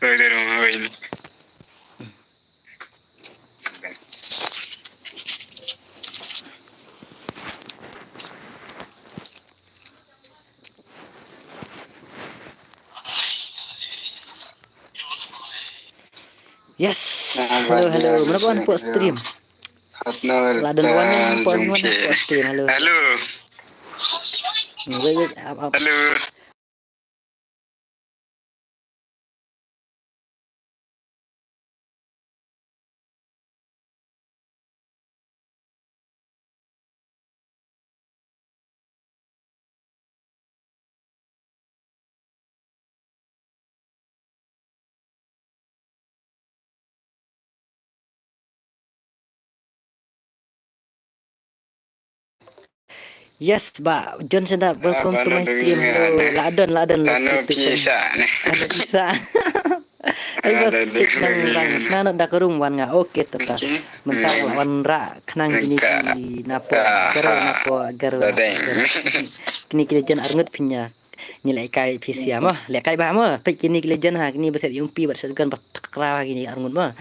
Dari rumah ini. Yes. Halo. Mana pun buat stream. Ladan ruan kan pun buat stream. Halo. Wait. Up. Halo. Yes, Mbak John sedap. Welcome to my stream. Hello. Ladan. Tano bisa nih. Ada bisa. Ayo speak nang rang. Nana dak rumwan nga. Oke teta. Mentang lawan ra kenang gini napo. Garo. Kini kelejan arngut pinya. Nilai kai pisia mah. Lek kai ba mah. Pe kini kelejan ha kini beset umpi beset gan bertakra gini arngut mah.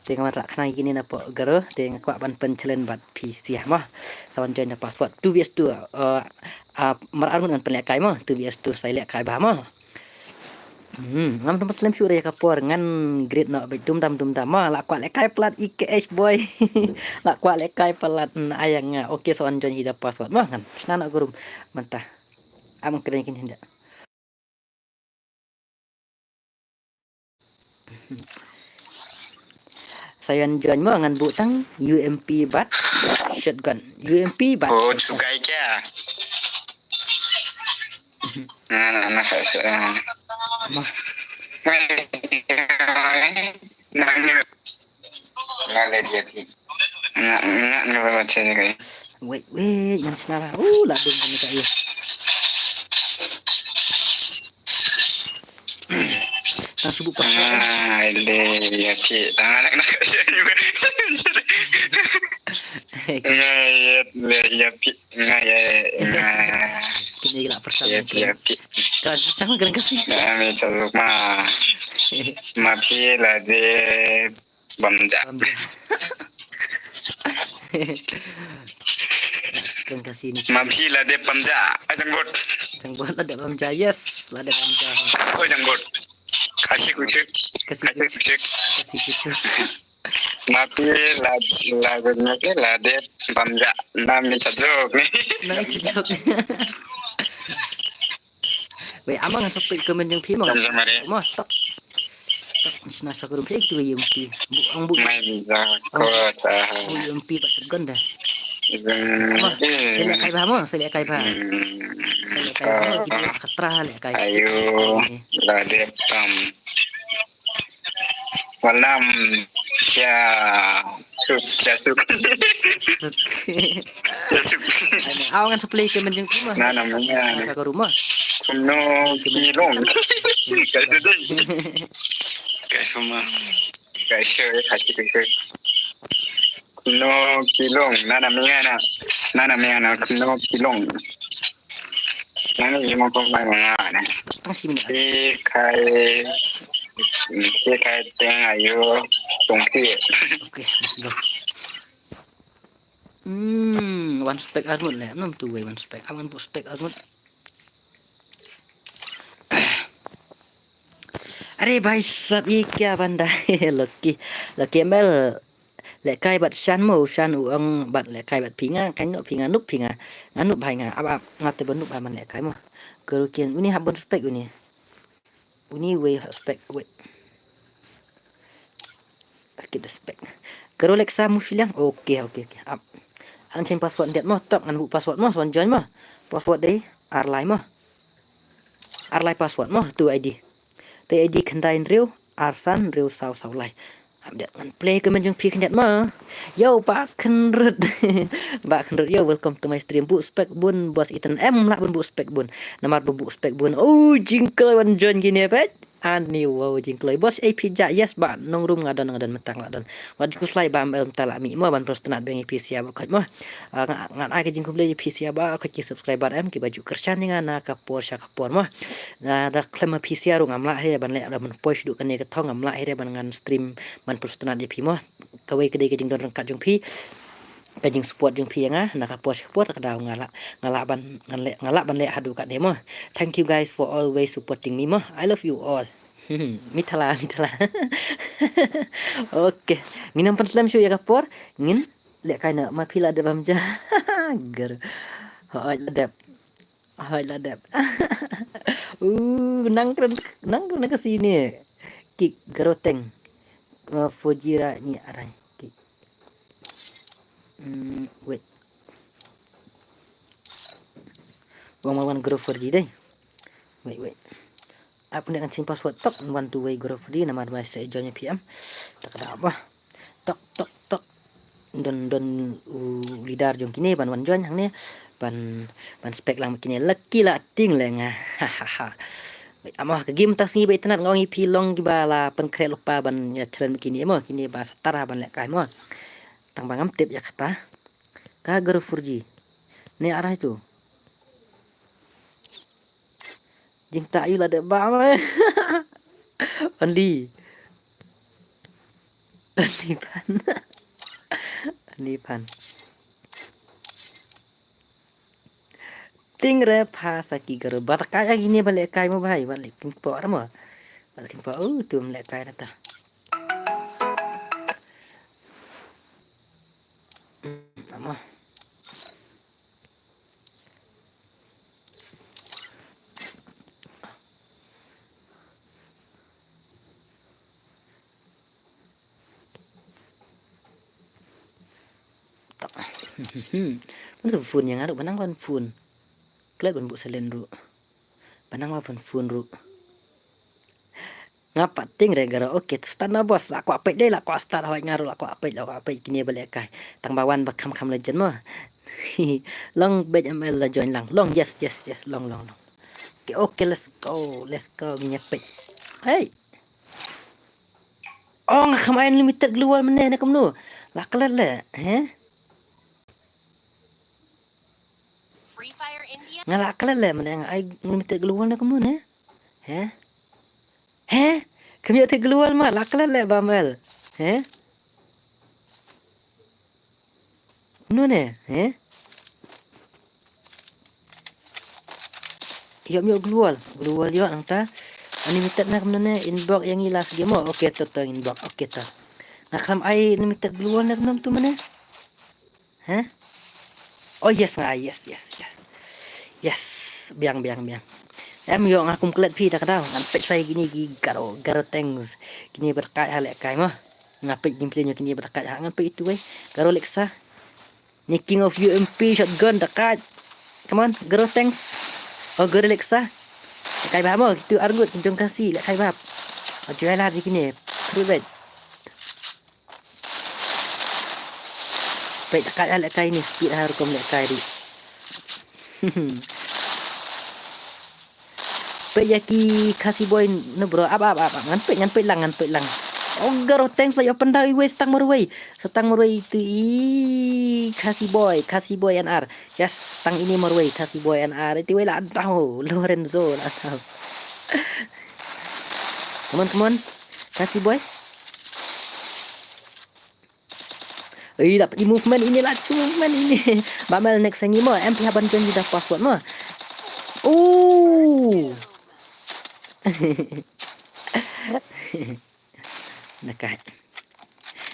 Tengah rak kenang gini napo garo. Tengah kuat ban pencelen bat pisia mah. Sawan join password 2vs2 mararun dengan penlek kai mah 2vs2 saya lek kai ba mah ngam tempat slam syure kapor ngan grade nak bedum dam mah lak kuat lek kai plat IKH boy lak kuat lek kai plat ayang oke sawan join hida password mah kan nana gurum mentah amang keren kini hendak saya join mah ngan butang UMP bat shotgun UMP bat Oh, suka aja. Nah, saya. mah Nggak dia sih. Nggak baca aja kayak. wait yang senara ladung kami kak iya nang subuh pas Ini ya ki. Anak-anak saya juga. kini gila persama kan sama keren kasih Kami cocok mapi lade bamja. keren kasih ini Mapi lade bamja. Ajang buat ada bamja yes ada bamja Oh jangbot. Kasih kucuk. Mapi lade bamja. Nami cocok nih. nah cocok weh amang sampai ke menjeng pi mah stop nah sakurum pek tu yumpi bu Main bisa kota. yumpi pak ganda saya kai bah saya kai bah gini katra le kai Ayo lade pam. Walam ya suk. awangan supply ke menjeng pi mah Nah namanya ke rumah kuno kilong. Kasuma. Kasih. Kuno kilong. Nah namanya kuno kilong. Nani cuma kau main mana? masih minat Kai teng ayo tungki. oke let's go one spec armut lah nam tu one spec aman bu spec armut अरे भाई सब ये क्या बंदा है lucky mel lek kai bat shan uang bat lek kai bat pinga kan no pinga nganup bhai nga ap ngate benup aman lek kai mah kerukian uni habon spek uni way spek wait kita spek keru lek samu silang oke ap ang sen password dia mah tok ngan bu password mah son join mah password dei arlai password mah tu id TID kendain riu arsan riu sau lai update ngan play ke menjeng pi kendat mah yo pak kenrut yo welcome to my stream bu spek bun bos iten lah bun bu spek bun nomor bu spek bun jingkel wan join gini pet Ani wow jing kloi bos AP ja yes ba nong room ngadan metang ladan wat ku slai ba am tala mi mo ban prostenat beng AP sia ba khot mo ngat ai ke jing kumle AP sia ba khot ki subscriber em ki baju kersan ngana ka por sha ka por mo na da klema AP sia ru ngamla he ban le da man post du kan ne ka thong ngamla he ban ngan stream ban prostenat AP mo ka we ke de ke jing don kat jung pi ka jing support jung pi nga na ka por ka daw ngala ban le hadu kat ne mo thank you guys for always supporting me mo I love you all mithala oke nginam pan show ya kapor ngin lek kaina ma pila de bamja ger hai ladap nang ke sini kik geroteng fojira ni arai kik wait wan gero forji deh wait apa dengan sim password tok one two way group free nama saya joinnya PM tak ada apa tok don lidar jong kini ban wan join hang ni ban spek lang kini leki la ting lenga hahaha amah ke game tas ni betenat ngongi pilong gibala pen kre lupa ban ya tren kini mo kini ba satara ban lek kai mo tang bangam tip ya kata ka group free ni arah itu jing tak yu la de bang only pan ting re phasaki garo batakaya gini balik kai mo bhai balik kimpo mo balik kimpo tum lek kai nata amaมันphun yang aru banang kan phun klet ban bu selen ru banang ma phun ru ngapa ting re gara oke stana bos aku apa deh lah aku start hawai ngaru aku apa kini balik kai tang bawan bakam legend mo long bet ml la join lang long yes long oke let's go nyepet hey oh ngamain limited keluar meneh nak kamu lah kelat le ngalak kelat le meneh ai limited keluar nak kamu ne kami te keluar mah lah kelat le bamel no ne Yo keluar yo nang ta unlimited nak mana inbox yang ilas game okey tu inbox okey tu nak kam ai unlimited keluar nak nam tu mana oh yes biang em yo ngakum kelet pi tak tahu ngampet saya gini garo thanks gini berkat halek kai mah ngapet gameplay gini berkat ngapet itu garo leksa ni king of UMP shotgun dekat come on garo thanks oh garo leksa kai bab mo itu argut jom kasih lek kai bab jual lah di sini private baik dekat lek kai ni speed harus kom lek kai di Pejaki kasih boy no bro apa ngan lang oh garo thanks lah pandai stang marway itu kasih boy NR yes tang ini marway kasih boy NR itu lah tahu Lorenzo lah tahu come on kasih boy dapat di movement ini Bamel next sangi mo MP haban kan dah password mo Nakat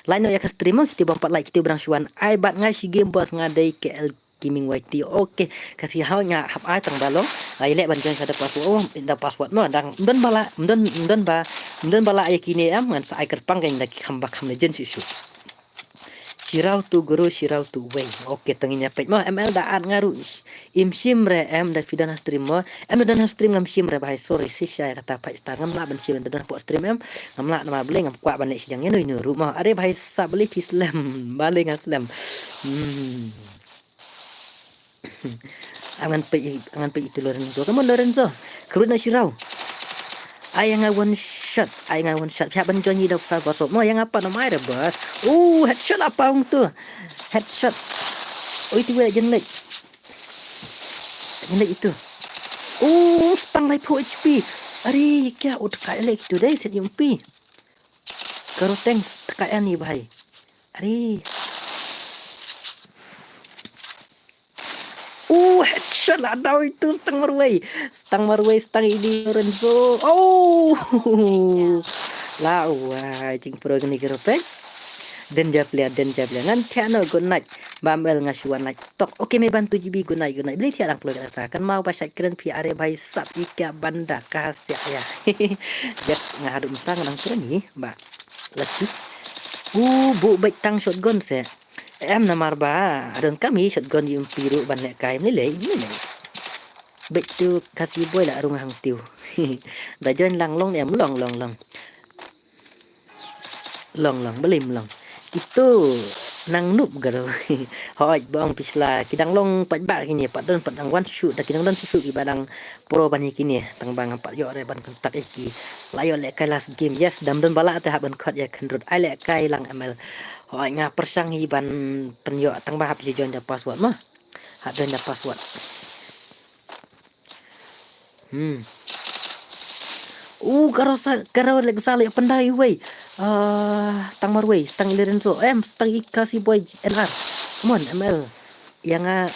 lain ya ka stream kita bampat like kita berang syuan ai bat ngai si game bos ngadai KL Gaming YT oke kasih hau nya hap ai tang balong ai lek ban join ada password da password mo dang don bala ai kini am ngan sa ai kerpang kan lagi khambak kham legend si Shirau tu guru shirau tu way. Oke tenginya page mo ML daan ngaru. Imsim re da vidana stream mo. Dan stream ngam sim re bahai sorry si saya kata page star ngam la ban sim dan po stream ngam la nama beli ngam kwa ban lek siang ni no rumah. Are bahai sa beli Islam balik ngaslam. Angan pe itu Lorenzo. Kamu Lorenzo. Keruna shirau. Ai yang one shot, siapa join ni dah file bos mo yang apa nama dia bos. Headshot apa tu? Headshot. Itu dia jelek. Jelek itu. Stang life HP. Are kya dekat lek tu dai set MP. Karo thanks dekat ni bhai. Are headshot lah dah itu stang marway stang ini Lorenzo. Lah wah jing pro ni karo pek. Dan japlia ngan tiano good night bambel ngasuan night tok oke me bantu jibi good night beli tiarang perlu kata kan mau pasat keren pi are bhai sap ika banda kasya ya just ngadu tang nang ni ba lagi bu baik tang shotgun se em namar ba adon kami shotgun yung piru ban lek kai ni le baik tu kasih boy la rung hang tiu da join lang long em long belim long itu nang noob garo hoi bang pisla kidang long pat ba kini pat don pat ang one shoot da kidang don shoot ki badang pro bani kini tang bang pat yo re ban kontak iki layo le kai last game yes dam don bala ta ban khot ya khandrut ai le kai lang ml hoi nga persang hi ban penyo tang ba hap ji join da password mah hap join da password karo leg sale pandai wey. Stang marway, stang Lorenzo, stang ikasi boy NR. Come on ML. Ya ne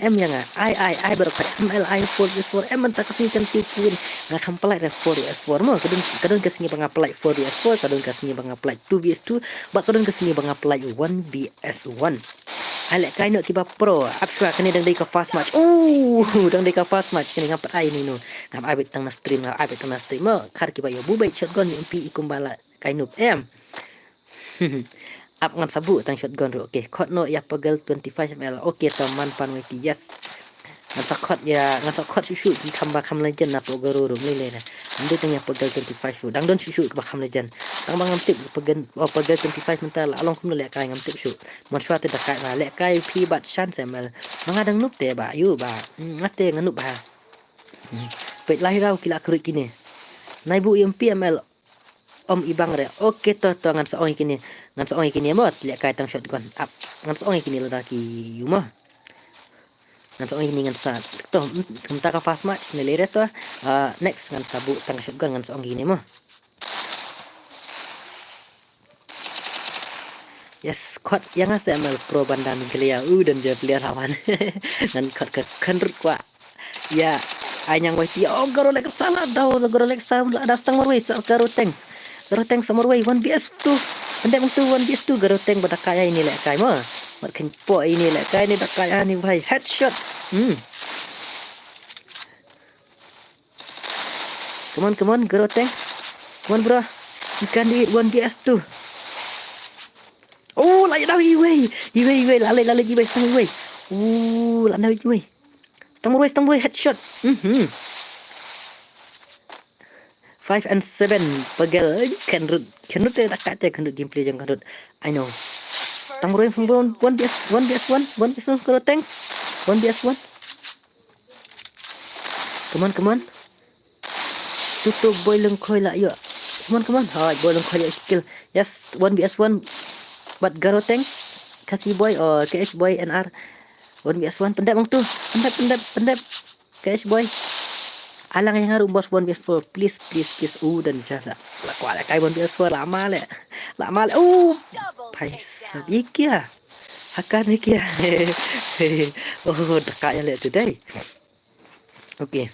M yang ai berapa ML I 4 M tak kasih kan tipuin nak apply 4 mo kadon kasih bang apply 4 kadon kasih bang apply 2vs2 bak kadon kasih bang apply 1vs1 alek kai nak tiba pro apswa kini dang deka fast match dang deka fast match kini ngap ai ni no ngap ai betang na stream mo kar kiba yo bubai shotgun MP ikum bala kai nup up ngan sabu tang shotgun ro okay khot no ya pegel 25 ml okay teman panweti yes ngan sakot susu di kamba kam legend na pogoro ro lele na ande tang ya pegel 25 su dang don susu ke kam legend tang bang ngam tip pegel 25 mental along kum le kai ngam tip su mon shwa te dakai na le kai pi bat chan ml mangadang nup te ba yu ba ngate nganup ba pet lahir rau kila kru kini naibu MPML om ibang re oke to ngan soong kini mot le kai tang shotgun up ngan soong kini ladaki yuma ngan soong kini ngan sa to ka fast match ne lere to next ngan sabu tang shotgun ngan soong kini mo yes kot yang asml pro bandan kelia dan je player lawan ngan kot ke kenrut kwa ya anyang wati garo lek salah daw garo lek sa ada stang marway garo tank samurway 1vs2 andai untuk 1vs2 garo tank pada kaya ini lek kai mo makin po ini lek kai ni dak kaya ni bhai headshot come on garo tank come on bro ikan di 1vs2 lại đâu iwe lale giwe stang iwe lana iwe stang marway headshot 5 and 7 pegel kanrut tak kata kanrut gameplay jang kanrut I know tang roy from 1vs1 karo thanks 1vs1 come on tutup boy leng khoi la yo come on hai boy leng khoi skill yes 1vs1 but garo tank kasih boy KH boy NR 1vs1 pendap bang tu pendap KH boy alang yang haru bos 1vs4 please dan jala la kwa la kai 1vs4 lama le paisa ikia akan ikia dekat ya le today okay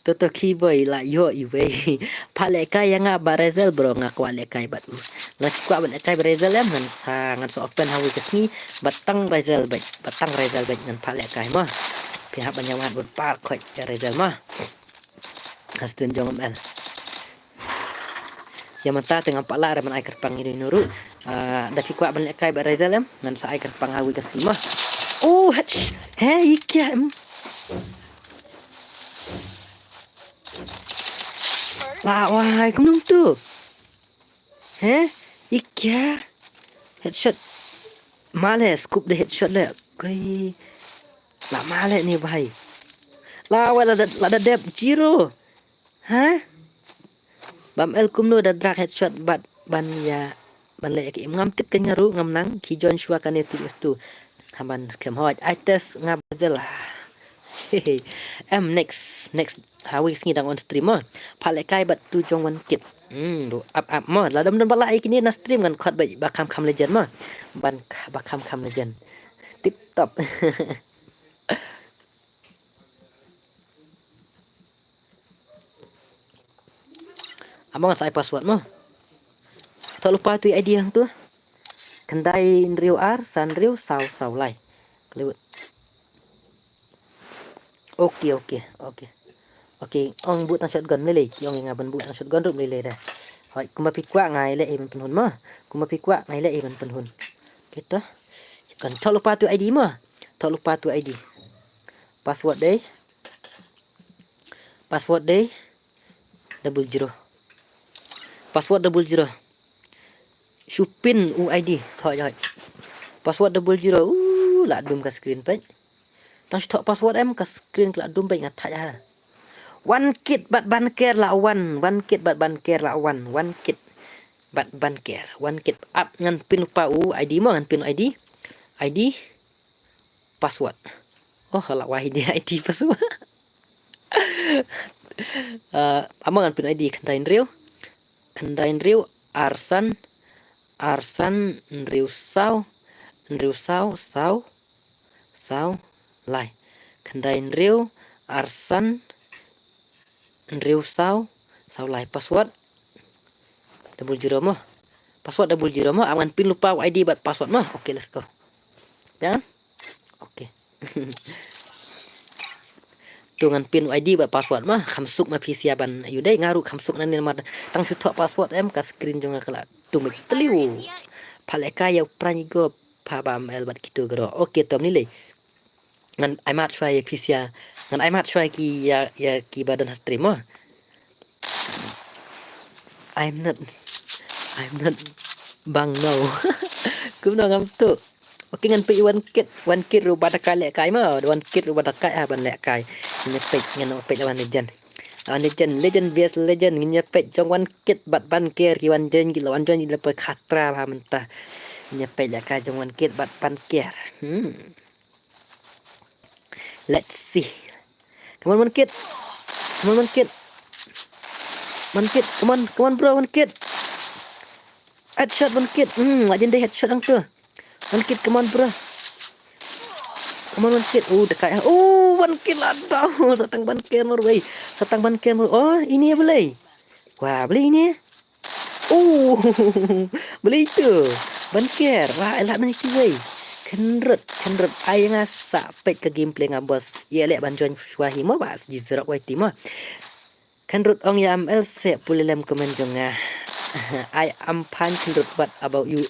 toto kiboy la yo iwe pale kai yang barezel bro ngakwa le kai batu la kwa le kai barezel em ngan sangat so open hawi kesni batang rezel baik ngan pale kai mah pihak banyawan berpar koi Rezal mah hastin jong mel yang mata tengah pala reman ai kerpang ini nuru dapi kuat ban kai ba Rezal em ngan sa ai kerpang hawi kasi mah ikia la wahai kum nung tu ikia headshot males scoop the headshot le kai lama le ni bhai Lawa la dep Jiro. Ha? Bam el kumno da drag headshot ban ya ban le ki ngam tit kan ngaru ngam nang ki John Shua kan itu tu. Haman kem hoj I test ngabzel. Next hawi singi dang on stream mo. Pale kai bat tu jong wan kit. Do up mo la dam bala ai kini na stream kan khot ba kam legend mo. Ban ba kam legend. Tip top. Abang saya password mo. Tak lupa tu ID yang tu. Kendai Rio R, San Rio, Sau Lai. Kelewat. Okey. Ong but shotgun lele. Ong yang aban but shotgun rup lele dah. Hoi, kuma pikwa ngai le eben penhun mah. Kuma pikwa ngai le eben penhun. Kita. Kan tak lupa tu ID mah. Tak lupa tu ID. Password day. 00. Password 00. Shupin UID. Hoi. Password 00. Lah dum ka screen page. Tang stok password em ka screen la dum page ngatak ya. One kit bat ban care la one. One kit bat ban care la one. One kit bat ban care. One kit up ngan pin lupa ID mo ngan pin ID. ID password. Oh la ID ID password. Amang ngan pin ID Kendain Rio Arsan Rio Sau Lai. Kendain Rio Arsan Rio Sau Lai. Password 00 mo. Password 00 mo. Aman pin lupa ID buat password mo. Okay, let's go. Jangan. Okay. Tungan pin ID buat password mah khamsuk ma PC ban ayu dai ngaru khamsuk nan ma tang sutok password em ka screen jonga kala tumit teliu paleka ya pranigo pa bam el bat kitu gro. Okay tom ni le ngan I might try PC ngan I might try ki ya ki badan stream mah. I'm not bang no. Kum no ngam tu. Oke ngan pi one kit ru badaka lek kai ma one kit ru badaka ban lek kai nya pek ngan pek lawan legend vs legend nya pek jong one kit bat ban ker ki wan jen ki lawan jen le pe khatra ba mentah nya pek lek kai jong one kit bat ban ker. Let's see. Come on one kit come on bro one kit headshot one kit legend headshot ang tu. One kit, come on bro. Come on one kit. Dekat. One kit lah dah. Satang ban camera weh. Satang ban camera. Oh, ini ya boleh. Wah, boleh ini. Boleh itu. Ban care. Wah, elak mana itu weh. Kenrut. Ai ngasa pek ke gameplay ngabos. Ya lek bantuan Swahi mo bas jizrok weh timah. Kenrut ong ya ML se pulilem komen jonga. I am pan kenrut what about you.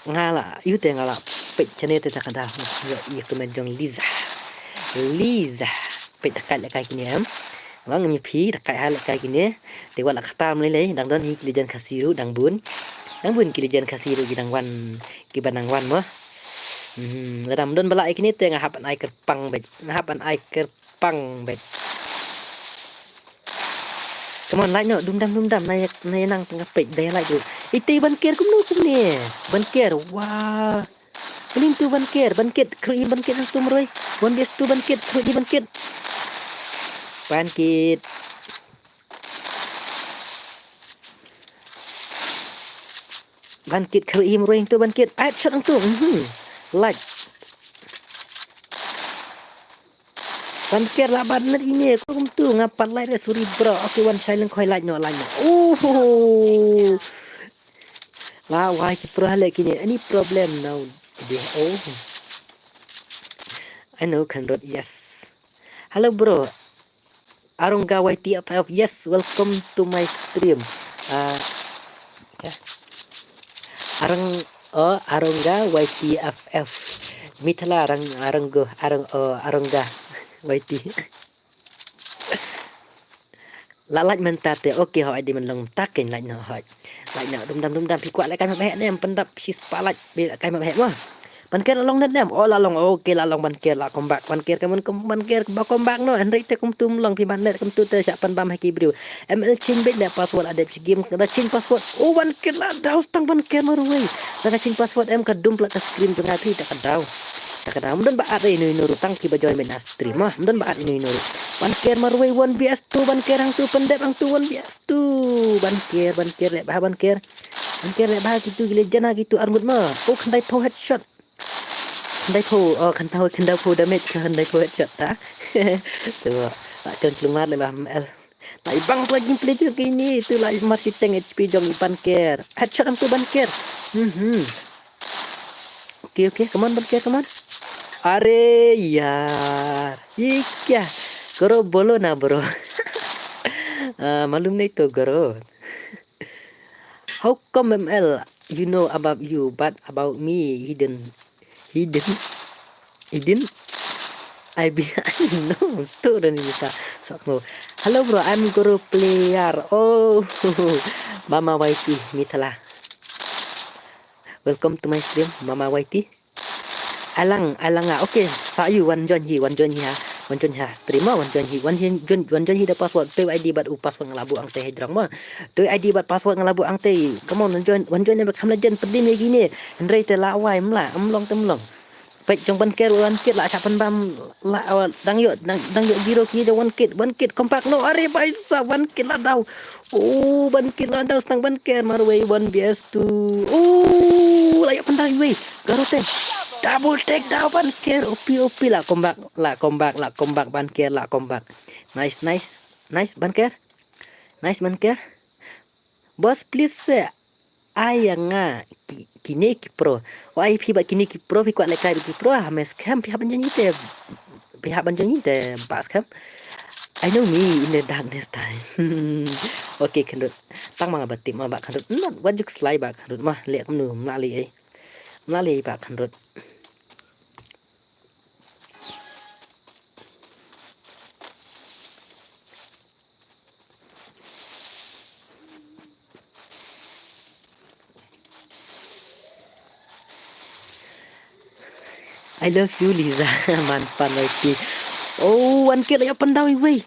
Ngala yute ngala pet chane te takada yo komen jong Liza pet takat le kai kini am lang mi phi takat ha le kai kini te wala khatam le dang don hi kilijan khasiru dang bun kilijan khasiru gi dang wan ki banang wan mo ladam don bala kini te ngahap an ai kerpang bet Come on, like no, dum dam, nay nang tengah pek daya like tu. Iti banker kum ni. Banker, wah. Belim tu banker, krui banker tu meroy. One bias tu banker, krui banker. Banker krui meroy tu banker. Shot ang tu. Like. Banker lah badan ini aku tu ngapan like dah sorry bro. Okay one silent koi like no. Lah wah pro hal kini. Any problem now? I know Kandrot. Yes. Hello bro. Arungga YTFF. Yes, welcome to my stream. Arungga YTFF. Mitala Arungga YT. Like mentate. Okay, ho ID men long takin like no ho. Like no dum dam pi kwat like kan ma he ne pendap si spotlight be kai ma he mo. ban ker long net nem oh la long okay la long ban ker la comeback ban ker kamun ban ker ba comeback no Henry te kum tum long pi ban net kum tu te syak pan bam haki brio ML change back le password ada pi game kada change password oh ban ker la daus tang ban ker marway tang change password em ka dum pla ka screen tengah tri tak daw tak daw mden ba are inu inu tang ki ba join main stream mah mden ba inu inu ban ker marway 1vs2 ban ker hang tu pendep hang tu 1vs2 ban ker le bah ban ker le bah gitu gile jana gitu armut mah oh kandai to headshot kandai po damage kandai po headshot ta tu tak con keluar le bah ML lại băng lagi play juga ini itu lah masih tank HP jong ban ker headshot hang tu ban ker okay come on ban ker come on अरे यार ये क्या करो बोलो ना ब्रो मालूम नहीं तो करो how come ML you know about you but about me he didn't I know student bisa sok no hello bro I'm guru player oh Mama Waiti Mitala welcome to my stream Mama Waiti alang okay sayu one join hi streamer one join hi the password tu ID bat password ngelabu ang teh drang ma tu ID bat password ngelabu ang teh come on one join ni bakam legend pedin lagi ni ndrei te la wai mla amlong temlong pek jong ban ker one kit la chapan bam la dang yo zero ki one kit kompak no are baisa one kit la daw oh ban kit la daw stang ban ker marway 1vs2 oh layak pandai we garote double take down ban ker OP lah comeback ban ker la comeback nice ban ker boss please ayanga kini ki pro wai pi ba kini ki pro pi kwat lekai ki pro hames kam pi haban janji te pas kam I know me in the darkness time okay kandut tang mga batik mga bak kandut not wajuk slide bak kandut mah lek nu mali bak kandut I love you Liza manpan lagi oh one kit ya pandai we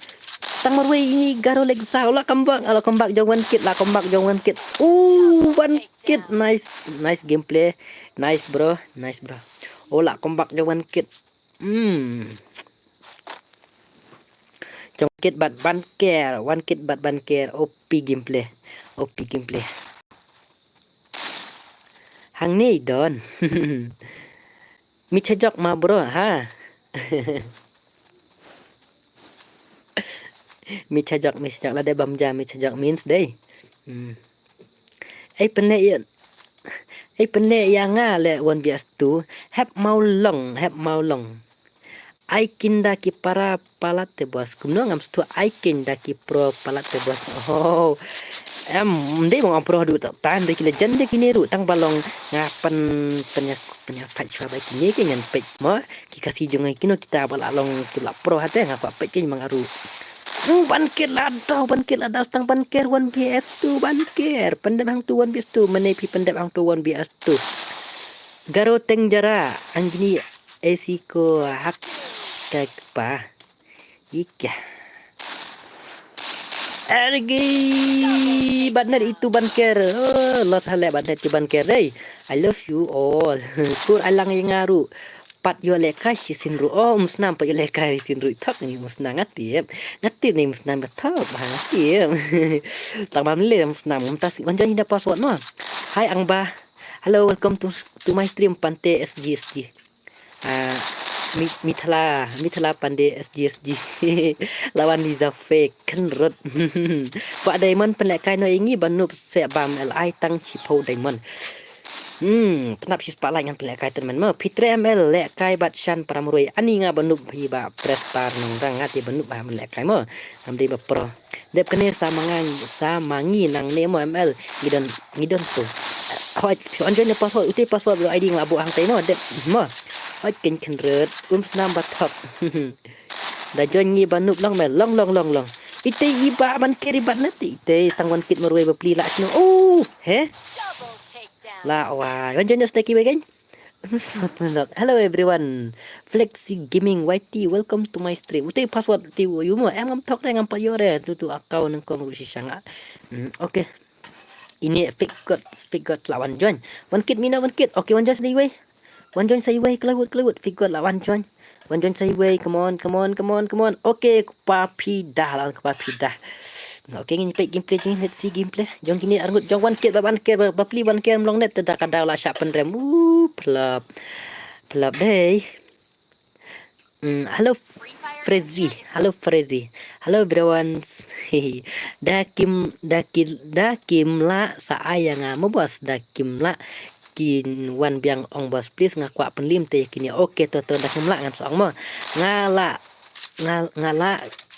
tang marwe ini garo leg sao la kambak jong one kit oh one kit nice gameplay nice bro oh la kambak jong one kit jong kit bat ban ker one kit bat ban ker OP gameplay hang ni don mi chejok ma bro ha mi chejok la de bam jam mi chejok means day ai pene yang le 1vs2 hep mau long ai kinda ki para palate bos kumno ngam stu ai kinda ki pro palate bos oh ndai mo pro du tan de ki legend de kini ru tang balong ngapan penya fight chwa ba kini ke ngan pek mo ki kasi jongai kino kita balalong ki la pro hate ngapa pek ki mangaru ban ker la daw tang ban ker 1vs2 ban ker pendep hang tu 1vs2 mane pi pendep hang tu 1vs2 garo teng jara anggini esiko hak pa ika Ergi banner itu banker lot hale banner itu banker deh I love you all kur alang yang ngaru pat yo lekai sinru musnam pat yo lekai sinru tak ni musnam ngatip ni musnam betul ngatip tak mamle musnam muntas wanjan hinda password no hai angba hello welcome to my stream Pante SG Mithala Pande SG lawan Liza fake kenrut Pak Diamond penlekai no ingi banup se bam LI tang chipo Diamond kenap si spotlight ngan penlekai teman ma Fitre ML lekai bat shan pramurui ani nga banup hi ba prestar nong rang ngati banup ba menlekai ma amdi ba pro dep kene samangi nang nemo ML ngidon tu hoi anjone password uti password ID nglabu hang temo dep ma hoi ken kenrut snam bathok da jonyi banup long mel long ite iba ban keri bat nati ite tangwan kit marwe ba pli la sno he la wa wanjone steki we gen Hello everyone. Flexi Gaming YT, welcome to my stream. Utai password ti you mo em ngam thok ngam pa yore tu account nang kong rusi sanga. Okay. Ini fake god lawan join. One kid mina one kid. Okay, one just way. One join say way kelawut fake god lawan join. One join say way. Come on. Okay, papi dah lawan papi dah. Okay, ini play gameplay ni. Let's see gameplay. Jom kini argut jom one kid bapli one kid long net dah kadau lah syak penrem. Pelap day. Hello Frezi. Hello everyone. Dakim la sa ayang mabos dakim la kin wan biang ong bos please ngakwa penlim te kini okay to dakim la ngam song mo ngala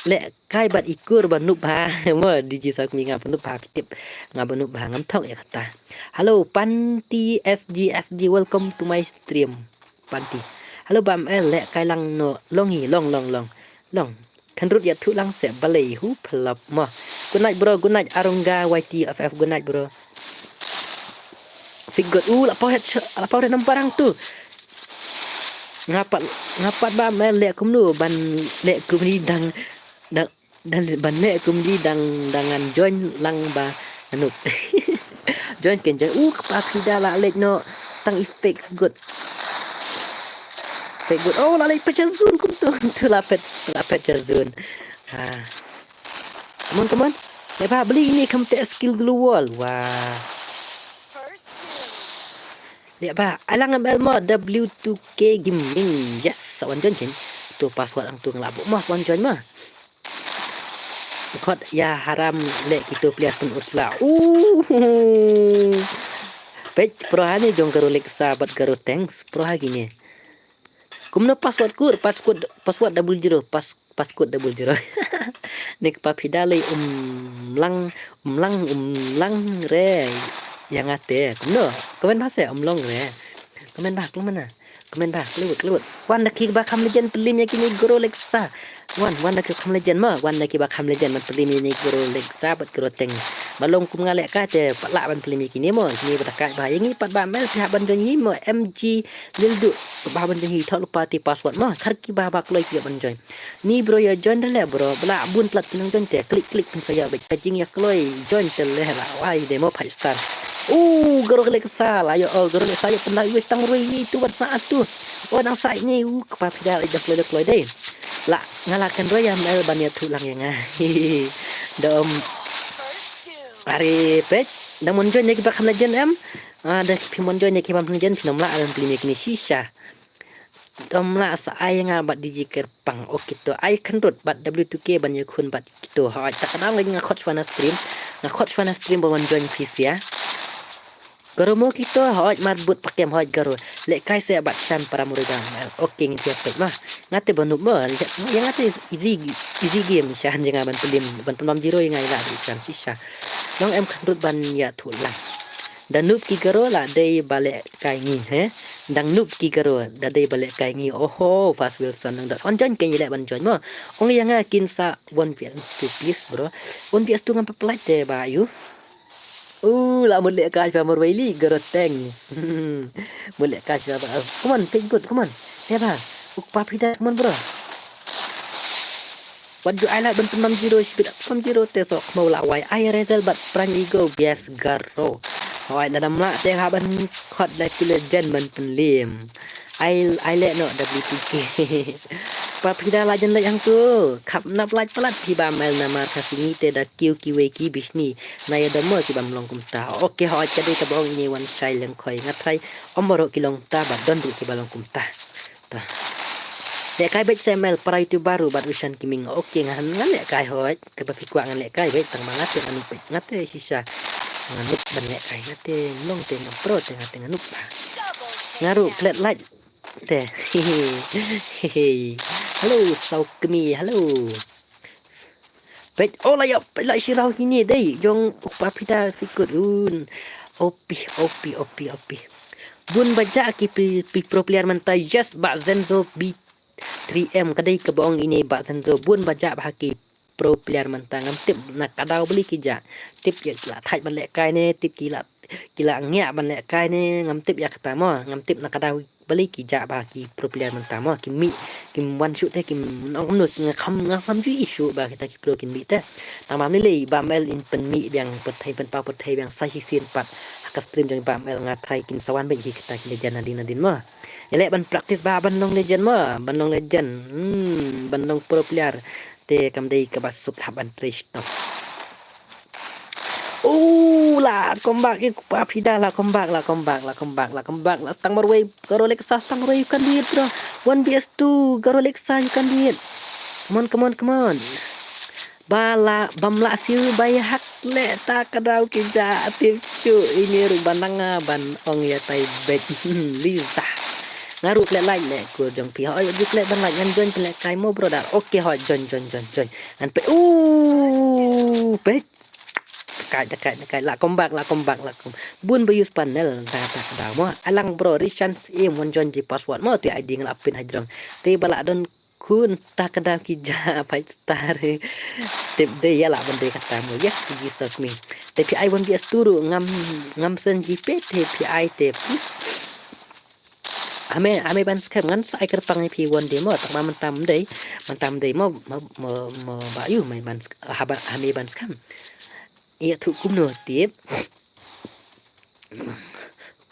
le kai bat ikur banup ha mo diji sak mi ngap banup ha pitip ngap banup ha ngam thok ya kata. Hello Panti SG welcome to my stream Panti. Hello bam le kai lang no long kan rut ya thu lang se balai hu pelap mo. Good night bro, good night Arungga YT FF, good night bro. Figot la pohet namparang tu. Ngapat bam le kumnu ban le kumni dang ban le kumni dangan join lang ba anuk. Join kenja kapakida la le no tang effect good. Good. Oh, lalai pecazun kum tu lapet pecazun. Come on. Lepas beli ini kamu tak skill glue wall. Wah. Lihat ba, alang ambil mod W2K Gaming. Yes, wan join kan. Tu password ang tu ngelabuk mas wan join mah. Kod ya haram lek kita player pun usla. Pet pro hani jong karo sahabat karo thanks pro gini. Kumno password 00 password 00 nek papidale lang re yang ate kumno komen bahasa long re komen bah kelut wan nak ba kam legend pelim yakini goro leksa wan nak kam legend ma wan nak ba kam legend man pelim ni goro leksa bat goro teng balong kum ngalek ka te patla ban pelim yakini mo ni batakai bah ini pat ba mel pihak ban jonyi mo MG lildu bah ban jonyi thok lupa ti password ma kharki bah ba kloi pihak ban join ni bro ya join dah bro bela bun plat tinang join te klik pun saya baik paging ya kloi join te leh la wai demo 5 star. Garo kelek salah ya garo saya pernah wis tang rui itu buat saat tu. Nang sai ni kapapida dah kloi deh. La ngalakan roy ya mel ban ya tulang ya ngai. Dom Ari pet dah mon join ki bakam legend am. Ada pi mon join ki bakam legend pinom la alam pilih ni sisa. Dom la sa ai nga bat diji kerpang okey tu ai kan rut bat W2K ban ya kun bat gitu. Ha tak kenal lagi ngakot fana stream bawan join PC ya. Garo mo kito hoj marbut pakai hoj garo lek kai se bat shan para murigam okay ngi siap mah ngate banup mo yang ngate easy game shan jangan ban pelim ban penom jiro yang ngai la di shan sisa long em khandut ban ya thulang dan nup ki garo la dei bale kai ngi dang nup ki garo da dei bale kai ngi oho fast wilson nang da on jan ken lek ban join mo ong yang kin sa one vs tu please bro one vs tu ngam pelat de ba you. Lah mulai cash famor Wiley garo thanks. Mulai cash apa? Come on, take good, come on. Teba. Papida, come on bro. What do I like bentuk 60 speed 60 tesok mau lawai I result but prime ego bias garo. Awai dalam mak saya haban khot like legend men penlim. I let no W2K. Papida lajan lek yang tu. Kap nap laj pelat pi bamel nama kasini te da kiu kiwe ki bisni. Naya demo ki bam long kum ta. Okey ho jadi ta bong ini one style yang khoi ngatrai omoro ki long ta ba don du ki balong kum ta. Ta. Lek kai bet semel para itu baru bat usan kiming. Okey ngan lek kai ho ke ba pikwa ngan lek kai bet tang mangat anu pet ngate sisa. Nganup ban lek kai ngate long te pro te ngate nganup. Ngaru plet laj teh. Hello Saukmi, hello. Bet lah sirau ini deh. Jong papita fikut opi. Bun baca ki pi pro player mentai just bak Zenzo B3M kadai ke bohong ini bak Zenzo bun baca bahaki pro player mentang ngam tip nak kadau beli kija. Tip ya la thai ban lek kai ne tip ki la kila ngia ban le kai ni ngam tip ya kata mo ngam tip nak kada beli ki ja ba ki pro player man ta mo ki mi kim one shoot te kim nong nu ngam ju isu ba kita ki pro kin mi te tamam ni le ba mel in pen mi biang pet thai pen pa pet thai biang sai sin pat ka stream jang ba mel nga thai kin sawan ba ki kita ki legend adin mo ele ban practice ba ban nong legend mo ban nong legend ban nong pro player te kam dei ka basuk haban trish to lah comeback you papida lah comeback stang marway garo Lexa stang marway you can do it bro 1vs2 garo Lexa you can do it come on bala bamla siu bayar hak le ta kadau kija tim cu ini rubananga ban ong ya tai bet liza ngaru le like le ko jong pi hoy juk le ban like ngan join le kai mo brother okay hoy join an pe pe dekat la comeback bun bayus panel ta mo alang bro rishan mon jon ji password mo ti id ngala pin hajrong ti bala don kun ta kada kija 5 star tip de ya la bende kata mo yes Jesus me tapi I won bias turu ngam sen ji pe te pi I te ame ban skam ngan sai ker pang pi won de mo tak man tam de mo ba yu mai ban haba ame ban skam iya tu kumno tip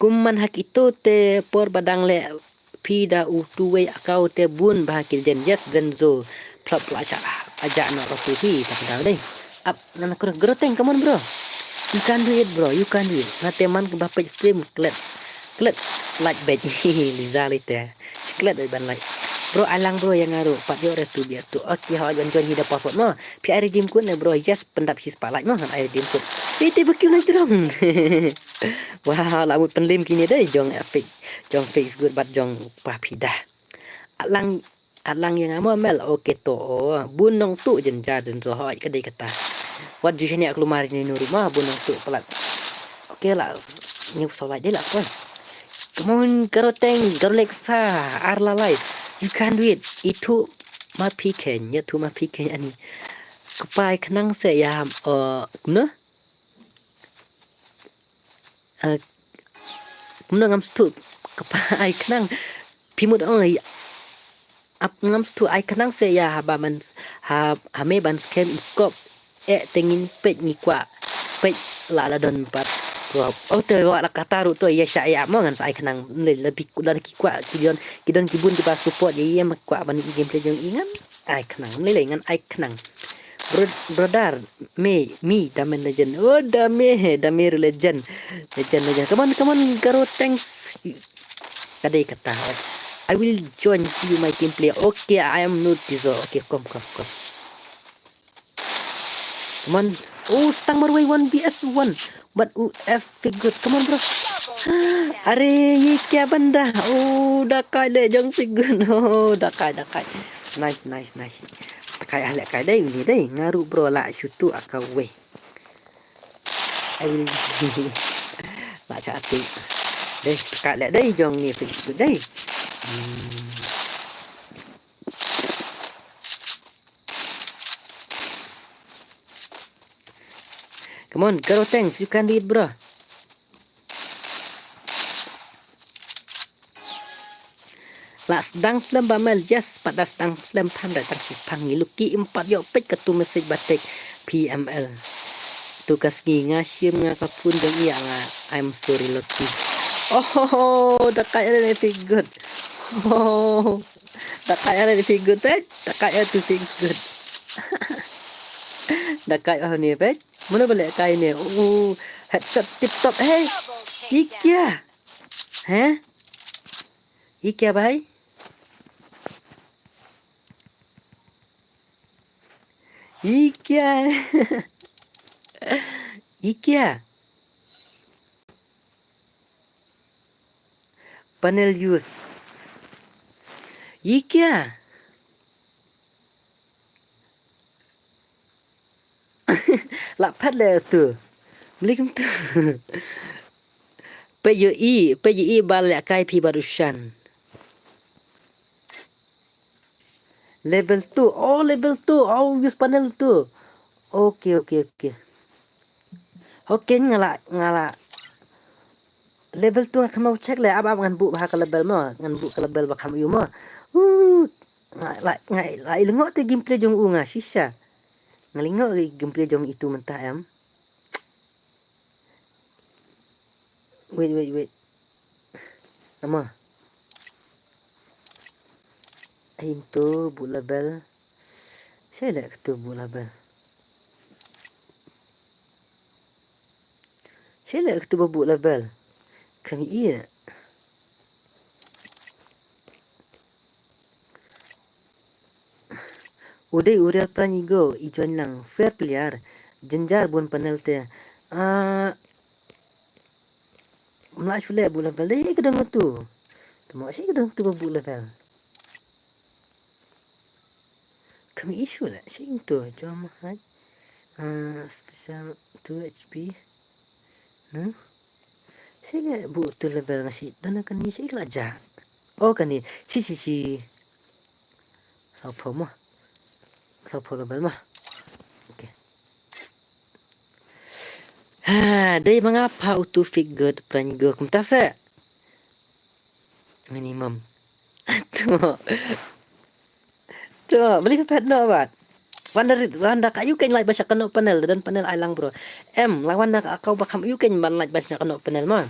kumman hak itu te por badang le pida utuwe akau te bun bahakil den yes den zo plop aja no rotu hi tak dah deh up nana groteng come on bro you can do it na teman ke bapak stream klet like bed liza lite klet ban like bro alang bro yang ngaruh pat yo tu biar tu okey ha join hida password no pi I redeem kun bro yes pendap si spotlight no I redeem kun itu betul nak terong wah lagu penlim kini deh jong fix good but jong papidah alang yang amo mel okey to bunong tu jenja den so ha kedai kata wat ju sini aku mari ni rumah bunong tu pelat okey lah ni solat dia lah pun come on garoteng Lexa arla live you can do it itu ma piken ya tu ma piken ani kepai kenang saya no ngam stu kepai kenang pimut oi ap ngam stu ai kenang saya ba man ha me ban scam ikop tengin pet ni kwa pet la don pat oh tu wa la kataru tu ya saya mo ngan sai kenang lebih dari kwa kidon kibun di pas support ya makwa ban game play jong ingan ai kenang le ngan ai kenang brother me damen legend dame legend come on garo thanks kadai kata I will join you my gameplay okay I am not this okay come on stang marway 1vs1 but UF figures come on bro are ye kya banda dakai le jong figure dakai nice kai alek kai dai ni dai ngaru bro la syutu akau we I will la chati dai kai lek dai jong ni figure dai come on girl thanks you can do it bro Las dang slam bamel yes pada dang slam tham datang sipang luki 4 yo pet ketu message batik PML tugas nginga sim nga kapun jang iya nga I'm sorry lucky dakai ada figure dakai ada figure pet dakai ada fix good dakai ni pet mana boleh kai ni headshot tip top hey ikia ikia bhai Ikea panel use Ikea la pat le tu melikum tu PJI balik kai pi barusan level 2 level 2 use panel tu okay ngala level tu akan mau cek le ab ngan bu bah ka level mo ngan bu ka level ba kam yu mo lại lengok te gameplay jong unga shisha ngalingok gameplay jong itu mentah em wait nama aim tu bu level saya lek tu bu level saya lek tu bu level kami iya udah urial pranigo ijon lang fair player jenjar bun panel te mlai chule bu level deh kedang tu temo sih kedang tu bu level kami isu lah sih tu jom hat special 2 HP no saya bu tu level nasi dan kan ni saya laja oh kan ni si sao phô level mah okay dari mengapa auto figure tu pranigo kumta sa minimum tu beli pet no bat Wanda kayu kan like baca kena panel dan panel ailang bro lawan nak kau bakam you kan ban like baca kena panel mah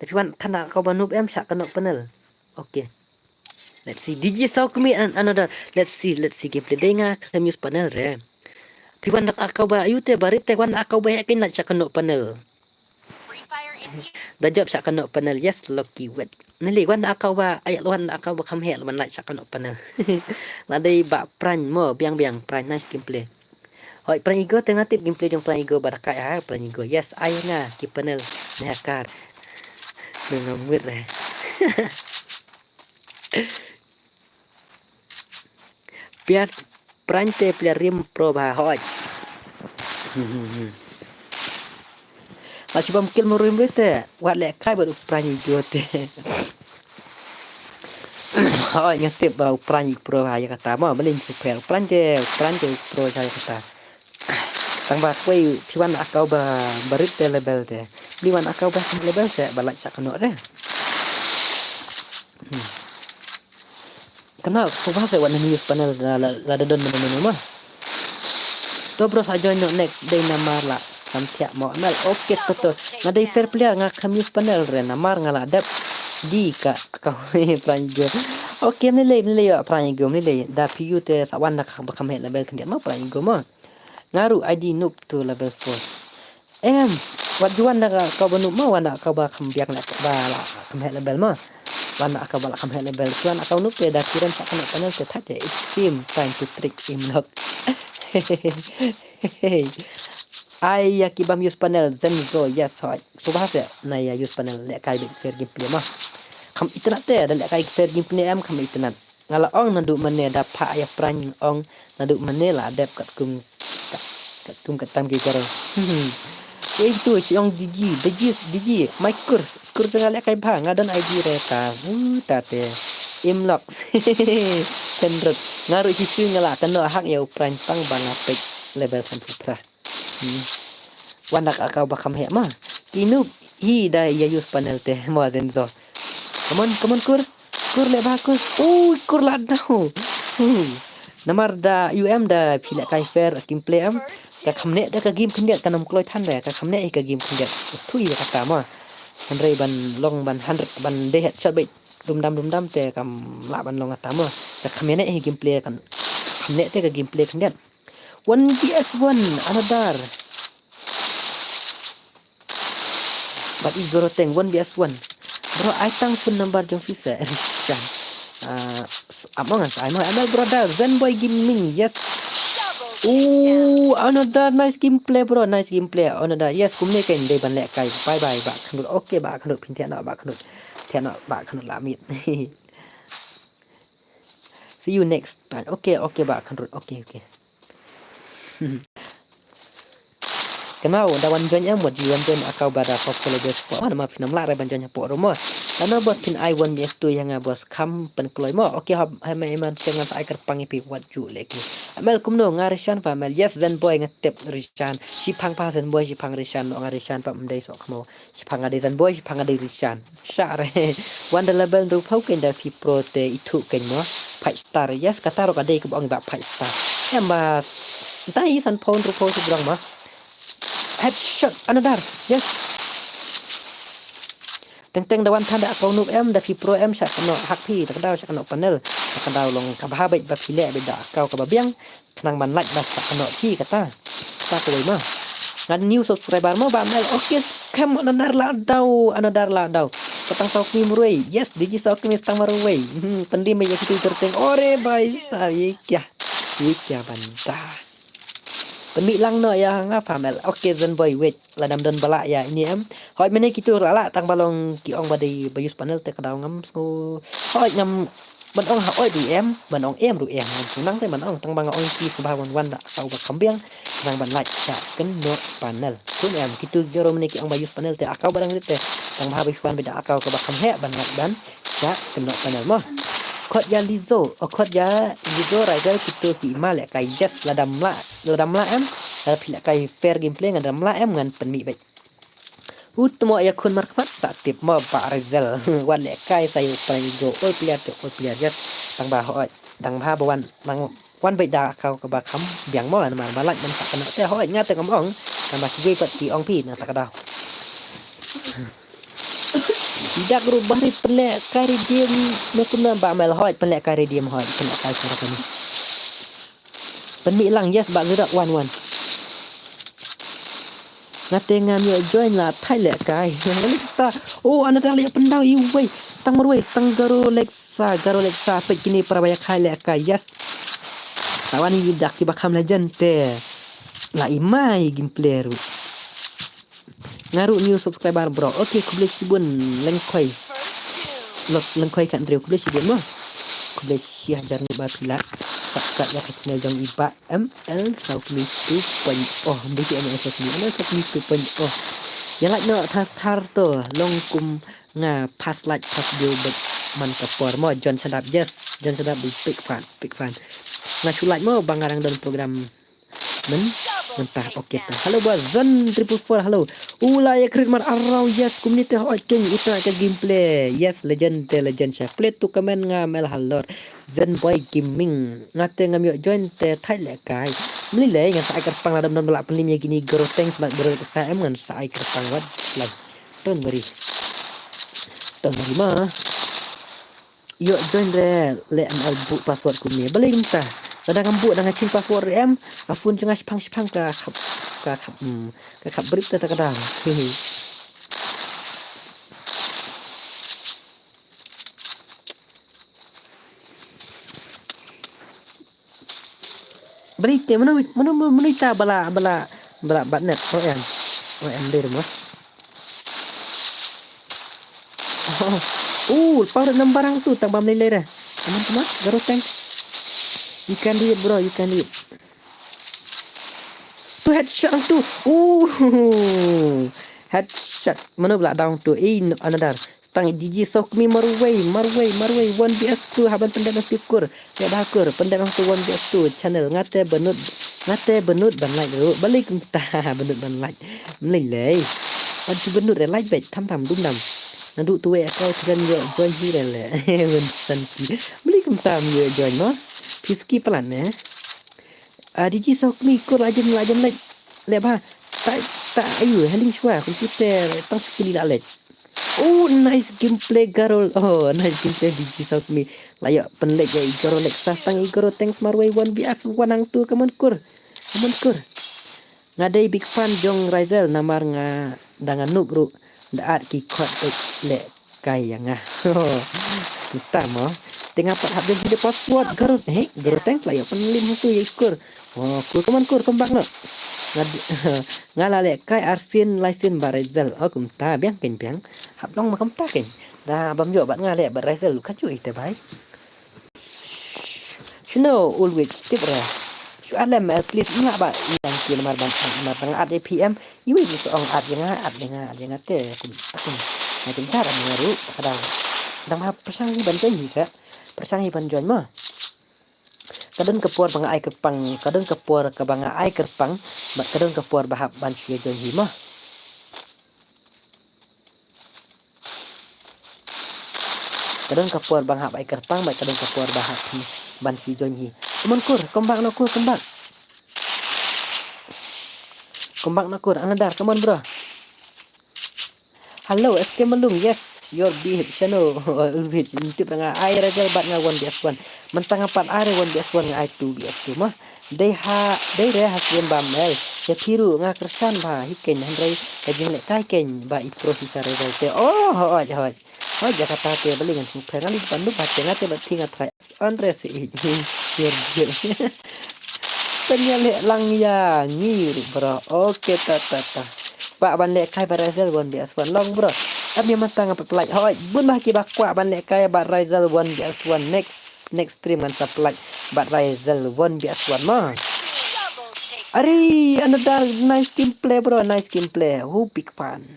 tapi wan kana kau banup sak kena panel okay let's see DJ saw me another let's see gameplay denga kami use panel re tapi wan nak kau ba you te barit te wan kau ba kan like kena panel dah job sak kena panel yes lucky wet nili wan kau ba ayat wan kau ba kam hel wan like sak kena panel ladai ba pran mo biang pran nice gameplay hoi pran igo tengah tip gameplay jong pran igo barakai pran igo yes ayana ki panel nekar dengan wit re biar pran te player rim pro ba hoi masih bam kill morim bete wat lek kai baru pran igo te hoi ngatip bau pran pro ha ya kata mo belin super pran te pro saya kata tang ba kwei piwan akau ba barit te level te liwan akau ba level se balak sak keno re kenal subah se wan news panel la don mah to bro sa join next day namar la samtia mo amal okay to ngadai fair player ngak news panel re namar ngala adap di ka kau pranjo okay nilai ya pranjo nilai da piu te sawan nak bakam level kendia ma pranjo ma ngaru ID noob tu level 4 wat juan nak kau banu ma wana kau ba kambiak nak ba la kam level ma wana kau ba la kam level tuan kau noob te da kiran sak kena panel te thate it seem time to trick him lock ai ya kibam use panel zenzo yes hoi subah se na ya use panel le kai big fair gameplay ma kam itna te dan le kai fair gameplay kam itna ngala ong nandu mane da pha ya pran ong nandu mane la dep kat kum katam ke karo itu siong DJ Maikur tengah le kai bang ngadan ID reta tate imlock cendrut ngaru hisu ngala kena hak ya pran pang bang apik level sampai pra wanak akau bakam he mah kinu hi da ya use panel te mo zenzo come on kur le bagus kur la dau namar da da pila kai fair gameplay ka khamne da ka game khndiat kanam kloi than re ka khamne ka game khndiat thui ka ta ma han rei ban long ban 100 ban de het shot bai dum dam te kam la ban long ta ma ka khamne gameplay kan khamne te ka gameplay khndiat 1vs1 another but igoro teng 1vs1 bro I tang phone number jong fisa rishan among us I'm my brother Zenboy Gaming yes another nice gameplay bro nice gameplay another yes kumne ken dei ban lek kai bye ba khnut okay ba khnut pin thian ba khnut la mit see you next time okay ba khnut okay kenal da wan jon yang mod wan jon akau bada popular sport ma pinam la re ban jon po ro mo Ano bos pin I1 yes tu yang bos kam pen kloy mo. Okey hab hai man jangan sai kerpang pi wat ju leki. Amel kumno ngarishan pa mel yes then boy ngetep rishan. Si pang pa zen boy si pang rishan no ngarishan pa mdai so kmo. Si pang ade zen boy si pang ade rishan. Syare. Wonder level ru pau ken da fi pro te itu ken mo. 5 star yes kata ro kade ke bong ba 5 star. Amba tai san pon ru pau tu brang mo. Headshot another. Yes. Teng dawan tanda kau nuk em da fi pro em syak no hak pi tak dau syak no panel tak dau long ka ba ba pile be da kau ka ba biang kenang ban like ba syak no ki kata ta ko ma ngan new subscriber mo ba mel okay kam another la dau petang sok mi murui yes digi sok mi stang marui pendi me ya kitu terteng ore bai sa yikya banta Pemik lang no ya nga famel. Okay then boy wait ladam don bala ya ini em. Hoi mene kitu lala tang balong ki ong badi bayus panel te kadau ngam so. Hoi ngam ban ong ha oi di em, ban ong em ru em. Nang te ban ong tang bang ong ki ba wan da kau ba kambiang nang ban like ya ken no panel. Kun em kitu jero mene ki ong bayus panel te akau barang te tang ba bayus wan beda akau ka ba kam he ban like dan ya ken no panel mo. Kot ya Lizo, kot ya Lizo rider kita ki mal kai just ladam la em pilih kai fair gameplay ngadam la em ngan penmi baik. Utmo ya kun markmat satip mo Pak Rizal wan le kai sai upai go oi player just tang ba hoi tang ba bawan mang wan baik da kau ka ba kham biang mo man balak man sak kena te hoi ngate ngomong tambah ki pat ki ong pi na tak da. Tidak rubah ni pelak kari diam nak ba mel hoi pelak kari diam hoi pelak kari cara kami. Penmi lang yes ba gerak wan. Ngate ngam yo join la thai lek kai. Ta oh anada lek pendau i wei. Tang marwei tang garo leksa pe kini parabaya kai lek kai yes. Tawani dak ki bakam legend te. La imai gameplay ru. Ngaru new subscriber bro. Okay, ku boleh sibun lengkoi. Lengkoi kat Andrew. Ku boleh sibun mo. Ku boleh share jarang ba pila. Subscribe ya kat channel jong iba ML Saukmi 2.0. Bagi ML Saukmi 2.0. Yang like no tar to long kum nga pas like pas video bet man kapor mo John sedap yes. John sedap big fan. Nga like mo bangarang don program mentah okey ta halo bos zon 444 halo ulai krikmar arau yes community hot king itu ke gameplay yes legend chef play tu comment ngamel halor zen boy gaming ngate ngam yo join te thai le kai mli le ngan sai kerpang ladam don balak pelim ya gini goro thanks bak goro KM ngan sai kerpang wat like ton beri mah yo join le ML book password ku ni balik entah Kadang kambuk dengan cing password em, afun cengas pang ka berita tak kadang. Berita mana ca bala batnet OM dia mas. Power barang tu tambah meleleh dah. Teman-teman, garo tank. You can do it bro, you can do it. Tu headshot tu. Headshot. Mana pula down tu. Another. Stang DJ Sokmi Marway 1vs2 haban pendek nak tikur. Ya bakur pendek nak 1vs2 channel ngate benut ban like dulu. Balik entah benut ban like. Meleleh. Adu benut like bet tham dum dam. Nadu tu kau tekan yo join hi le. Bensan ki. Balik entah yo join no. Fiski pelan DJ Sokmi kur lajam le ba tak ayu handling shua komputer tang sekali la le nice gameplay garol nice gameplay DJ Sokmi layak penlek ya igoro leksa tang igoro thanks marway 1vs wanang tu kaman kur ngadai big fan jong Rizal namar nga dangan nugru daat ki kot le kayang kita mo tengah pat habis video password garo thanks lah ya penlim tu ya ikur kur kembang no ngalale kai arsin laisin barizal kumta biang hablong makam ta ken dah bam yo bat ngale barizal kaju ite bai always tip ra alam please ingat ba yang ki mar ban tang ad APM iwi so ong ad yang te kum macam cara mengaru kadang persang ban join bisa persang ban join mah kadang kepuar bang ai kerpang kadang kepuar ke bang ai kerpang kadang kepuar bahap ban sia join mah kadang kepuar bang hap ai kerpang kadang kepuar bahap ban si join kumon kur kembang no kur kembang no kur anadar come on bro. Hello, SK Malung. Yes, your big channel. Which intip nga ai rajal bat nga 1vs1. Mentang apat ai 1vs1 nga ai 2vs2 mah. They re hasien bamel. Ya tiru nga kersan ba hiken handrai kajing lek kai ken ba ipro sisa rajal te. Oh, hoj. Hoj Jakarta te belingan super ngali pandu baca ngate bat tinga try. Andre si your big. Penyalek lang ya ngir bro. Oke ta. Pak ban lek kai Barizal 1vs1 long bro. Kami matang apa pelaj. Hoi, bun bah ki bakwa ban lek kai Barizal 1vs1 next stream kan supply Barizal 1vs1 mah. Ari, another nice gameplay bro, nice gameplay. Who big fan.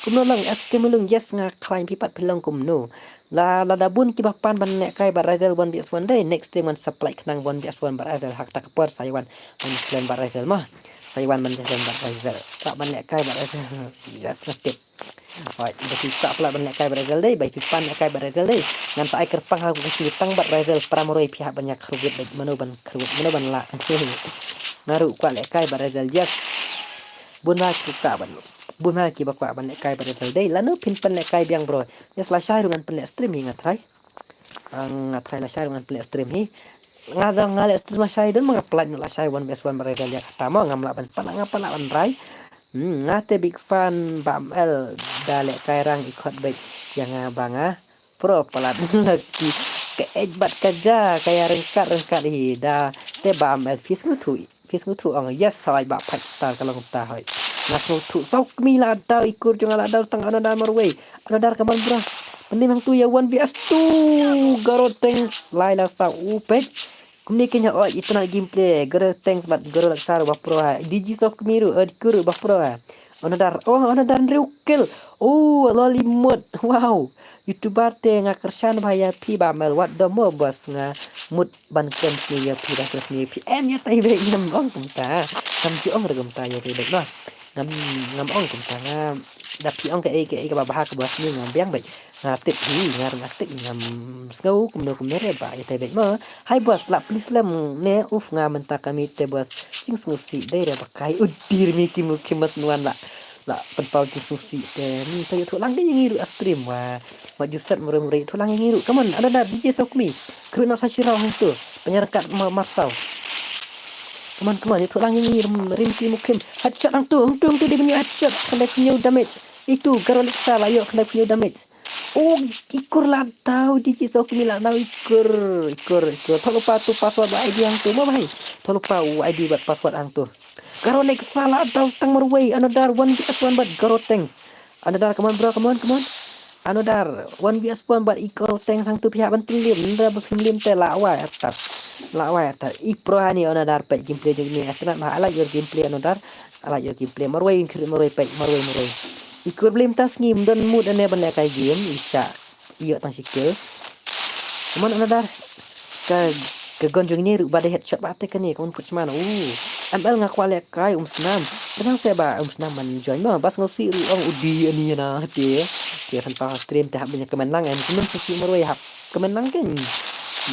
Kumno lang SK Melung yes nga climb pipat pelong kumno. La dabun ki bapan ban lek kai Barizal 1vs1 day next stream kan supply kenang 1vs1 Barizal hak tak por Saiwan selain Barizal mah. Saiwan menjadi Barizal. Tak banyak kai Barizal. Just ngetip. Alright, bagi tak pula banyak kai Barizal deh. Bagi pipan kai Barizal deh. Ngam sa ai kerpang aku kasi tang Barizal pramoroi pihak banyak kerubit baik menoban la. Naru kuat lek kai Barizal yes. Bun ki tak ban. Bun ki bakwa ban lek kai Barizal deh. Lanu pin pan lek kai biang bro. Yes la syai dengan pen lek stream ingat try. Ngatrai la syai dengan pen lek stream ni. Ngadang ngalek stream syai dan mengapply nula syai 1vs1 Barizal ya tama ngamla ban pan ngapala ban rai. Ngate big fan bamel dalek kairang ikut baik yang banga pro pelat lagi ke bat kerja kayak rengkat ida te bamel fish ngutu ang yes sai ba pat star kalau kita hoi nas ngutu sok mila da ikur jong ala da tang ana marway ana dar kaman bro penimang tu ya 1vs2 garot thanks laila sta upet kumni kenya itu na gameplay gara thanks but gara laksar ba pro digi sok miru kur ba pro anadar reukel lolimut wow youtuber te nga kersan bahaya pi ba mel wat do mo bos nga mut ban kem ni ya pi da kes ni pi em ya tai be ngam ong kum ta kam ji ong regum ta ya te be no ngam ong kum ta nga da pi ong ke ba ba ka bos ni ngam biang be tip hi ngar tip ngam skau kum re ba ya te be mo hai bos la please lam ne uf nga menta kami te bos sing si dai re ba kai udir mi kimat nuan la penpau tu susi te ni tayo tu lang yang ngiru stream wa jusat murah-murah tu lang yang ngiru come on ada DJ Sokmi kru nak sashirau tu penyerkat marsau come on itu lang yang ngiru rimki mukim headshot lang tu dia punya headshot kena punya damage itu garolik salah yuk kena punya damage ikur lah tahu DJ Sokmi lah tahu ikur tak lupa tu password ID yang tu mau bahai tak lupa ID buat password ang tu Garonek salah atau tang merway another 1vs1 but Garo thanks another come on bro come on another 1vs1 but Garo thanks sang tu pihak penting lim nda berfilm te lawa atar ipro hani another pek gameplay ni atna ma ala your gameplay another ala your gameplay merway pek merway ikur blim tas ngim don mood ane ban kai game isa iyo tang sikil come on another ke gonjong ni rubah headshot bate kan ni kamu puc mana ML ngaku alek kai senam kadang saya ba senam man join mah bas ngosi ong udi ani na dia kan pa stream teh banyak kemenangan kemen susi meroi hap kemenang kan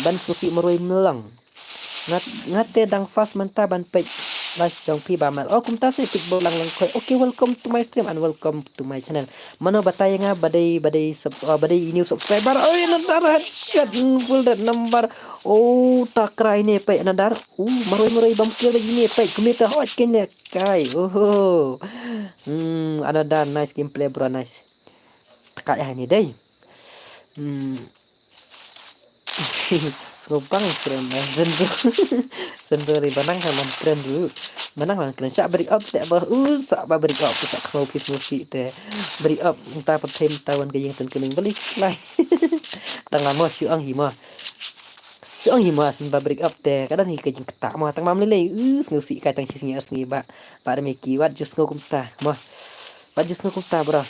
ban susi meroi melang ngate dang fast manta ban page live jong pi ba mal kum ta se tik bolang lang koi okay welcome to my stream and welcome to my channel mano batay nga badai new subscriber nadar headshot full that number takra ini pe nadar maroi bam kill lagi ni pe kumita hot kene kai another nice gameplay bro nice tekak ya ini deh Skopang keren sendiri benang sama keren dulu menang keren sak beri up sak beri up sak kau pis musik teh beri up entah pertem tahun gayeng ten keling balik lai tengah mau siang hima sin beri up teh kadang hi kejeng ketak mah tang mam lele musik kai tang sisnya asni ba ada meki wat just ngokum ta mah wat just ngokum ta bro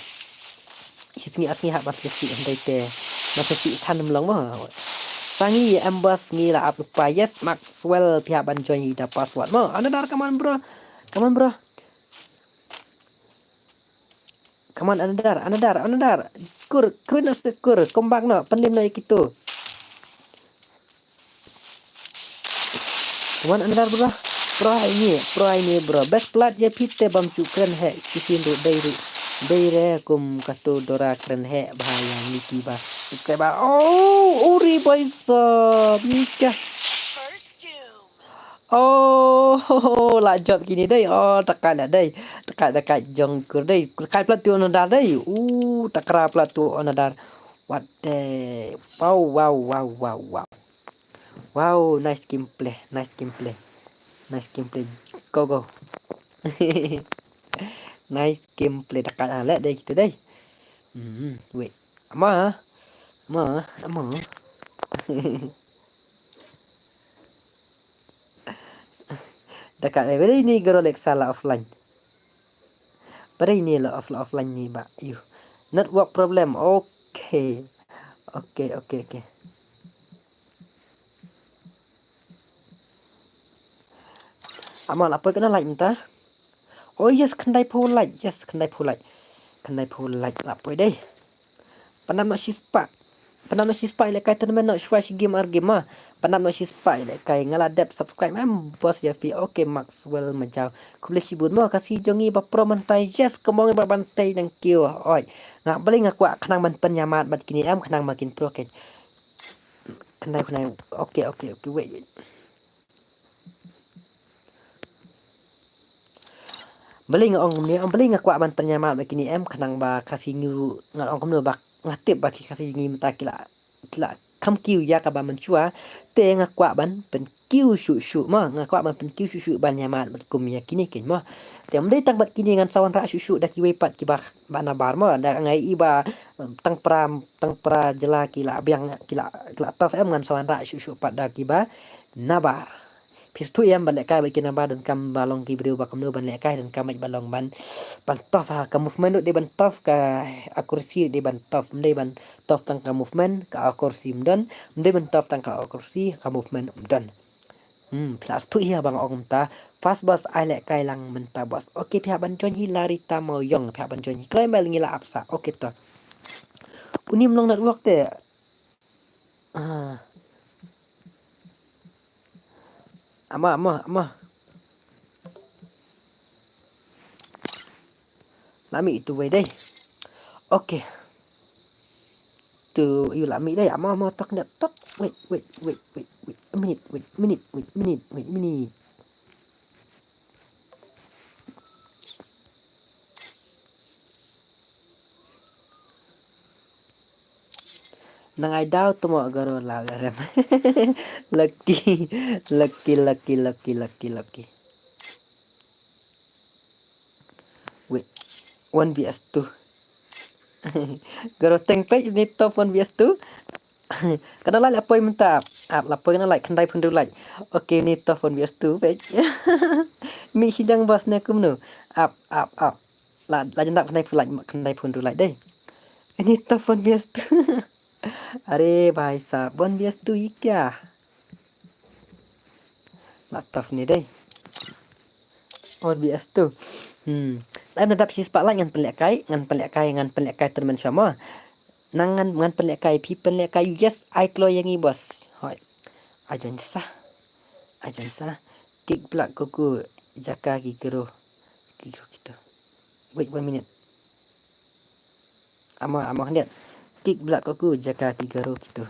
Hisngi asngi hak mas besi andai te mas besi tanam long mah sangi ambas ngi la apa yes Maxwell pihak ban join ida password mah anadar come on bro come on anadar kur krinas kur kombang no penlim no ikitu come on anadar bro ini bro best plat je pite bam chu kren he sisin ru dai re kum katu dora kren he bahaya niki ba subscribe uri boisa nikah là chọn cái này đây tekan dah đây dekat jongkur đây dekat pelatu onadar đây takra pelatu onadar what the wow nice gameplay go nice gameplay dekat alat đây gitu đây wait ama dekat level ini gerolek salah offline. Pada ini lah offline ni ba. Network problem. Okay. Amal apa kena like minta? Oh yes, kendai pull like. Kendai pull like lah apa deh. Panam nak shispa ile kai tournament nak shwash game mah. Panam nak shispa ile kai ngaladap subscribe bos ya fi okay Maxwell majau. Kuble sibut mau kasih jongi ba pro mantai yes kemong ba bantai nang kiu oi. Ngak beli ngaku kenang ban penyamat bat kini kenang makin pro ke. Kendai okay wait. Beli ngaku ban penyamat bat kini kenang ba kasih ngiu ngat ong komno ba ngatip bagi kasih ngi mata kila kam kiu ya ka ba mencua te ngakwa ban pen kiu shu ma ngakwa ban pen kiu shu ban nyamat bat kum ya kini ken ma te mdai tang bat kini ngan sawan ra shu da ki wepat ki ba bana bar ma da ngai iba tang pra jela kila biang kila taf ngan sawan ra shu pat da ki ba nabar pistu yang balik kai bikin nabar dan kam balong ki beriu ba kam ban lek kai dan kam balong ban tof ha ka movement de ban tof ka akursi de ban tof mdai ban tof tang ka movement ka akursi mdan mdai ban tof tang ka akursi ka movement mdan plus tu ia bang ong ta fast bus ai lek kai lang menta bos okey pihak ban join hilari ta mau yong pihak ban join klai mel ngila apsa okey to unim long network te ama lami itu way đây okay tu you lami đây ama tak net tak wait a minute nang ai daw tumo garo la garam lucky wait 1vs2 garo teng page ni top 1vs2 kana like apa minta lapor kana like kendai pun like okay ni top 1vs2 page mi hilang bos na kumno up la jenda kendai pun like deh ini top 1vs2 अरे भाई साहब 1vs2 ये क्या laptop ni deh 1vs2 em dapat sispak lah ngan pelek kai teman sama ngan pelek kai pi pelek kai yes I klo yang i bos hoi ajan sah tik black kuku jaka gigero gitu wait 1 minute ama lihat tik belak aku jaka 3 ro gitu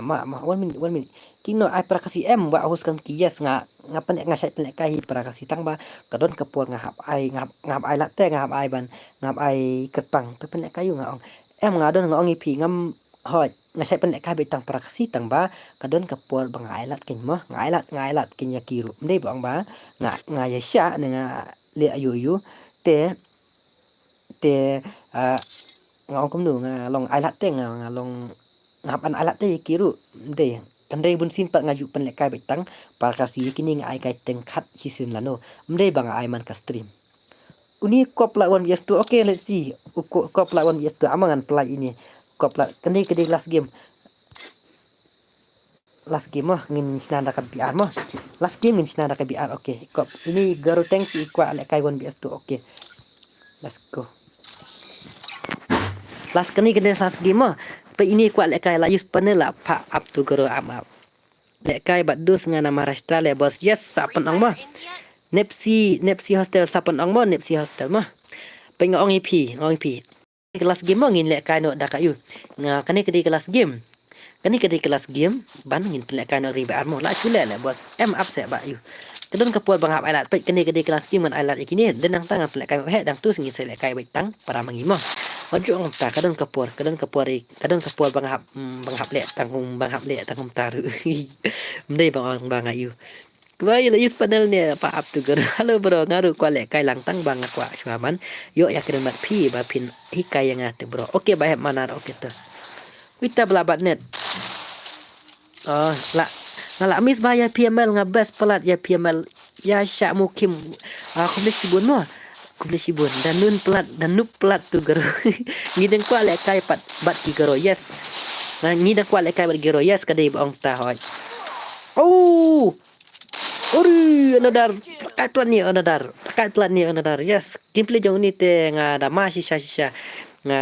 ama 1 minute kino ai para kasih buat huskan kias ngapan ngasai pelek kai para kasih tang ba kadon kepur ngap ai latte ngap ai ban ngap ai kepang tu pelek kayu ngaong ngadon ngaong ipi ngam hoi ngasai pelek kai betang para kasih tang ba kadon kepur bang ai lat ken mah ngai lat ken ya kiru ndai bang ba ngaya sya nga le ayu te ngong kum nu long alat te long ngapan alat te kiru de kandai bun sin pat ngaju pen lekai betang par kasi kini ngai kai teng khat hisin lano mdei bang ai man ka stream Uni kop plat 1 vs 2. Okay, let's see. Kop plat 1 vs 2. Amangan play ini. Kop plat. Kini last game. Last game mah ngin sinanda ka BR mah. Last game ngin sinanda ka BR. Okay. Kop. Ini Garo Tanks equal lekai 1 vs 2. Okay. Let's go. Last kini last game mah. Pe ini equal lekai la use panel lah pak up to Garo up. Lekai bat dus dengan nama Maharashtra le bos. Yes, sapan ang mah. Nepsi hostel sapan ang mah Nepsi hostel mah. Pengong EP. Kelas game mah ngin lekai no dak ayu. Nga kani kelas game. Kani kelas game ban ngin lekai no riba armo la chule le bos. Em upset ba ayu. Kedon kapur bang hap ailat pe kani kelas game man ailat ikini dan nang tangan lekai he dang tu ngin lekai baitang para mangimo. Ojo ong ta kadon kapur bang hap le tanggung bang hap le tanggung taru. Mendai bang ayu. Kembali lagi panel ni Pak Abtugar. Halo bro, ngaruh kualek kai langtang bang aku Syuaman. Yo ya kena mat pi bapin hikai yang ngate bro. Okey baik mana okey tu. Kita belabat net. Oh, ngala mis bahaya PML ngabas pelat ya PML ya Syak Mukim. Kompleks sibun mo. Kompleks sibun dan nun pelat tu garo. Ngideng kualek kai bat ki garo. Yes. Ngideng kualek kai bat garo. Yes kadai bang ta hoi. Oh. Ori another takat tuan ni another yes gameplay jong ni te nga da ma shisha nga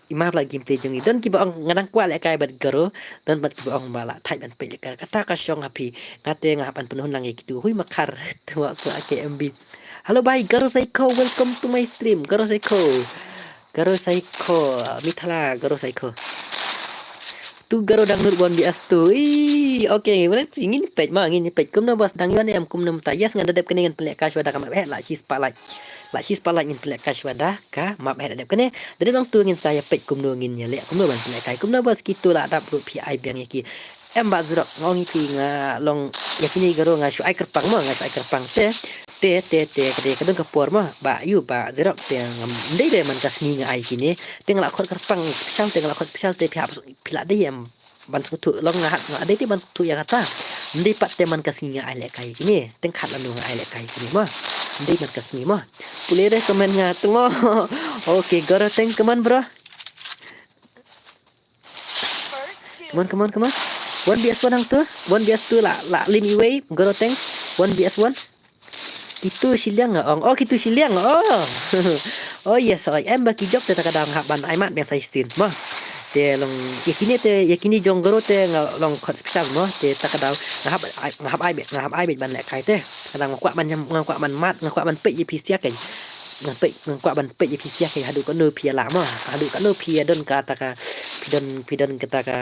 imar la gameplay jong ni dan ki bang ngadang kwal kai bat garo dan bat ki bang bala thai ban pe ka kata ka syong api ngate nga pan penuh nang gitu hui makar tua ku AKMB. Halo bye Garo Psycho, welcome to my stream. Garo Psycho mithala Garo Psycho tu Garo dang nur bon bias tu. Okay, mana ingin page mah ingin page kumna bos dang yuan em kumna ta yes ngadadep kene ngan pelek kash wada ka map la his palai ngin pelek kash wada ka map hadap kene dari bang tu ngin saya page kumna ngin nyelek kumna ban pelek kai kumna bos kitu la dap PI biang yaki em ba zrok ngongi pi nga long yakini Garo nga shu ai kerpang mah nga ai kerpang te kade kadang kapur mah ba yu ba zrok te ndai de man kasni nga ai kini tengla khot kerpang special te pila de em ban tu long nga ada ti ban tu yang kata ndai pat te man kasni nga ai le kai kini teng khat la nu nga ai le kai kini mah ndai man kasni mah pule re komen nga tu mo. Okay Garo thank come bro. Come on. 1 vs 1 ang tu. 1 vs 2 la lim away Garo thanks 1 vs 1. Itu siliang ong. Oh gitu siliang. Oh. Oh yes, em baki job te takadang ban aimat biasa istin. Mah. Te long yakini jong Garo te long khot special mah te takadang ngahap ai bet ban lek kai te. Kadang ngakwa ban mat ngakwa ban pe ye pisia kan. Ngakwa ban pe ye pisia kai hadu ko no pia la mah. Hadu ka no pia don ka taka pidon kita ka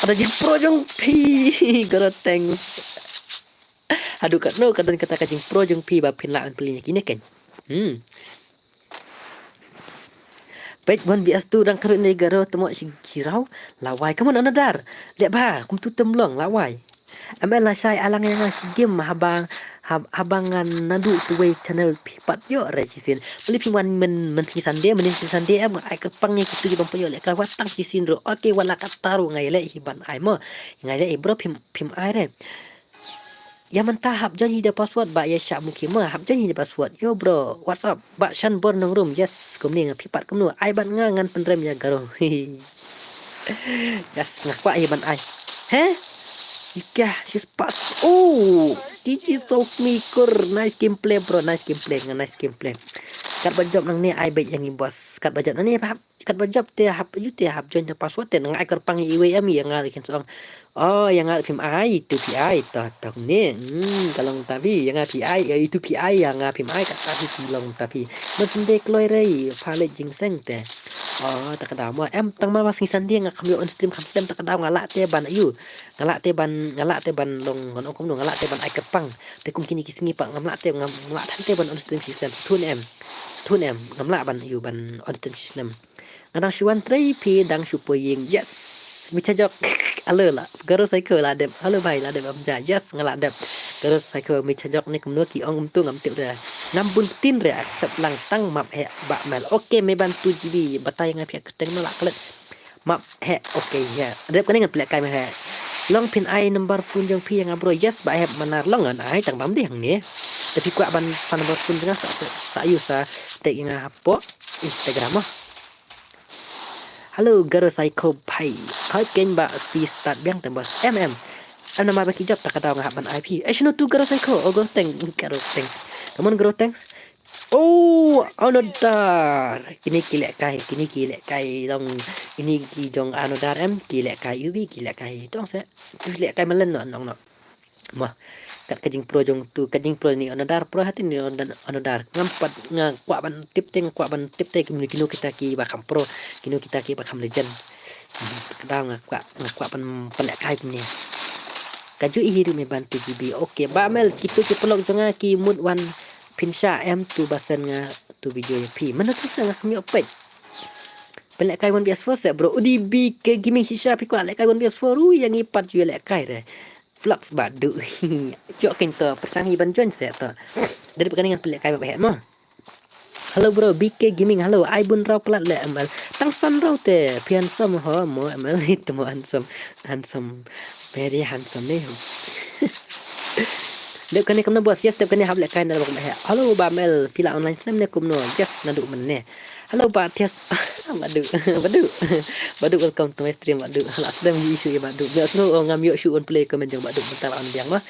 ada jing pro jong pi Garo thanks. Aduh kat no kadang kata kajing pro jeng pi ba pin laan pelinya kini kan. Baik 1 vs 2 dang karut ni Garo temo sirau lawai kamu anadar. Lihat ba kum tu temlong lawai. Amel la syai alang yang game habangan nadu tuwe channel pipat yo regisin. Beli piwan men sisan dia am ai kerpang ni kitu bang payo lek ka watang sisin ro. Okey wala kataru ngai lek hiban ai mo. Ngai lek bro pim ai re. Ya mentah hab janji dia password ba ya Syak Mukim mah hab janji dia password. Yo bro, WhatsApp ba shan bor nang room. Yes, kum ni ngapipat kum nu. Ai ban ngan penrem ya Garo. Yes, ngakwa ai ban ai. He? Ikah, she's pass. Oh, GG sok mikur. Nice gameplay bro, nice gameplay. Kat bajab nang ni ai baik yang ni bos. Kat bajab nang ni hab kat bajab te hab join the password te nang ai kerpang iwe ami yang ngal ikan soang. Oh, yang ngal pim ai itu PI tak ni. Kalau tapi yang ngal PI itu PI yang ngal pim ai kat tapi pilong tapi. Bersendek loi rei, palet jingseng te. Oh, tak ada mo em tang ma was ngisan dia ngak kami on stream kham tak ada ngalak te ban ayu. Ngalak te ban long ngon okom ngalak te ban ai kerpang. Te kum kini kisingi pak ngalak te ban on stream system tun em ngamla ban ayu ban on stream system. Ngadang syuan 3p dang supaying. Yes. Micha jok. Alo lah. Garo Psycho lah dep. Halo bhai lah dep amja. Yes ngalak dep. Garo Psycho micha jok ni kumno ki ong tu ngam tiu dah. Ngambun tin re accept lang tang map he ba mel. Okey me bantu GB batai ngai pia keteng malak klet. Map he okey ya. Dep kene ngan plek kai me he. long pin ai number phone jong pi yang bro yes ba heb manar long an ai tang bam ding ni tapi kwa ban number phone dengan sa yu sa te yang hapo Instagram ah halo garo psycho pai hai ken ba fi start biang tembos em nama baki job tak ada ngap ban IP shino tu garo psycho oh go teng garo teng come on garo thanks oh anodar ini kilek kai dong ini ki dong anodar em kilek kai ubi kilek kai dong se kilek kai melen no mah kat kajing pro jong tu kajing pro ni anodar pro hati ni anodar ngampat ngakwa ban tip teng kwa ban tip teng kino kita ki bakam pro kino kita ki bakam legend kadang ngakwa ban pelak kai ni kaju ihiru me bantu GB okey ba mel kitu ki pelok jonga ki mood one pinsha em tu basan nga tu video ya pi mana tu sang kami opet pelak kai one PS4 se bro UDB ke gaming shisha pi kwa lek kai one PS4 yang ipat ju lek kai re flux badu jok kento persangi ban join se to dari perkandingan pelak kai ba mo halo bro BK gaming halo ai bun raw plat le amal tang san raw te pian sam ho mo amal itu mo handsome very handsome ni Dek kani kamna bos yes dek kani hable kai na bak meh halo ba mel pila online slam ne kumno yes nadu menne halo ba tes badu welcome to my stream badu hala sedang di isu ya badu biar sno ngam yo shoot on play comment jong badu mental on biang mah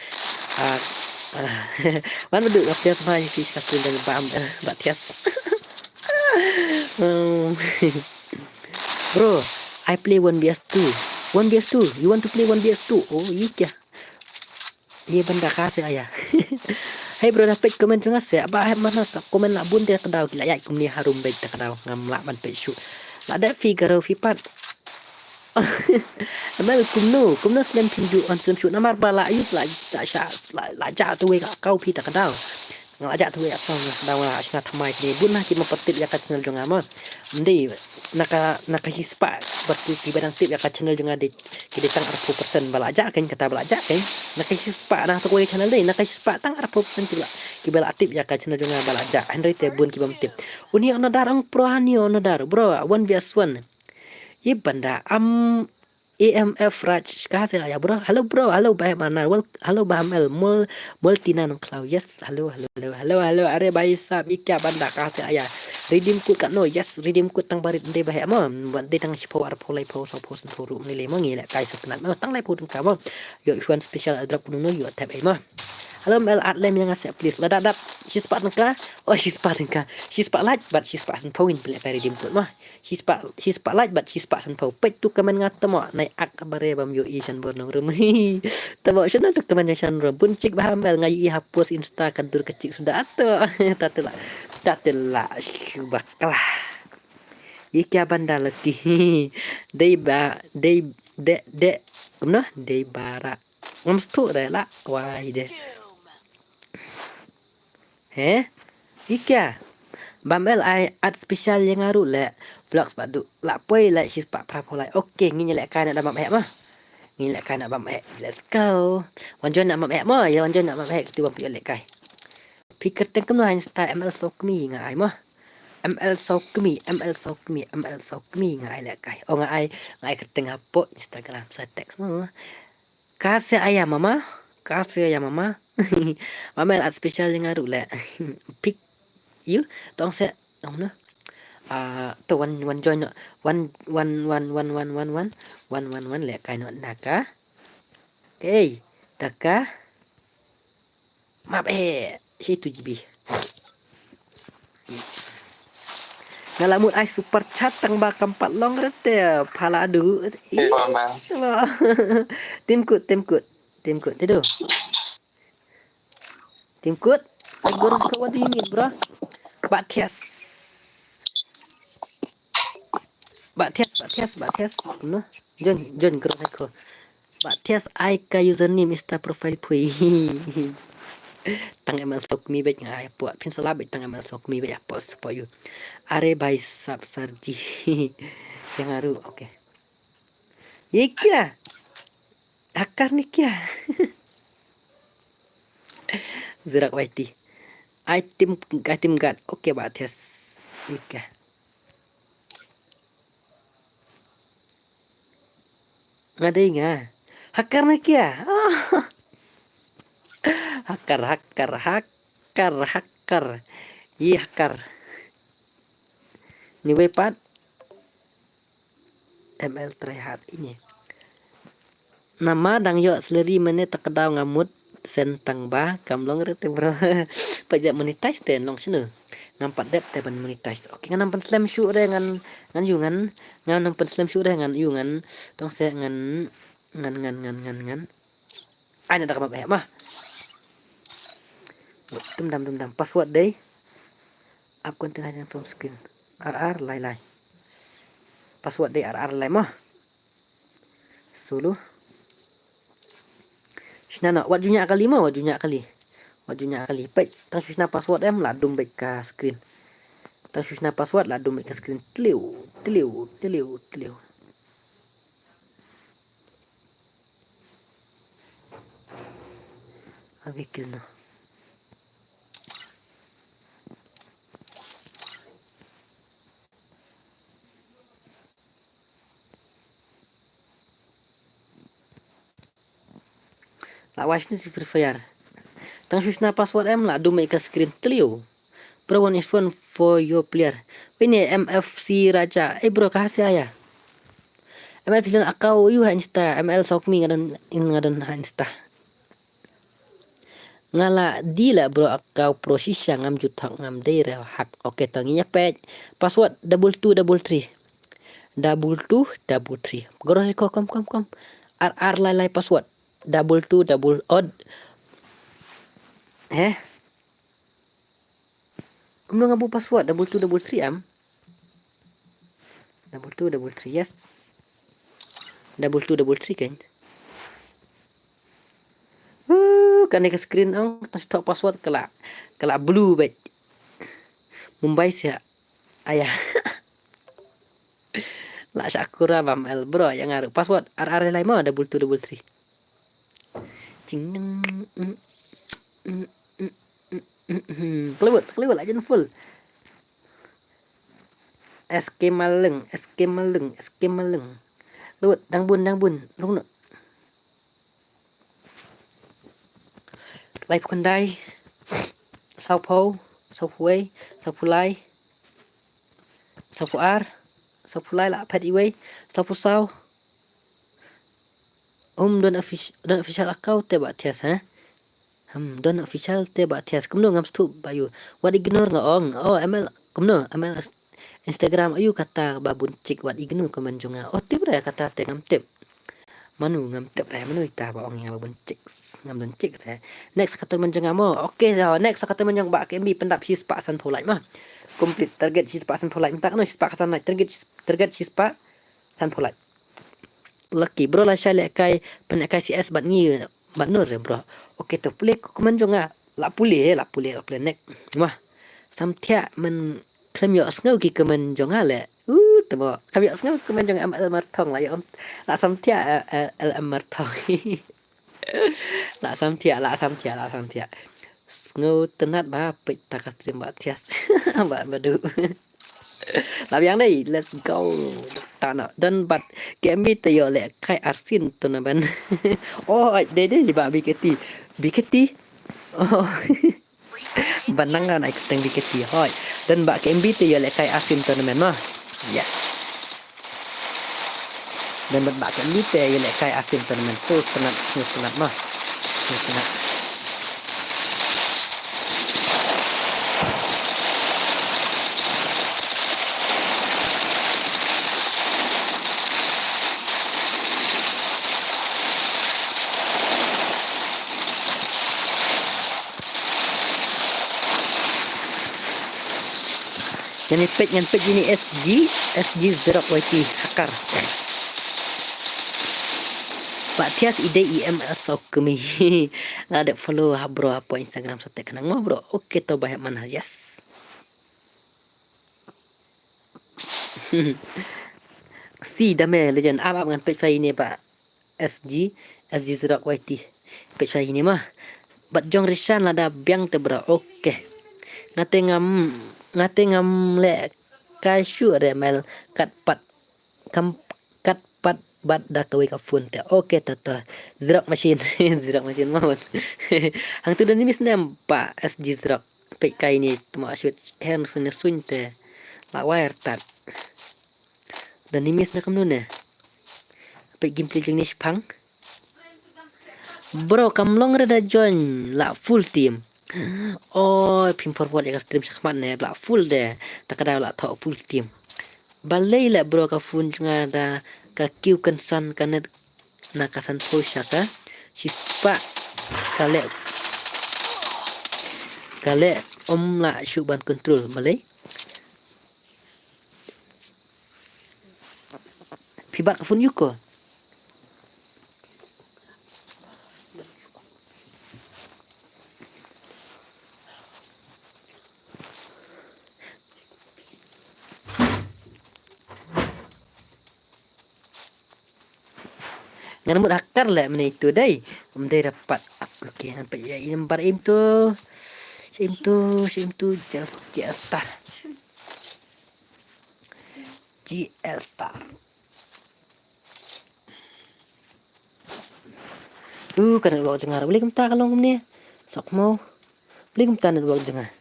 wan badu tes mai fish kastin dan ba tes bro I play 1vs2 you want to play 1vs2 oh iya iya benda kasih ayah hey bro dapat komen juga saya apa mana komen nak bun dia kedau gila ya kumni harum baik tak kedau ngam lak ban pe shoot la ada figure fipat amal kumno slam pinju on slam shoot namar bala ayut la ja tu we kau pi tak kedau ngajak tu we kau kedau la asna thamai ni bun nah ki mapetip ya kat channel jonga ma ndi naka hispa bertu ki badang tip ya kat channel jonga de ki de tang 40% balajak kan kata balajak kan naka hispa nah tu we channel de naka hispa tang 40% ki bala tip ya kat channel jonga balajak andai te bun ki bam tip uni ona darang pro hani ona dar bro 1vs1 ye banda AMF Raj kasih ya bro halo bye mana halo Bamel multinan cloud yes halo are bye sab ikya banda kasih ya redeem code kat no yes redeem code tang barit ndai bahe mo buat de tang sipo ar polai po so post ru ni le mo ngi la kai sapnat mo tang lai po dum ka mo yo one special drop no yo tap ai mo halo mel atlem yang asep please ladat she's part nka she's part light but she's part point beli kari redeem code mah she's part light but she's part po pet tu kaman ngata mo nai ak bare bam yo isan borno rumi tamo shana tu kaman yang ro buncik baham mel ngai hapus insta kadur kecil sudah atau tatela baklah Ika banda lagi de kumno de bara ngomstu de la wai de Ika Bamel ai at special yang aru le vlogs badu la poi la sis pak prapolai okey ngi lek kan nak mam mah ngi lek kan nak mam let's go wanjon nak mam mah ya wanjon nak mam kita bam lek kai pikir tengkem no style ML sokmi ngai mah ML sokmi ngai lek kai ngai keteng apo Instagram saya teks mah kasih ayam mama Mamel at special yang aru le pick you tong se tong no to one join one le kai no naka okay taka map situ GB ngalamut ai super chat tang ba kampat long rete pala adu tim kut tidur tim kut saya gurus ke what do you mean bro Batias no John gurus aku Batias ai ka username insta profile pui tang ML sokmi bet ngai puat pin salah bet tang ML sokmi bet apa support you are by sub sarji yang aru okay ikya akar ni kya Zerak YT item guard okay Batias ikya ngadai nga Hacker na kia. Oh. Hacker. Iya hacker. Ni wepat ML tryhard ini. Nama dang yo seleri mene takdau ngamut sentang ba kamlong rete bro. Pajak monetize ten long sini. Nampak dep te ban monetize. Oke ngan slam shoot re ngan yungan ngan slam shoot re ngan yungan tong se ngan. Ai nak map mah. Dum password day. Up konten hanya from screen. RR lai. Password day RR lai mah. Solo. Shna wajunya kali mah wajunya kali. Baik, tang susna password em ladum baik ka screen. Tang susna password ladum baik ka screen. Teliu. Avekil no. Lawas ni si Free Fire. Tang susna password em ladum baik ka screen. Teliu. Bro, one is phone for your player. Ini MFC Raja. Bro, kasih ya. ML pilihan akau you insta. ML Saukmi ngadan insta. Ngala dila bro akau prosesya ngam jutak ngam daerah hak. Oke, tanginya page. Password 2233. 2233. Goro siko kom. RR lai password. 22 odd. Kamu ngabu password 2233 am. 2233 yes. 2233 kan. Kan ke screen ang tak password kelak blue baik. Mumbai sia ayah. La syakura bam el bro yang ngaruh password RR lain mah 2233. Cing. Kelewat aja full. SK maleng. Lewat dang bun. Rung no. Live Kundai. Sao Po, Sao Phuay, Sao Phulai. Sao Phuar, Sao Phulai là Pet Iway, Sao Phu Sao. Don official account te ba tias ha. Don official te ba tias kumno ngam stu bayu. Wat ignore ngaong. ML kumno ML Instagram ayu kata babun cik wat ignore kemanjonga. Tip dah kata te ngam tip. Manu ngam tip dah manu ita ba ong yang babun cik ngam don cik dah. Next kata manjonga mo. Okay dah next kata manjong ba KMB pendap sispa san polai mah. Complete target sispa san polai. Minta no sispa san naik target sispa san polai. Lucky bro lah syale kai penak kai CS bat ngi bat nur bro. Okay tu pulih kemanjonga. La pulih nek. Mah. Samtia men kami ngau ki kemanjonga le. Temo kami ngau kemanjonga ML martong lah ya om. La samtia LM martong. La samtia. Ngau tenat ba pek takas terima tias. Ba badu. Lah yang đây let's go. Tanah dan bat kami tayo le kai arsin tu naban. Dede ba BKT. Oh. Banangan ay kutang BKT hoy. Dan ba KMB tayo le kai arsin tournament mah. Yes. Dan ba KMB tayo le kai arsin tournament so sunat mah. Sunat. Yang page ini SG Zerok YT Hakar. Pak Tias ide IML sok kami. Ada follow bro apa Instagram sate kenang mah bro. Oke to banyak mana yes. Si dame legend apa dengan page ini Pak SG Zerok YT. Page ini mah. Bat jong risan lada biang te bro. Oke. Ngate ngam le kai syu remel kat pat Bat dah kawai ka phone te. Okey tata. Xerox machine. Xerox machine mohon. Hang tu dan nimis nampak SG Xerox. Pek kai ni tuma asyut hand sunya sun te. La wire tat. Dan nimis na kamno ne. Pek gameplay jeng ni pang. Bro kamlong rada join la full team. Oh, pin forward ya stream sakmat ne la full de. Takada la thok full team. Balai la bro ka phone junga da ka kiu kan san kanet na kasan posha ka sispa kale la syuban control balai pibat ka phone yuko ngan mut akar lah mana itu dai mendai dapat okey nampak ya ini nomor aim tu GS star kan bawa dengar boleh kemta kalau ni sok mau boleh kemta nak bawa dengar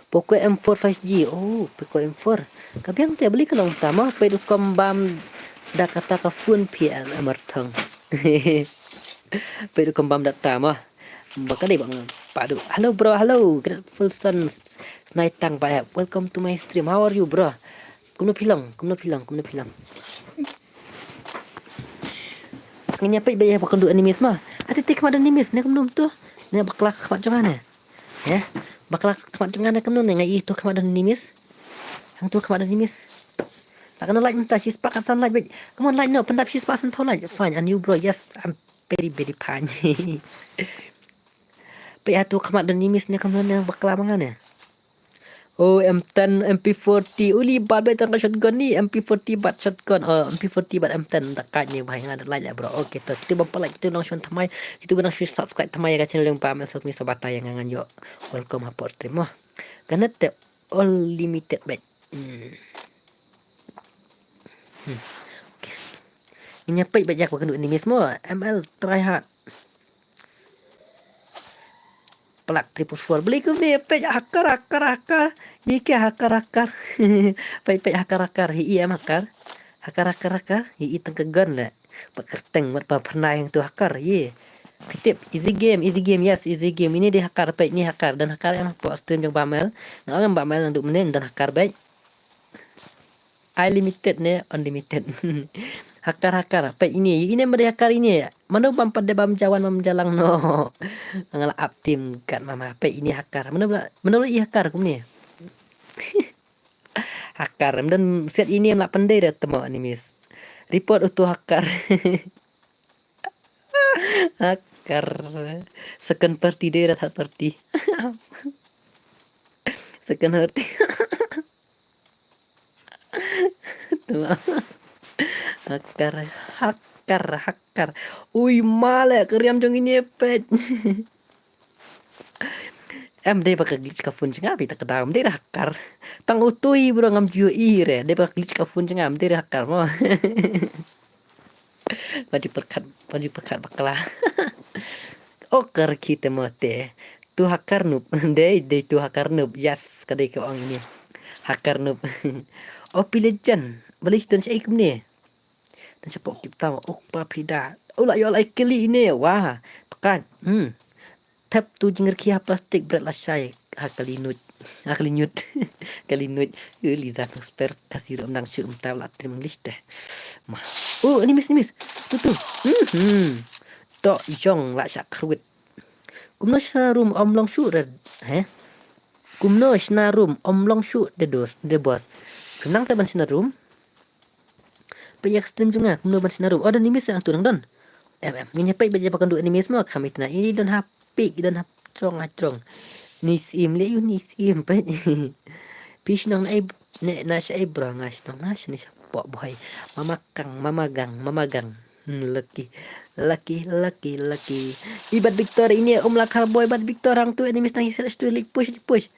Poco M4 5G Poco M4 kabiang te beli kalau kemta mah pe du kembam dah kata ka phone PL amarthang pe du kembam data mah baka dei bang padu hello bro hello grateful sun snaitang pa welcome to my stream how are you bro kumno pilang Senginya pe bayar bakal du animes mah. Ati tik mak animes ne kumnum tu. Ne baklak mak jangan ne. Ya. Baklak mak jangan ne kumnum ne ngai itu mak animes. Hang tu mak animes. Tak kena like mentah she's pakat san like baik. Come on like no pendap she's pakat san tau like. Fine and you bro yes I'm very fine. Pe atu mak animes ne kumnum ne baklak mangan ne. Oh M10 MP40 uli bat betang shotgun ni MP40 bat shotgun MP40 bat M10 takatnya bahaya ada like bro okey tu kita bapa like kita langsung thamai kita benang subscribe thamai ka channel yang pamel sok mi sabata yang ngangan yo welcome hapor stream mah kana te all limited back okey ini apa banyak ko kena ni semua ML try hard Pelak 444 beli ke ni pej hakar ni ke hakar pej hakar hi hakar hi tengkegan lah pekerteng mat pa pernah yang tu hakar ye pitip easy game yes easy game ini dia hakar pej ni hakar dan hakar yang buat stream yang bamel nang bamel untuk menen dan hakar baik unlimited ne unlimited hakar pe ini mari hakar ini mana bam pada bam jalan no ngal up team kat mama pe ini hakar mana i hakar kum ni hakar dan set ini nak pandai dah temo animes report utuh hakar hakar second party dia dah party second party temo hakar ui malak keriam jong ini pet dia bakal glitch ka phone jengam tak kedam dia hakar tang utui bro ngam ju ire dia bakal glitch ka phone jengam dia hakar mah padi perkat bakla okar kita mate tu hakar noob dei tu hakar noob yes kadai ka orang ini hakar noob OP Legend balik dan saya ikum ni dan siapa kita okpa pida ulah yo like kali ini wah tekan tap tu jengir kia plastik berat lah syai kali nut liza spare kasih rom nang syum taw la trim english deh mah nimis tu dok jong la syak kruit kumno room om long shoot kumno room om long shoot the boss kumnang taban room Pay extreme juga kumno ban room dan nimis ang tunang don ngenya pay baja pakan du animes mo kami tena ini don hapik don hap trong nisim le yu nisim pay pish nang na siya bro ngas nang nas ni siya boy mamagang lucky ibat Victor ini lakar boy bat Victor hang tu animes nang hisra tu push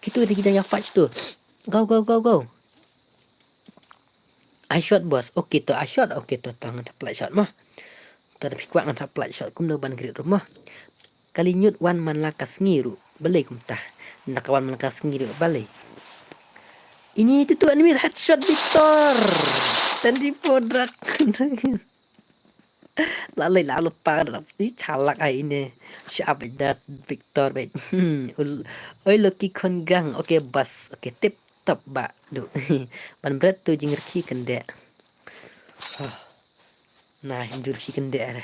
gitu kita yang fight tu go I shot bos. Okey tu I shot. Okey tu ngan supply shot mah. Tu ada pikwa ngan supply shot kum no ban grid rumah. Kali nyut wan man lakas ngiru. Balai kum tah. Nak kawan man lakas ngiru balai. Ini itu tu anime headshot Victor. 24 drag. Lalai lalu parah. Ini calak ini. Siapa dat Victor bet. Oi Loki kongang. Okey bas. Okey tip top ba. Du. Ban berat tu jingir ki kende. Nah, jingir ki kende ada.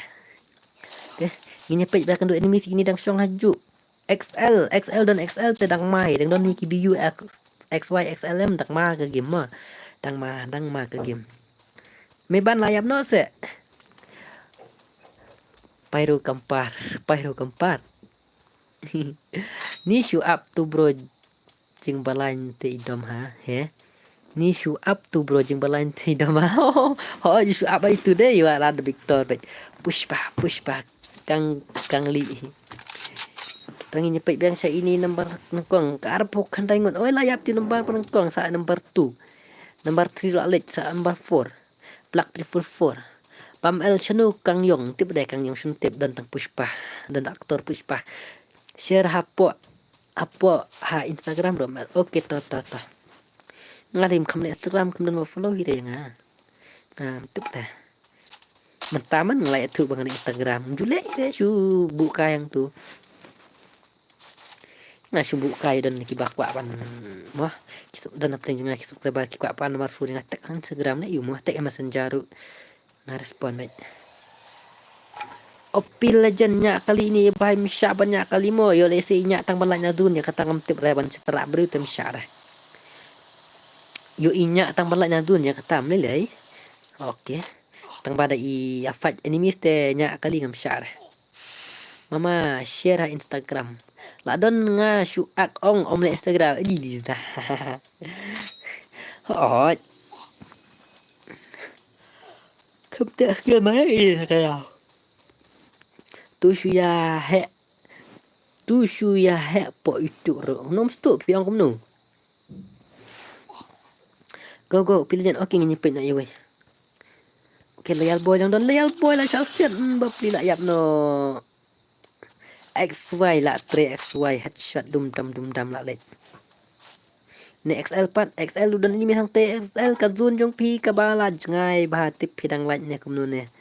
Okey. Ini pej belakang du anime sini dang song haju. XL dan XL tedang mai dang don ni ki BU XY XLM dang ma ke game mah. Dang ma ke game. Meban layap no se. Pyro kempar. Ni show up tu bro jing balain te idom ha he. Ni show up tu bro jing balain te idom ha. Oh, you show up itu deh you are the Victor bet. Push pa kang li. Tangi nyepek biang sa ini nomor nengkong karep hokan daingon. Oi layap ti nomor penengkong sa nomor 2. Nomor 3 lalit sa nomor 4. Black 344. Pam El Shanu Kang Yong tip deh Kang Yong Shun tip dan tang Pushpa dan aktor Pushpa. Share hapo ha Instagram rom. Oke to. Ngalim kam Instagram kam dan follow hide nga. Tip dah. Mentaman ngelai tu bang Instagram. Jule ide su buka yang tu. Nga su buka dan kibak wa pan mah. Kisuk dan apa yang kisuk tebar kibak pan nomor furi ngatek Instagram na yu mah tek messenger ngarespon baik. Opil legendnya kali ini bahai misya banyak kali mo yo lese nya tang balanya dunia kata ngamtip reban setelah beri tem syarah. Yo inya tang balanya dunia kata melai. Okey. Tang pada i afat anime ste nya kali ngam syarah. Mama share Instagram. La don nga shu ak ong om le Instagram di lista. Oh. Không kia mấy cái tu suya he po itu ro nom stop yang kum no go pilihan okey nyepet nak yoi okey loyal boy lang don loyal boy lah shouted bapli lah yap no XY lah 3XY headshot dum dam lah let ni XL pat XL dan ini misang TXL kazun jong pi kabala ngai bahatip pidang light nya kum no ne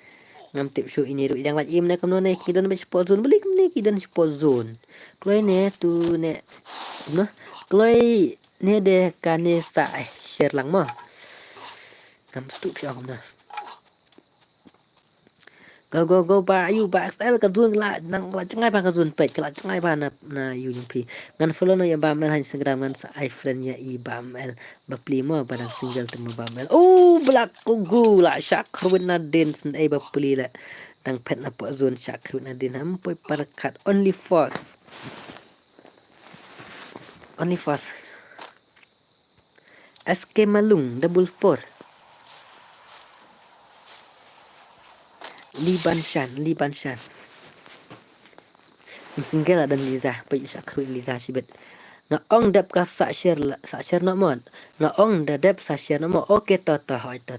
ngam tip show ini ru idang laj im na kam no ne kidon be sport zone beli kam ne kidon sport zone kloi ne tu ne no kloi ne de kane sa share lang mo ngam stup ya kam na go ba yu ba XL ka zone la nang la changai ba ka zone pet ka la changai ba na yu jung pi ngan follow no ya ba mel han Instagram ngan sa iFriend ya i ba mel ba pli mo ba nang single temu ba mel oh black kugu la Shakrun Nadin sen ba pli la tang pet na po zone Shakrun Nadin ham poi parakat only force SK Malung double 4 Liban Shan single dan Liza pay Shakrun Liza sibet nga ong dap ka sa share no mon nga ong da dap sa share no mo okay to hoy to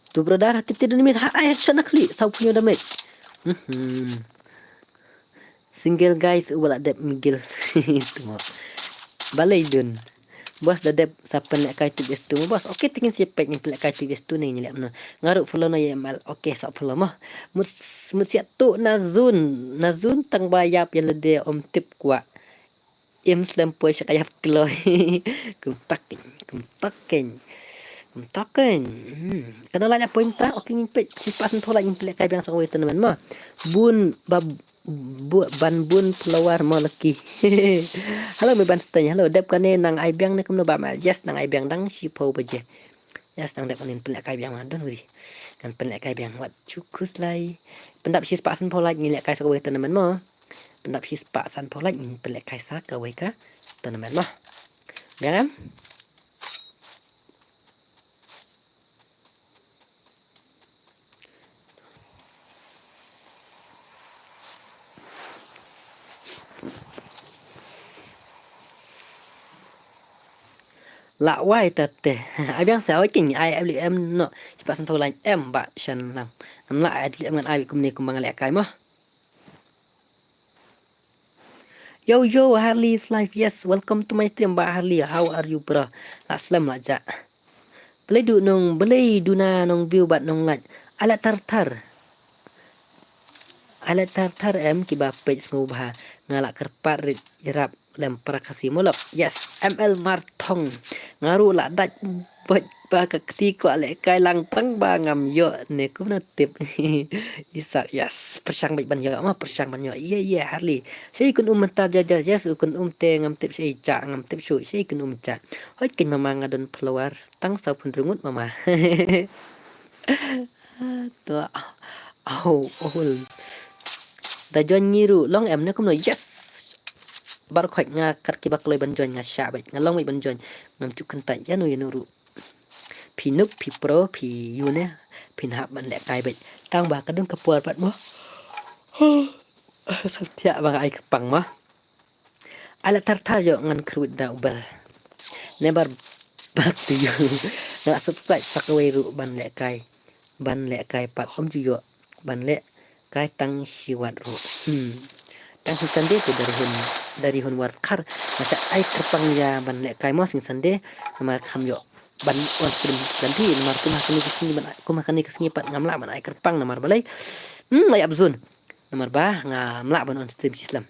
tu brother hati tidak limit headshot nak klik sau punya damage single guys wala dep Miguel itu balai dun bos da dep sapen lek kai tu bestu bos okey tingin siapek ni lek kai tu bestu ni lek mana ngaruk follow na yamal okey sa follow mah mut siap tu nazun tang bayap ya lede om tip kuat im selampoi syakayaf kloi kumpakin kana la pointa okey nyimpet sipasan thola nyimpet kai biang sawi teman mah bun pelawar mo laki halo me ban stanya halo dep kane nang ai biang ne kum no ba ma just nang ai biang dang si po baje just nang dep kanin pelak kai biang don wi kan pelak kai biang wat cukus lai pendap si pasan thola ngi lek kai sawi teman mo Pendap sispa san polai pelek kaisa ka wei ka tournament mah. Jangan lạ quay tật tệ ai biết sao chỉnh ai em nọ sispa san polai em ba shan lam nam lại em ngan ai kum ni kum mang lek kai mah. Yo Harley's life, yes, welcome to my stream Mbak Harley. How are you bro? Aslam lah ja. Boleh duna nong view bat nong like. Alat tartar em kiba page ngubah ngalak kerpat rit irap lempar kasih mulap. Yes, ML Martong ngaru lak dak ba ketika lek kai lang tang ba ngam yo ne ku na tip isak yes persang baik ban yo mah persang ban yo iya Harley saya kun tar jajar yes kun te ngam tip saya ca ngam tip su saya kun ca hoi kin mama ngadon peluar tang sau pun rungut mama tuh oh da join nyiru long em ne kum no yes bar khoi nga kat ki bak loy ban join nga sha bai nga long bai ban join ngam chu kan ta ya no ru phi núp phi pro phi yu ne phi hạp bạn lẹ cài bệnh tang ba kadung kepuar bat mo tia ba ai kepang mo ala tartar yo ngan krut da ubal never back to you nga subscribe sakawai ru ban lẹ cài pat om ju yo ban lẹ kai tang siwat ru tang si sande ko dari hun war kar masa ai kepang ya ban lẹ cài mo sing sande ma kham yo ban on stream ganti nomor ku makan kesini pat ngamla ban ai kerpang nomor balai lai abzun nomor ba ngamla ban on stream Islam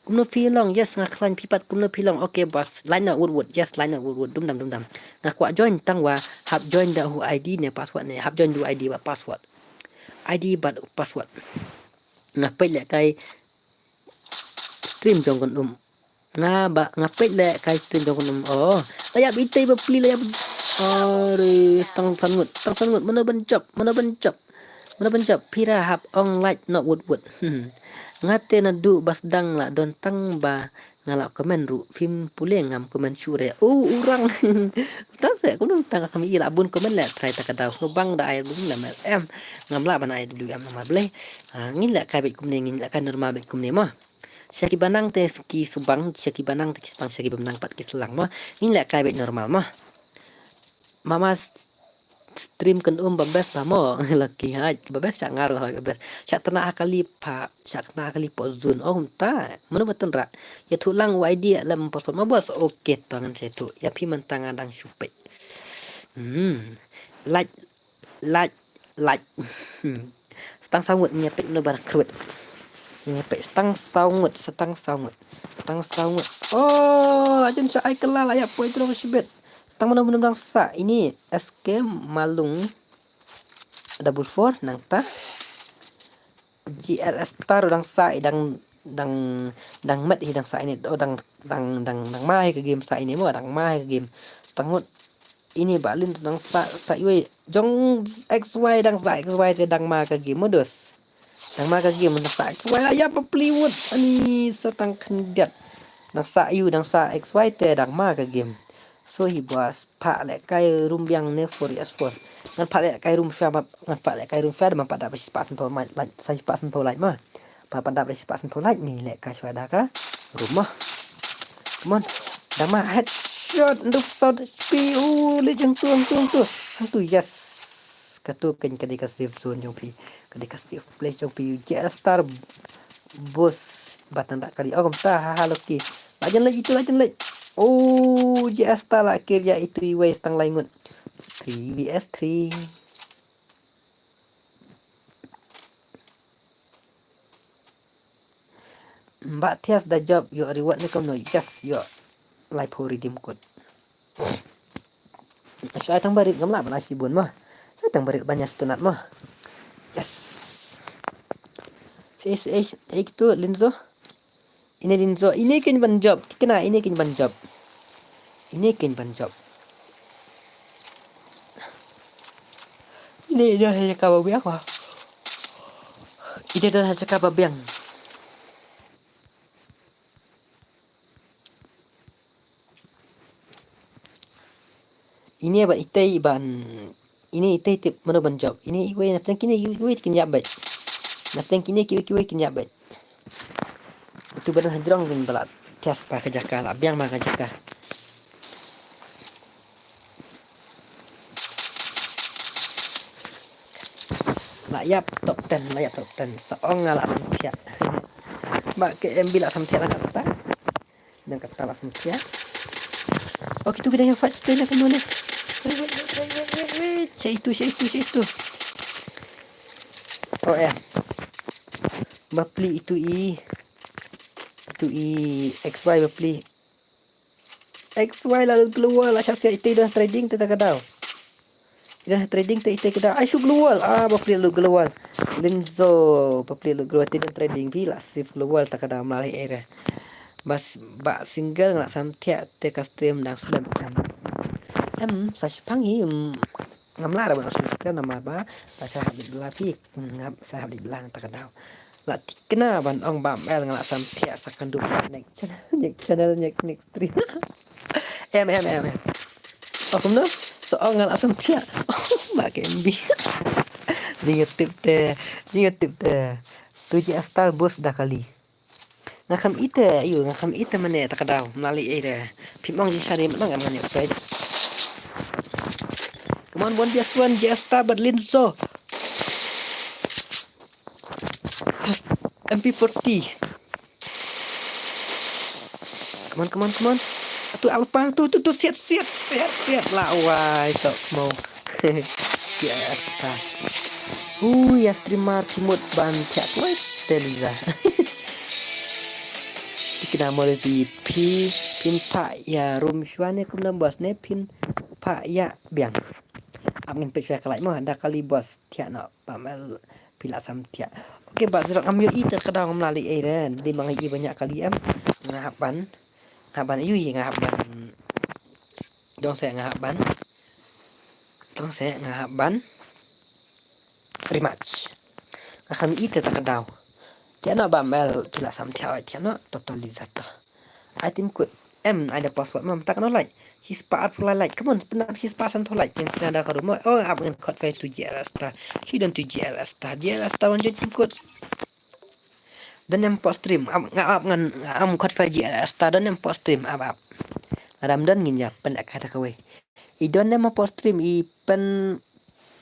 kumno filong yes ngaklan pipat kumno filong okay boss line wood yes line wood dum dam ngakwa join tangwa hab join da hu ID ne password ne hab join du ID ba password ID but password ngapai le kai stream jong kon ngapai le kai stream jong kon oh layap itai beli layap ore tang sangut mana bencap pira hap ong like not wood ngate na du basdang la don tang ba ngala komen ru film pule ngam komen sure urang ta se cũng tang kami ila bun komen la try ta kadau so bang da ai bun la em ngam la ban ai WM ma ble ngin la kai be kum ne ngin la kan normal be kum ne ma Syaki banang te ski subang syaki banang te kispang syaki banang pat kislang ma ngin la kai be normal ma mama stream kan babes mo laki ha babes sak ngaruh ha babes sak tena kali po zone ta mana betul ra ya tulang YD lam password ma bos okey tangan saya tu ya pi mentang adang syupai like setang sangut nyepek no bar krut nyepek setang sangut oh ajen sa ai kelal ya po itu sibet tang mana sa ini SK Malung double 4 nang ta GLS star dang sa dang mat hidang sa ini oh dang mai ke game sa ini mo dang mai ke game tangut ini balin dang sa iwe jong XY dang sa XY te dang ma ke game modus dang ma ke game dang sa XY ya pepliwut ani satang kendiat dang sa yu dang sa XY te dang ma ke game so hi bos pak lek kai rum yang ne 4s4 ngan pak lek kai rum sha ngan pak lek kai rum sha ma pak da besi pasen po mai like sai pasen po like ma pak da besi pasen po like ni lek kai sha da ka rumah come on da ma headshot nduk shot sp le jeng tu yes katu ken kadika save zone jong pi kadika save place jong pi JL star bos batan tak kali oh ta haloki lajan lagi oh JS ta lah akhirnya itu iwe stang laingun 3vs3 Mbak Tias dah job yo reward ni kamu yes yo live ho redeem code saya tang barit gamla ban asibun mah saya tang barit banyak stunat mah yes itu Linzo ini kan ban job kena ini kan ban job ini dah saya kabar biang ini dah saya kabar biang Ini abang itai ban. Ini itai tip mana ban job. Ini iwe naptang kini iwe kinya bat. Naptang kini kiwe kinya bat. Itu badan hanjrong bin balat. Tias pa kajaka la biang ma kajaka. Layap top 10 seong ngala samtia. Mbak ke MB lah samtia lah kata. Dan kata lah samtia. Oh gitu kita yang fight stay lah kemana? Wait. Saya itu. Oh Bapli itu XY bapli. XY lalu keluar lah syasya itu dah trading tak kadau. Dah trading tak itu kadau. Ai su keluar. Bapli lalu keluar. Linzo bapli lalu keluar tidak trading bila sif keluar tak kadau melalui era. Bas bak single nak samtia te custom dan sudah saya panggil ngamla ada manusia nama apa saya habis berlatih saya habis belang tak kadau latih kena ban ong bam ngalak sampai sakan dulu next channel next stream oh kamu soal ngalak sampai mak MB di YouTube teh 7 bos dah kali ngakam ite mana tak kadau melalui era pimong di sari mana ngamanya baik. Come on, 1vs1, J-Star Berlinzo. MP40. Come on. Tu apa tu siap lah wai sok mau. J-Star. Ya streamer timut ban tiap wai Teliza. Tikna mole di pin pak ya room shwane kum nambas ne pin pak ya biang. Amin pecah kalai mah dah kali bos tiak nak pamel pila sam tiak. Okey bas rak ambil ite kadang melalui airan di mangi banyak kali ngahaban yui ngahaban. Dong saya ngahaban rematch. Ngakami ite tak kadau. Tiak nak pamel pila sam tiak tiak nak totalizata. I think good. Ada password mam tak kena like. His part for like. Come on, penap his pasan to like. Yang senada ke rumah. Oh, up and cut file to GLS star. He don't to GLS star. GLS star one jadi good. Dan yang post stream. Ngap ngan cut file GLS star dan yang post stream up. Adam dan ngin ya penlek kata kawe. Idon yang post stream pen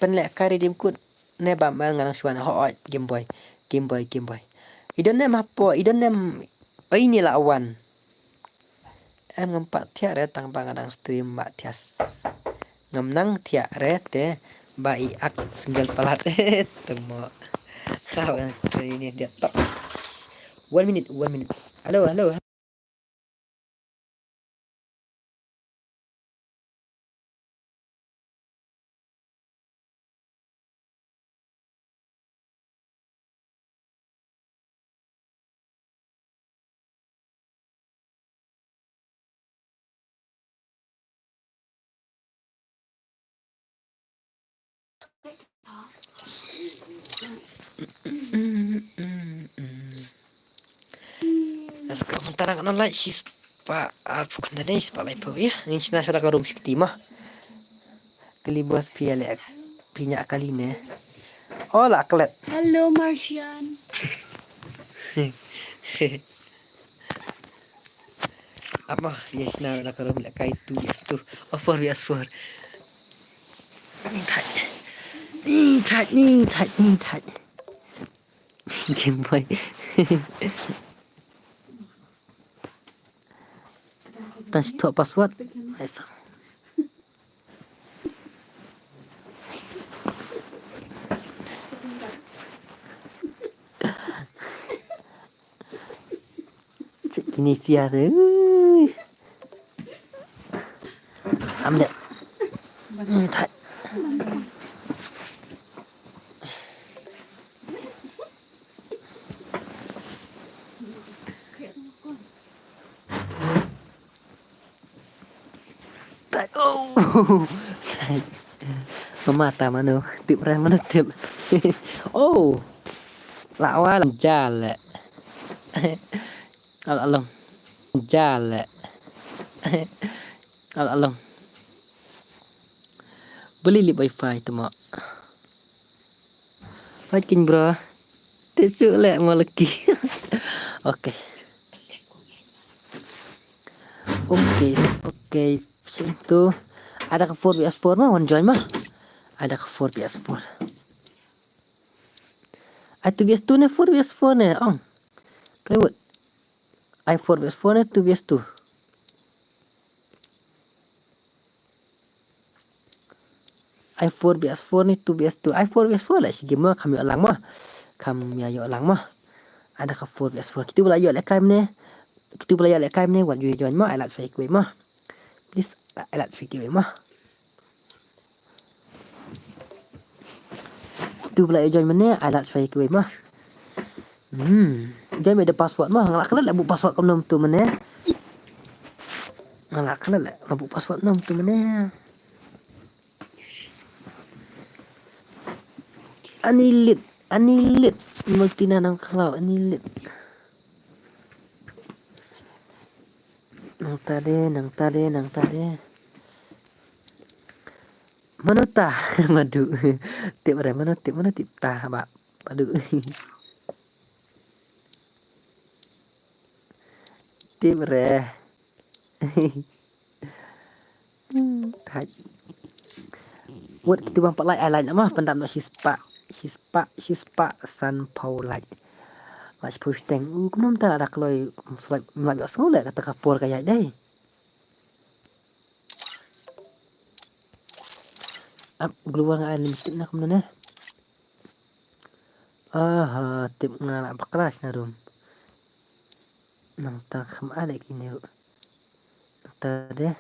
penlek kari dim good. Ne bambal ngan suana hot Game Boy. Idon yang apa? Idon yang ini lah awan. Ngempak tiak re tang pangadang stream mbak tias ngemnang tiak re te bai ak single pelat temo kau ini dia top 1 minute halo let's go mentara kan like sis pak bukan ada sis pak lepo ya ngin sina sudah ke room sikti mah kelibas piale pinyak kali ne hola klet Hello, Martian. apa dia sina nak ke room lek kai tu yes tu offer yes for ni tai Game Boy. Tas tu password. Aisyah. Cik kini sia tu. Ambil. Ni tak. Mata mana tip mana tip. Oh. Lawa jale. Along. Jale. Along. Beli lip wifi tu mak. Makin bro. Tesuk lek mau lagi. Oke. Oke. Itu ada ke 4 PS4 mah want join mah. Ada ke 4 PS4. Itu PS2 ni 4 PS4 ni. Kelewat. I 4 PS4 ni 2 PS2. I 4 PS4 ni 2 PS2. I 4 PS4 lah si game mah kami ulang mah. Kami ayo ulang mah. Ada ke 4 PS4. Kita boleh ayo lek kaim ni. What you join mah. I like fake way mah. Please I like fake way mah. Kita boleh join mana. I like fake way mah. Join ada password mah. Ngalak kena lek buat password kau nom tu mana. Ngalak kena lek buat password nom tu mana. Anilit multina nang kalau anilit nang tade mana tah madu tip mana tip tah bak madu tip re tai buat kita bang like I like mah pendam no hispa san paulai mas push teng kumnom ta ada kloi slide mlai skole kata kapur kayak deh keluar ngai limited nak kumno ne tip ngala bakras na rum nang ta kham ale kini ru ta deh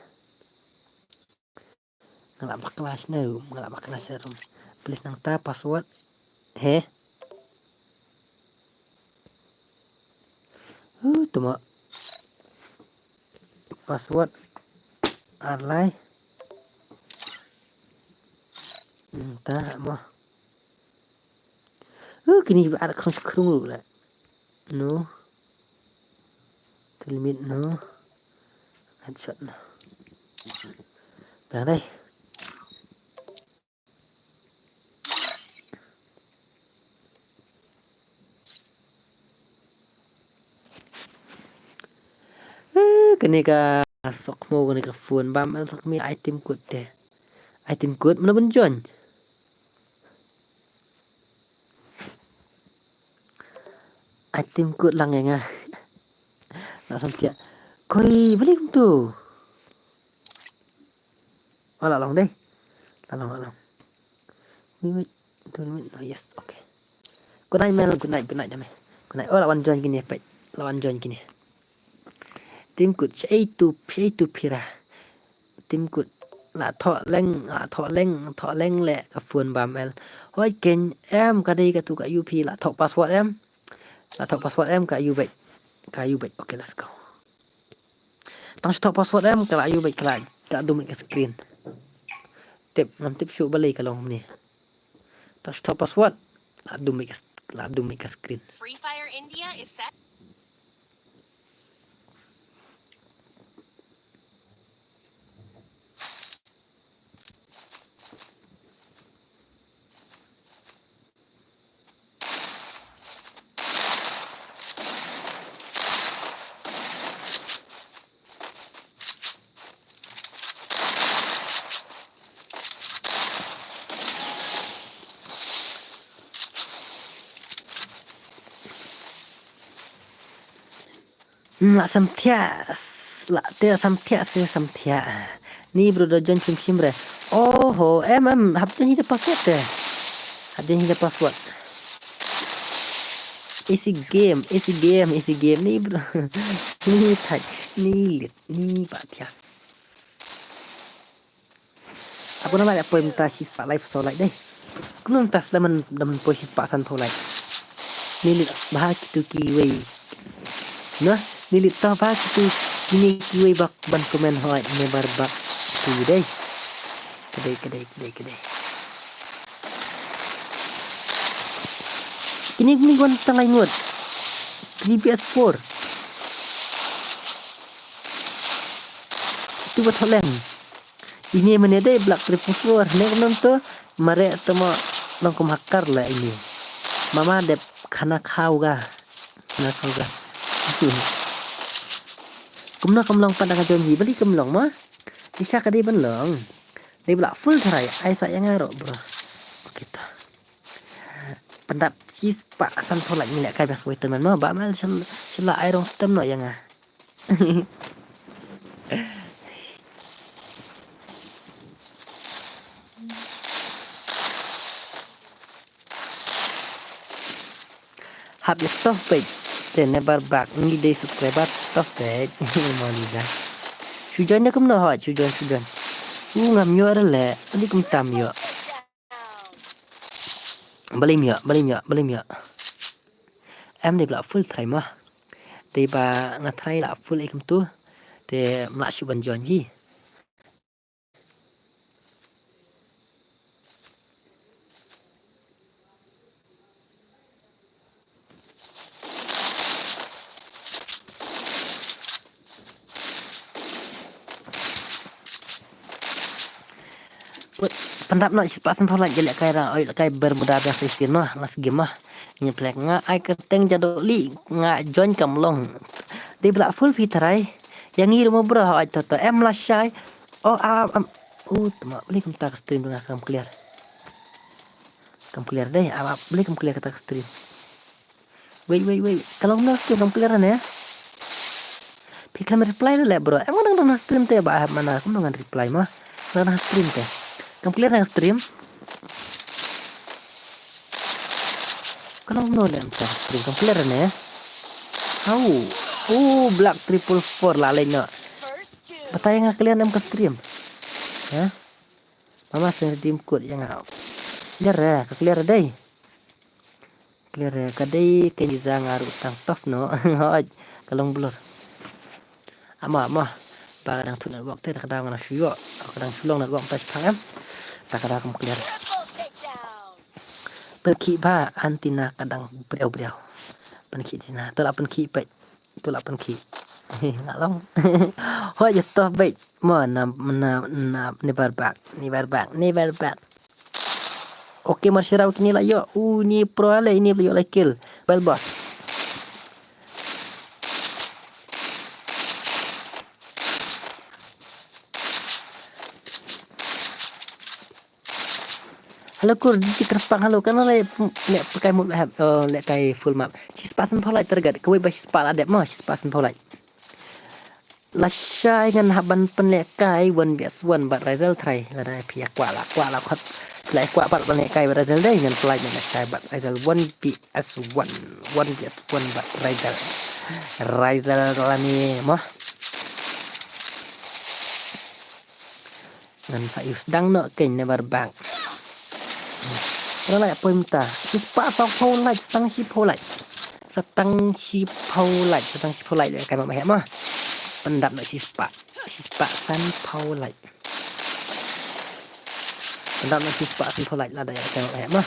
ngala bakras na rum please nang ta password tu mak password alai entah mah kini ada kerung dulu lah no limit no headshot no bang deh kini ka sok mo kini ka phone bam sok mi item code deh item code mana benjon item code lang yang nak sampai koi beli tu long deh long wait yes okay good night jamai good night lawan join gini apa lawan join gini tim code chạy tu pira tim code là thọ leng lẹ ka phun bam el hoi ken em ka đây ka tu ka up là thọ password em ka u bet okay let's go tang thọ password em ka u bet ka du make screen tip ngam tip show balai ka long ni tang thọ password la du make screen Free Fire India is set. Lak samtia ni bro dojan chim re em hab jen hida password easy game ni bro ni thai ni lit ni batias apa nama apa minta sispa live so like deh kunun tas laman po sispa san tho like ni lit bah kitu kiwei nah nilit ta ba tu kini kiwei bak ban komen hoi ne barbak tu deh kedai kini gon tangai ngot kini PS4 tu buat holeng Ini menede Black 444 nek nonto mare temo nongkom hakar lah ini. Mama de khana khau ga. Khana khau ga. Kumlong pada kajonji beli kumlong mah. Bisa ka di benlong. Di Black full tharai ai sa yang ngaro bro. Kita. Pendap cis pak san tholak ni lek kai bas woi teman mah ba mal sela ai rong stem no yang ah. Hab ya tough page. Then never back. Ni day subscriber tough page. Maliza. Sujannya kum no hot sujan. Ngam yo le. Ni kum tam yo. Balim yo. Em đi là full time mà. Thì bà ngặt thay là full ikum tu. Thì lại sự bận rộn gì. Pendap nak pasan thola jelek kai ra oi kai bermuda biasa isin mah las game mah nyeplek nga ai keteng jadoli nga join kamlong di belak full fitrai yang ngir mo bro ai toto em la shai oh tama beli kum tak stream dengan kam clear deh beli kam clear kata stream wait kalau nak stream kam clear ya pikir reply le bro emang nang stream teh ba mana kum nang reply mah nang stream teh kam clear nang stream kalau no lem stream kam clear ya Black 444 lalai no batay nga clear nam ka stream ha mama sen team code yang clear ya ka clear day kadai kay ngaru tang tough no kalong blur ama Kadang tu nak buat teh, kadang nak syok, kadang sulung nak buat touch pang kadang clear. Pergi ba antina kadang beriau. Pergi tina, tu lah pergi baik, Nak long. Hoi jatuh baik, mana never back. Okey masyarakat kini lah yo. Ni pro lah ini beliau lah kill. Well boss. Halo kur di kerpang halo kan le pakai map le kai full map. Sispasan polai tergad kau ba sispa adep mah sispasan polai. Lasai ngan haban penlekai wan bias wan bat resel try la dai pia kwa la khat lai kwa bat penlekai bat resel dai ngan pelai ngan lasai bat resel 1 PS 1 bias 1 bat resel la ni mah. Ngan sayus dang no ken never bank. Kalau nak poin minta, sispa sokong like, setang hipo like le kan mak mah. Pendap nak sispa san pau like. Pendap nak sispa san pau like lah dah kan mak mah.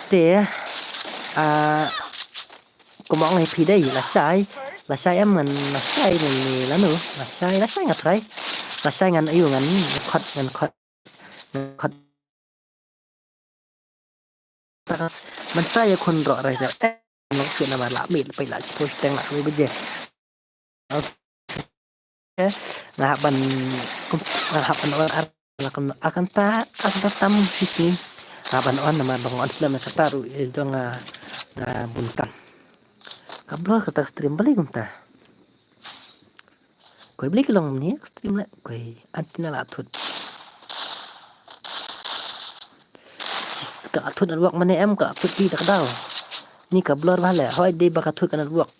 Teh, kumong hai pi dai lah sai. Lasai em ngan lasai ni lah nu lasai ngat trai lasai ngan ayu ngan khotมันใต้คนรออะไรแต่น้องเสือนามาละมีดไปละโพสต์แต่งละไม่เป็นเจngahaban orang akan tatam sisi ngahaban on nama bangon Islam kataru itu buntang kablor kata stream balik entah. Kau beli kelong ni stream lah. Kau antina lah tut. Kau tut nak buat mana kau tut di tak tahu. Ni kablor balik. Hoi dia bakal tut kan buat.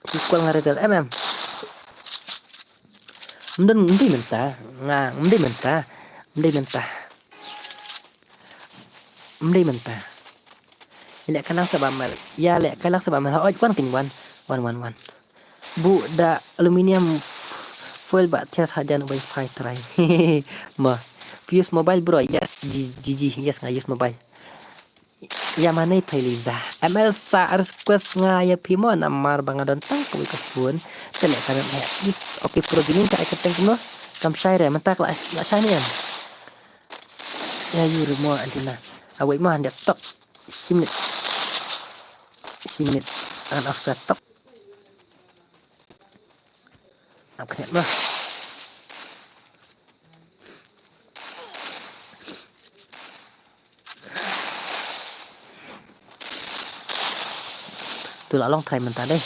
Sikual ngaretel Mending mentah. Lek kalang sebab mal. Ya lek kalang sebab mal. Oi kan wan. Bu da aluminium foil bat tias hajan wifi try. Use mobile bro. Yes. GG. Yes, I use mobile. Yamanay Peliza. ML sa request nga ya pimo namar bangadon tang kawi kafun. Tele kanan ya. Is okay pro ginin ka ikateng kuno. Kam syair mentak la syanian. Ya yur mo antina. Awai mo handak tok. Simit. An after tok. Apa ni mah? Tu la long time mentar deh.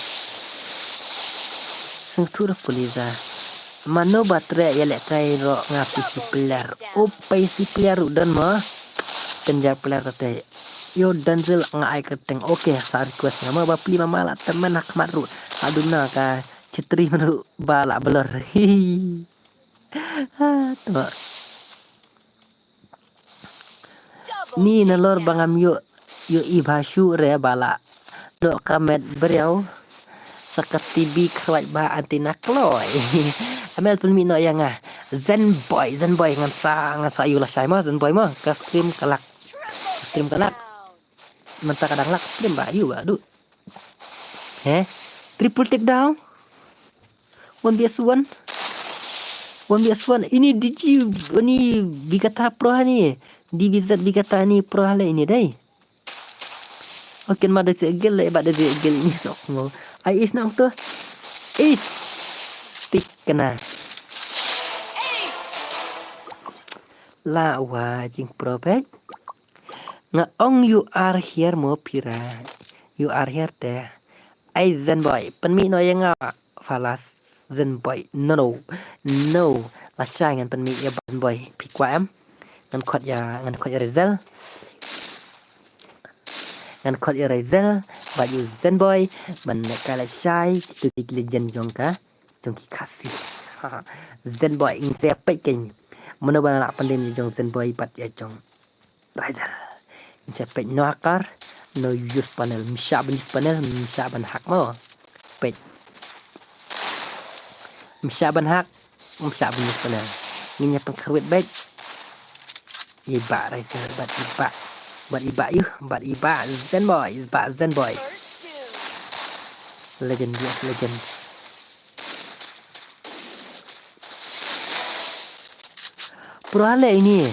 Sing tu dah Peliza. Mano batre ya lek trai ro ngapi si player. Upai si player dan mah. Kenjar player tete. Yo danzel ngai keteng. Okey, sa request nama bapi mama la temen nak maru. Aduna ka citri maru bala belor. Tu. Ni nalor bangam yo ibasyu re bala. Dok kamet beriau. Sakat TV kelai ba antina kloy. Amel pelmi no yang Zen boy ngan sa yulah syai mah Zen boy mah ka stream kalak mentah kadang lak stream ba yu aduh. Triple take down. One vs one. Ini DJ ini Bigata Pro ni. DBZ Bigata ni Pro hal ini dai. Oke, mada segel lebat dari segel ini sok mau. Ai is nak tu. Is stick kena. La wajing pro back. Nga ong you are here mo pira. You are here teh. Ai Zen boy. Penmi no yang falas Zen boy. No. La syai ngan penmi ya Zen boy. Pikwa em. Ngan kot ya Rizal. Ngan kot ya Rizal. Baju Zen boy. Benek kala syai. Itu legend jongka. Jongki kasih. Zen boy. Ini saya pekin. Mana bana nak pandai ni jong Zen boy bat ya jong Rizal. Ini saya pek no akar. No use panel. Misyak ban hak mo. Pek. Misyak ban hak. Misyak ban use panel. Ini yang pengkerwit baik. Iba Rizal bat iba. Bat iba Zen boy. Legend. Perale ini.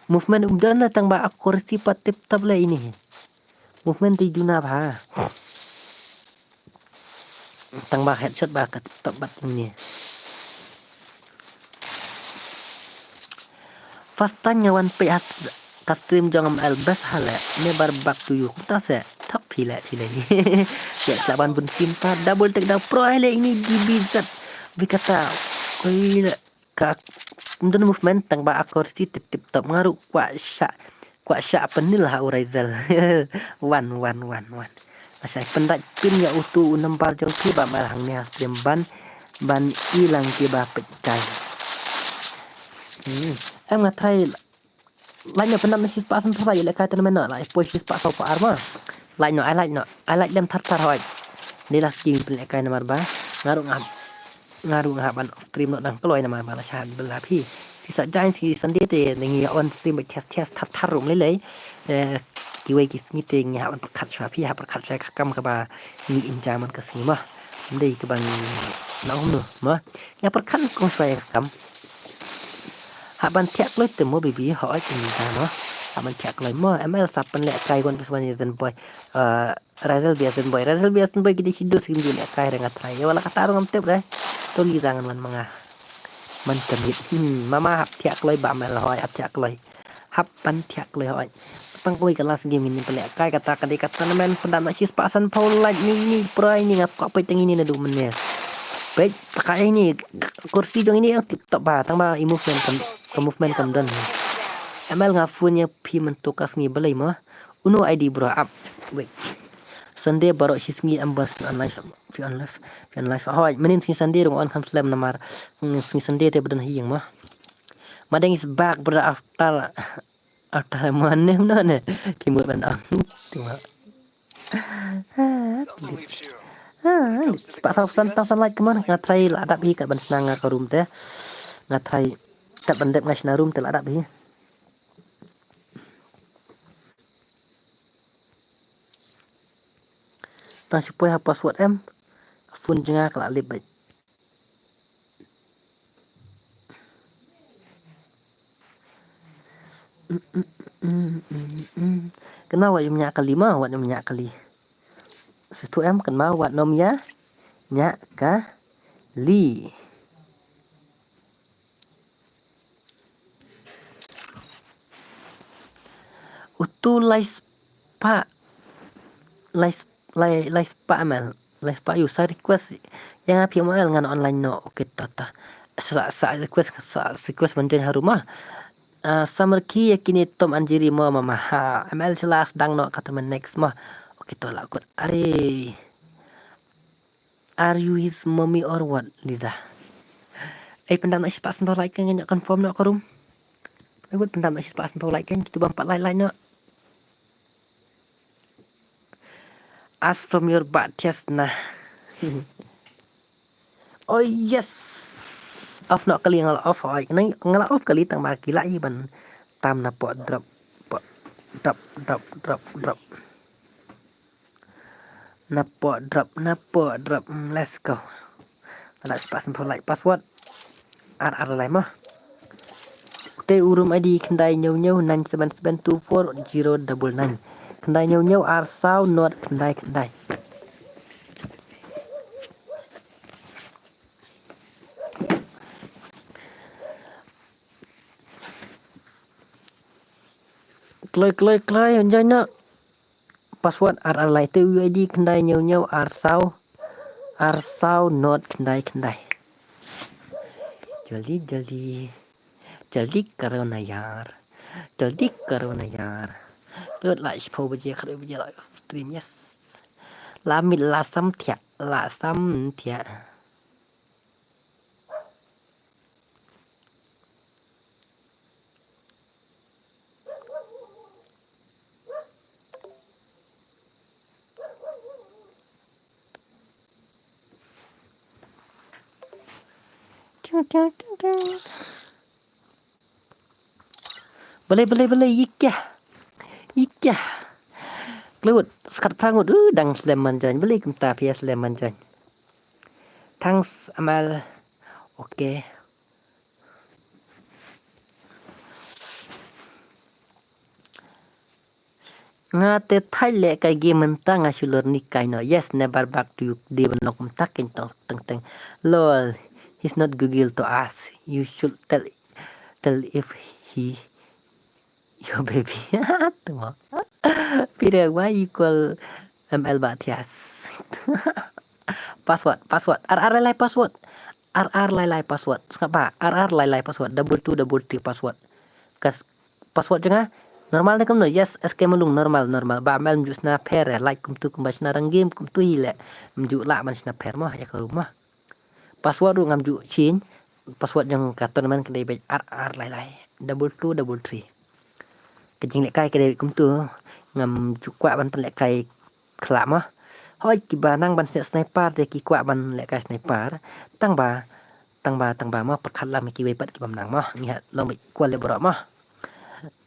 Movement umdan datang ba akurasi patip tab lah ini. Movement di duna ba. Tang ba headshot ba kat tab bat ini. First tanya wan pe custom jangam albas hala. Ne bar back to you. Ta se tak pila. Ya saban bun simpa double take down pro hele ini DBZ. Berkata koi ka umdan movement tang ba akurasi tip top ngaru kwa syak penil ha Rizal. One. Masai pendak pin ya utu unempar jong ki ba marang ni stream ban ilang ki ba pekai. Em nga try like pendak mesti pasan pa ya lekai tan mena la push pa so pa arma. I like them tar hoy. Ni last game lekai namar ba ngaru ban stream no dang kloy namar ba la syad bela pi. Sisa jain si Sunday te ngi on stream test tar rum le kiwai ki ngite ngi haban perkat swa pi ha perkat swa kam ka ba ni inja man ka sima ndai ka bang na no ma ya perkat ko swa kam haban tiak le te mo bibi ho ai tin ta no haban tiak le mo ml sapan le kai gon peswan Zen boy Rizal biasan boy gidi sido sim di le kai rengat rai wala kata rong tep re to li jangan man kamit mama hap tiak le ba mel hoi hap tiak le hap pan tiak le hoi pangkoi kelas game ini pelak kai kata men pendak nak sis pasan Paul like ni pro ini ngap kok peteng ini nadu mennya. Baik pakai ini kursi jong ini tip top ba tang ba movement kam dan. ML ngafunya pi mentukas ngi belai mah. Uno ID bro up. Wait. Sunday baru sis ngi ambas on live. Hoi menin si Sunday rong on kam slam namar. Si Sunday te bedan hiyang mah. Madeng is back bro after mana ne timur bandang timur pak san like kemana ngatrai ladap hi kat ban senang ka room teh ngatrai kat bandep national room teh ladap hi tang supaya password em phone jengah kelak libet. Kenapa awak minyak kali mah awak minyak kali. Situ em kenapa awak nom ya nyak kali. Utu lais pa lais pa amal lais pa you sa request yang api mal ngan online no kita ta sa request manjen harumah summer ki yakini tom anjiri mo mama ha amal selas dang no kata men next mah kita lakut are you his mommy or what Liza pendam nak ispas no like kan confirm no korum buat pendam nak ispas no like kan tu bampat lain no. Ask from your butt chest nah. Oh yes. Off nak kali ngala off oi. Nang ngala off kali tang ba kila i ban tam na po drop. Napo drop. Let's go. Let's pass for like password. Ar lai mah. Te urum ID kendai nyau 977240099. Kendai nyau ar sao not kendai. Kloi anjay na. Password ar lai te ID kendai nyau ar sao not kendai. Jaldi karo na yaar. Tut lại phô bây giờ lại stream yes. La mít la sam thia. Boleh Ika. Kelut sekat prangut dang sleman jan beli kumta pia sleman jan. Thanks amal. Okay. Nga te thai le kai game mentang asulur nikai no. Yes, never back to you. Dia benok mentakin teng. Lol. He's not Google to us. You should tell if he your baby. Tunggu. Peter, why you call ML Batias? Password. RR lai password. Skapa? RR lai password. 2233 password. Kas password jengah normal ne kamno yes SK melung normal ba mel mju sna pair like kum tu kum basna rang game kum tu hile mju la man sna pair mah ya ke rumah password ngam ju chin password yang katon man kedai baik RR lai 2233 kejing lek kai kedai kum tu ngam ju kwa ban pen lek kai khla mah hoi ki ba nang ban sniper de ki kwa ban lek kai sniper tang ba mah perkhat la mi ki wei pat ki bam nang mah ngihat lo mi kwa le bro mah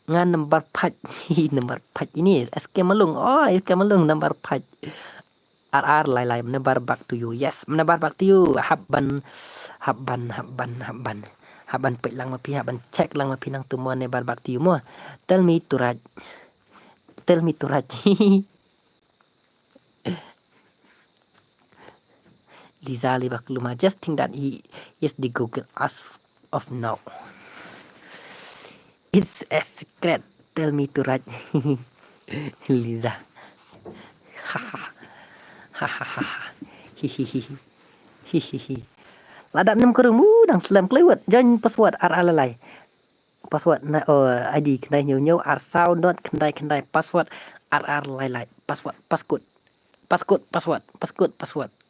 ngan nomor pat ini SK melung nomor pat RR lai menebar back to you yes menebar back to you habban pek lang mapi habban check lang mapi nang tumo nebar back to you mo tell me to raj Liza Libakluma just think that he is the Google as of now. It's a secret. Tell me to write. Liza. Hihihi. Ladap 6 kerung dang selam kelewat. Jangan password RR password ID kendai nyau ar sound not kendai password RR lai password passcode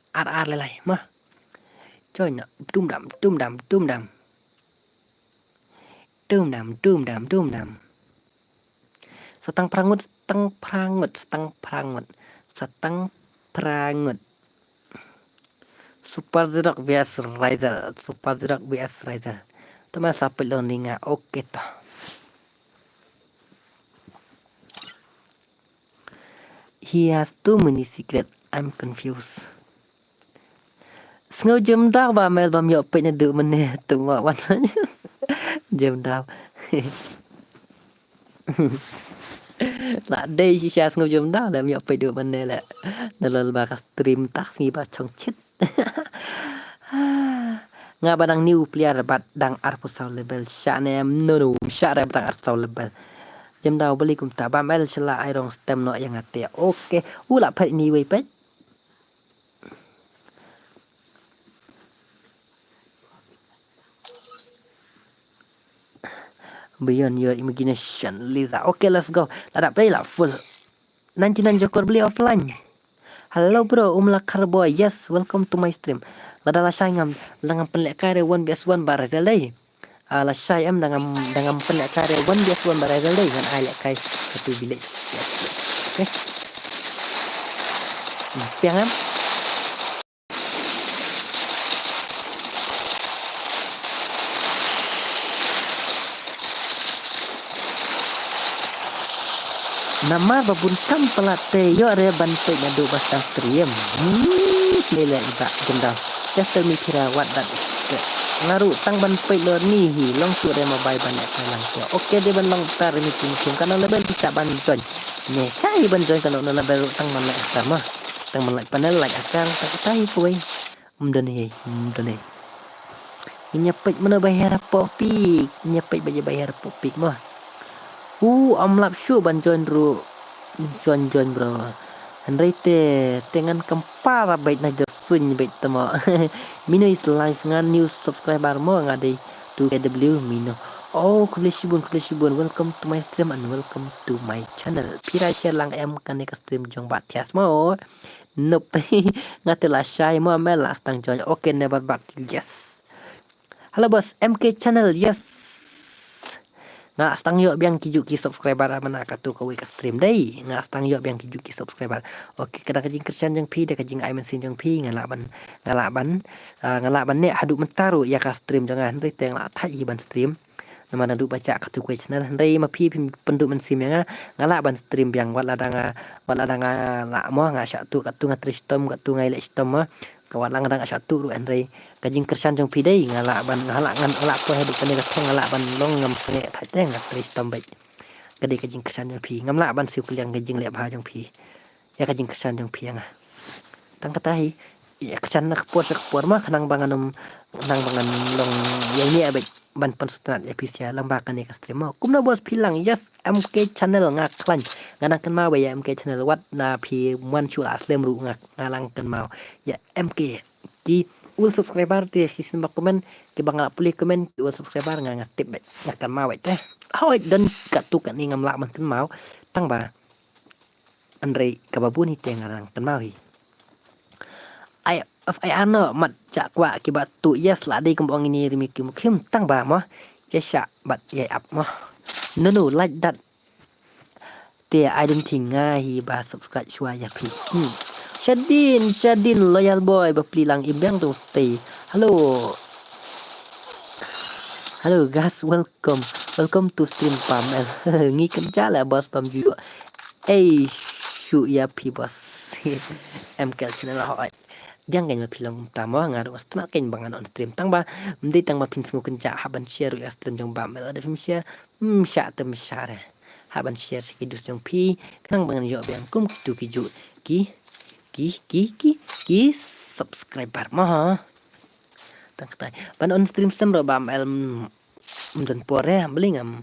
RR lai mah. Coy nak tum dam. Setang prangut. Super Zerok vs Rizal. Teman sampai learning oke toh. He has too many secret. I'm confused. Ngô jam đào ba mel bam yo pe na du man ne tu ma wan jam đào la đây si sha ngô jam đào la yo pe du man ne la na lol ba ka stream tak ngi ba chong chit nga ba dang new player bat dang arpusau level sha ne no sha ra dang arpusau level jam đào beli kum ta ba mel sela irong stem no yang ate okay la phet ni we pet Beyond your imagination, Lisa. Okay, let's go. Ladap play lah full. 99 Jokor beli offline. Hello bro, Lakar boy. Yes, welcome to my stream. Lada la shay ngam langam penlek kare 1vs1 barazal day. La shay am dengan penlek kare 1vs1 barazal day ngan ai lek kai satu bilik. Yes. Okay. Piang am. Nama babuntam pelate yo are bantai ngadu bastang stream. Sila iba gendang. Just tell me kira what that is. Ngaru tang bantai lo ni hi long su re mobile banyak kalang ko. Okay de ban long tar ni tim kana level bisa ban join. Ne sai ban join kana na level tang man like sama. Tang man like panel like akang tak tahu kowe. Umdan he. Nyepet mana bayar popik. Nyepet bayar popik mah. Amlap syu ban join bro. Join bro. Henry dengan kempar bait na jersun bait temo. Mino is live ngan new subscriber mo ngade 2KW Mino. Oh, kublishibun. Welcome to my stream and welcome to my channel. Pira share lang em kan ke stream jong bat tias mo. Nope. Ngatela shy mo mel last tang join. Okay, never back. Yes. Halo bos, MK channel. Yes. Nga stang yo biang kijuk ki subscriber mana katu kowe ka stream dai nga stang yo biang kijuk ki subscriber okay kada kajing Christian jeng pi de kajing Aiman sin jeng pi ngalaban ne hadu mentaru ya ka stream jangan rite teng la thai ban stream nama nadu baca katu kowe channel ndai ma pi penduk men sim nga ngalaban stream biang wala danga la mo nga satu katu nga tristom katu ngai le stom ma kawalang dang satu ru andai kajing kersan jong pidai ngalak ngan alak ko hedik kene ka ngalak ban long ngam sene thai teng ngat tris tambait kadi kajing kersan jong pi ngam lak ban siu kliang kajing le ba jong pi ya kajing kersan jong pi nga tang katahi ya kersan nak por mah kanang bangan long yang ni abet ban pensutan episode lambak kene ka stream kumna bos pilang yes MK channel ngak klan nganang kan mau ya MK channel wat na pi man chu aslem ru ngak ngalang kan mau ya MK ki ul subscriber ti sistem komen ki bang pulih komen ul subscriber nga tip bet kan mau teh hoi dan katu kan ngam lak man kan mau tang ba Andre kababun hi teng ngarang kan mau hi ai ano mat jak kwa ki batu yes la dei kembang ini rimi ki mukim tang ba mo ya bat ya up mo no like that te I don't think hi ba subscribe shua ya pi Shadin loyal boy ba plilang ibyang tu te hello guys, welcome to stream Pamel. Ngi kerja lah bos Pam juga shu ya pi bos MK channel hoi diang kan mapilang tamo ngaro astna ken bangan on stream tang ba mendai tang mapin sungu kenca haban share ya stream jong Pamel ada film share sya tem share haban share sikidus jong pi kanang bangan yo biang kum tu kiju ki subscriber mah tang tai ban on stream sem ro Pamel don pore beli ngam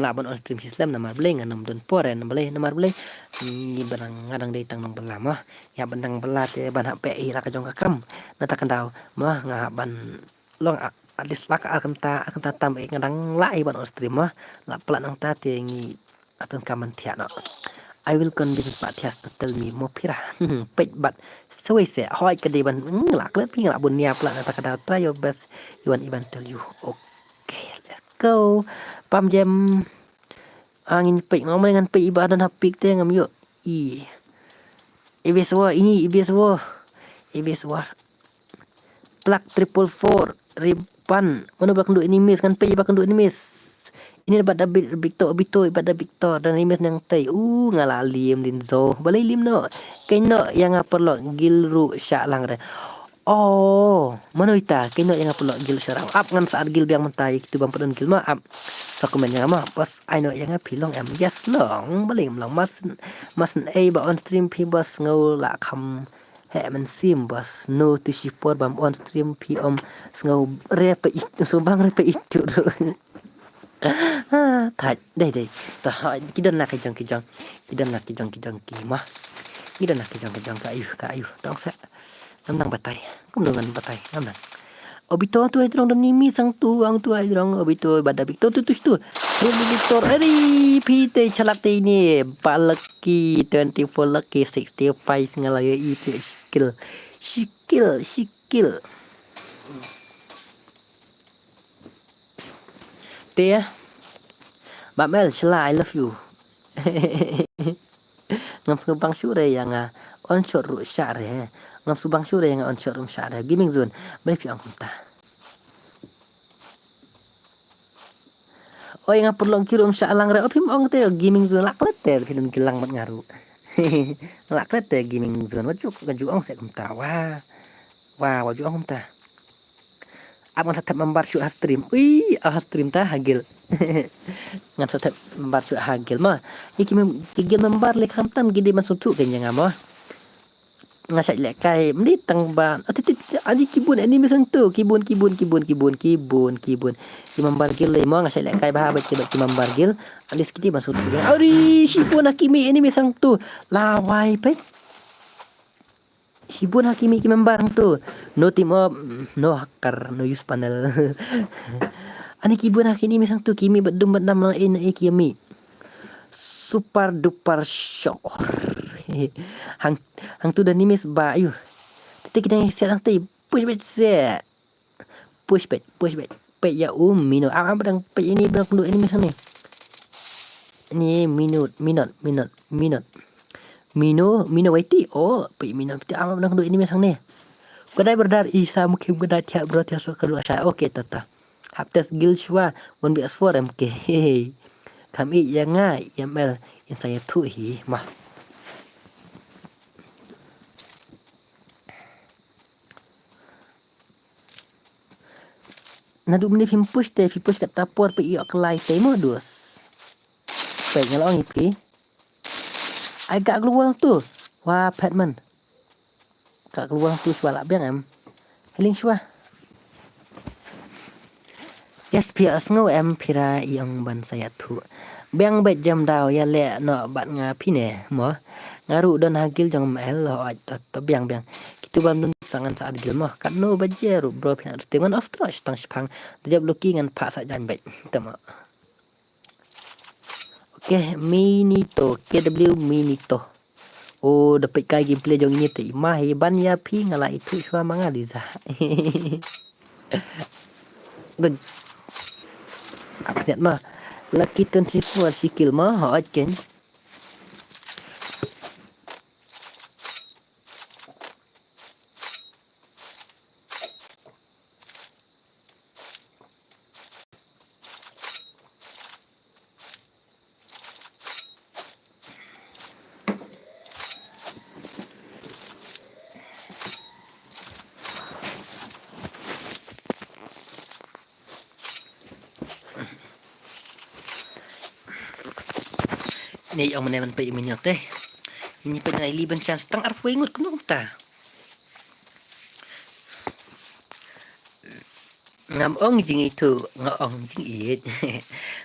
laban on stream system namar beli ngam don pore namar beli ni barang ngadang dei tang nang belama ya bandang belat ya ban HPI la ka jong kakam natakan daw mah ngaban long adis lak akan ta tam ngadang lai ban on stream mah la plat nang ta te ngi akan kaman tia no I will convince Patias to tell me more pira pet but so I say hoi ka de ban lak let pi ngala bun nia plat natakan daw try your best you want even tell you okay let's go pam jam angin pek ngomong dengan pek ibadan hapik te ngam yuk ibis war plak 444 riban mana belakang duk ini mis kan pek ibak duk ini mis Ini dapat Victor ibadah Victor dan Rimes yang tay. Ngalalim Linzo. Balay lim no. Kay no yang perlo gilru sya lang re. Oh, manoita kay no yang perlo gil sya lang. Up ngam saat gil biang mentay kitu bang pedon gil ma up. Sa komen yang ma bos I know yang pilong em. Yes long balay long mas ba on stream pi bos ngau la kham hệ mình sim bos no to support bam on stream pi ngau re pe so bang re pe itu. Thật đây tao hỏi cái đơn là cái dòng cái đơn là cái dòng kỳ mà cái đơn là cái dòng cái ayu tao sẽ nắm nang batai cũng dengan batai nắm nang obito tu ai trong dan nimi sang tu ang tu ai trong obito bada victor tu victor ari pite chalate ini palaki 24 lucky 65 ngalaya itu skill Tia Bạn Mel Shila I love you Ngam subang syure yang on shot ru syare ngam subang syure yang on shot rum syare gaming zone balik piang kumta oh yang perlu kirim syalang re opim ong te gaming zone lak lete pinun kilang mat ngaru lak lete gaming zone wajuk ong se kumta wah wajuk ong kumta Abang tetap membar syuk stream. Wih, stream tah hagil. Ngan tetap membar syuk hagil mah. Iki gigil membar lek hamtam gede masuk tu kan jangan mah. Ngasak lek kai mendit tang ban. Adi kibun ini misang tu. Kibun. Ki membar gil le mah ngasak lek kai bah baca ki membar gil. Alis kiti masuk tu. Ari sibun hakimi ini misang tu. Lawai pe. Hibun hakimi ki membarang tu. No team up, no hacker, no use panel. Ani kibun hakimi misang tu kimi bedum bedam lang in ikimi. Super duper shock. hang tu dan nimis ba ayu. Titik kita set lang tu push back. Pe ya minut. Abang pe ini berang dulu ini misang ni. Ini minut. Mino waiti pe mino piti ama nang do ini mesang ne kedai berdar isa mungkin kedai tiap bro tiap so kedua saya oke tata haptes gil shwa 1vs4 mk kami yang ngai ml yang saya tu hi mah nadu meni push kat tapor pe iyo kelai te modus pe ngalong ipi agak keluar tu. Wah, Batman. Agak keluar tu suara biang em. Heling shwa. Yes, pia sngo em pira yang ban saya tu. Biang bet jam dau ya le no bat nga pine mo. Ngaru don hagil jang mel lo to biang. Kitu ban dun sangan saat gil mo. Kat no bajeru bro pina steman of trash tang spang. Dejap looking ngan pak sak jan bet. Tama. Okay, Minito, KW Minito. Oh, dapat kai gameplay jong ini te mah ban ya pi ngala itu shwa mangaliza. Dan apa niat mah Lucky 24 skill mah hot kan. Ni ang meneman pa iminyo teh. Ini pa na iliban siya stang arpo ingot kuno ta. Ngam jing itu ngong jing it.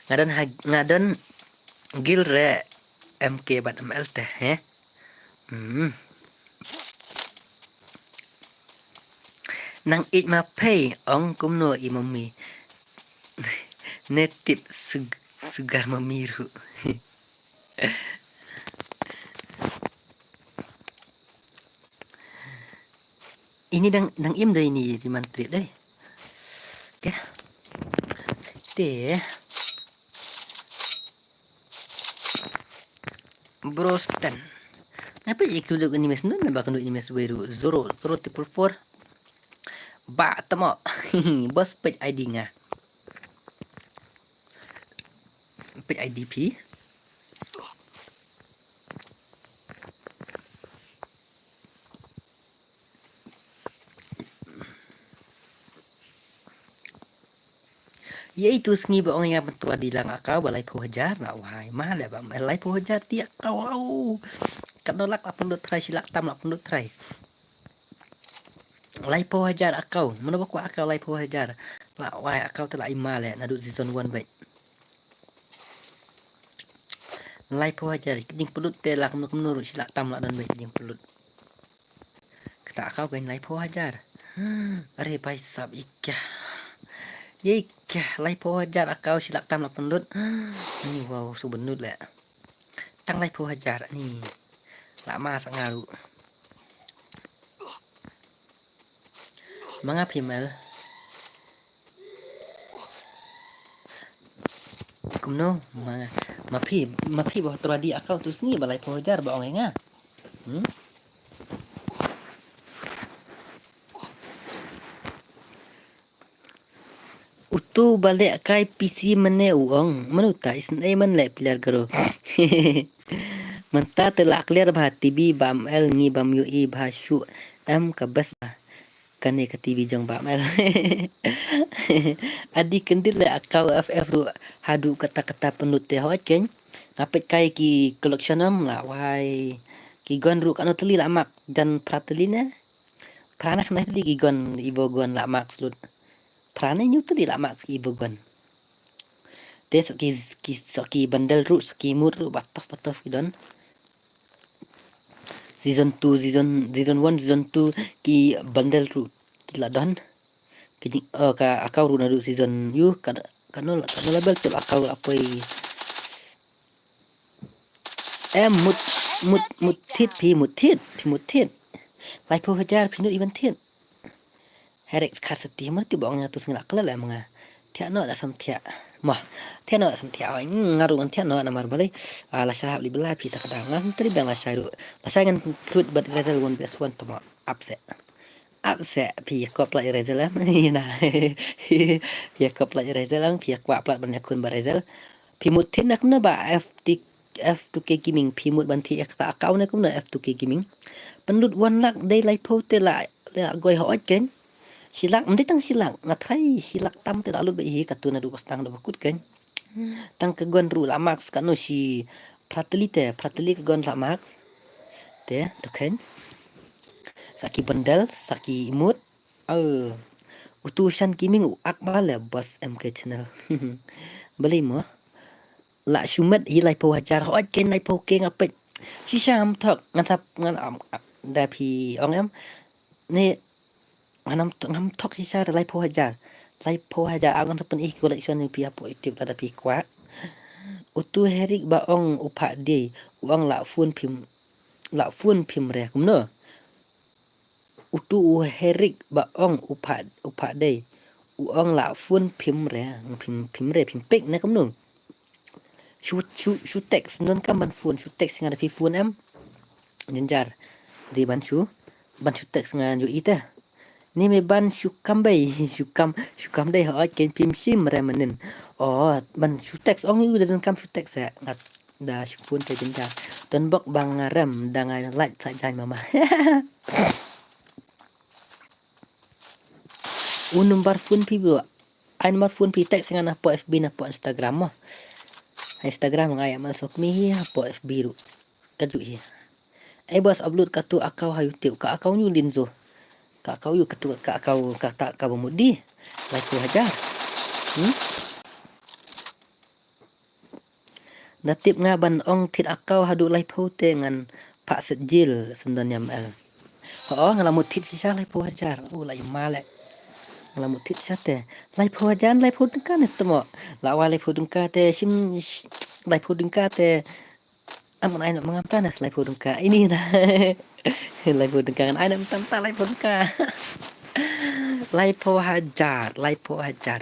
ngadon gil re MK bat ML teh he. Nang it ma pay ong kumno imami. Netip sugar mamiru. Ini dang im deh ini di mantri deh. Oke. Deh. Brostan. Apa ya kudu ini mes nun ba kudu ini mes baru 004 ba temo. Bos page ID nga. ปิด IDP Iaitu sengi ba orang yang bentua dilang akau balai puhajar nak wahai mahal ba balai puhajar dia kau au kanolak la pendut try silak tam la pendut try lai puhajar akau mana ba ku akau lai puhajar ba wahai akau telah imal nadu season 1 baik lai puhajar jing pendut te lak menurut silak tam la dan baik jing pendut kata akau kan lai puhajar are pai sab ikah lai puhajar akau silak tam la pendut ni wow su benut lah tang lai puhajar ni lama sak ngaru mga pimal kumno mga mapi bah teradi akau tu sengi balai puhajar ba orang nga Utu balik kai PC mene uang menuta isnai man le pilar garo menta telak clear bah TV bam el ngi bam UI bah shu am ka bas bah kane ka TV jong bam el adi kendil le akau FF ru hadu kata-kata penut te hot ken ngapet kai ki collectionam la wai ki gon ru kanu teli la mak dan pratelina pranak na teli ki gon ibo gon la mak slut prane nyu teli la mak ki ibo gon te ki bandel ru ki mur ru batof don season 1 season 2 ki bandel ru ki la don ki ka akau ru na ru season yu kanu label tu akau apoi mutit lai puhajar pinut even tit herek scarcity mar ti bong tu singla kala la mga tia no da sam tia mah tia no sam tia ngaru an tia no na mar balai la sahab li bela pi ta kadang ngan tri bang la shairu la saingan krut bat resel won bes wan to upset pi ko pla resel la na pi ko pla resel lang pi kwa plat ban yakun ba resel pi mutin nak na ba F2K Gaming pimut banti ekta akau na kumna F2K Gaming penlut wan lak day lai po te la goi ho ken silak mesti tang silak ngatrai silak tam te lalu be katuna du kostang do bakut ken tang ke gon ru la max kanu si prateli ke gon la max te to ken saki bandel saki imut utusan gaming akbal le bos MK channel beli mo la shumet hi lai po hajar hot ken lai po ke ngapet si sham thok ngan da pi ong em ni ngam thok si shar lai po hajar ang tapen collection ni pi apo itip da pi kwa utu herik ba ong upa de uang la fun pim re kumno utu herik ba ong upa de uang la fun pim re pim pek na kumno shu text non kam ban phone shu text ngada pi phone em jenjar di ban shu text ngan yu ita ni me ban shu kam dai ha ken pim sim remanen ban shu text ong yu dan kam shu text ya ngat da shu phone te jenjar ton bok bang ram dangai light sa jai mama number phone pi bu number phone pi text ngan apa FB na apa Instagram mah Instagram ngaya masuk mi apa FB ru kaju hi bos upload katu akau hayu tiu ka akau nyu linzo ka akau yu katu ka akau kata ka bemudi lai ku hajar natip ngaban ong tit akau hadu lai pote ngan pak sejil sebenarnya ml ngalamut tit sisa lai pu hajar lai male ngalamut tit sate lai pu hajar lai pu kan temo lawa lai pu dengka te sim lai pu dengka te amun aina mengapa nas lai pu dengka ini nah lai pu dengka kan aina mentanta lai pu dengka lai pu hajar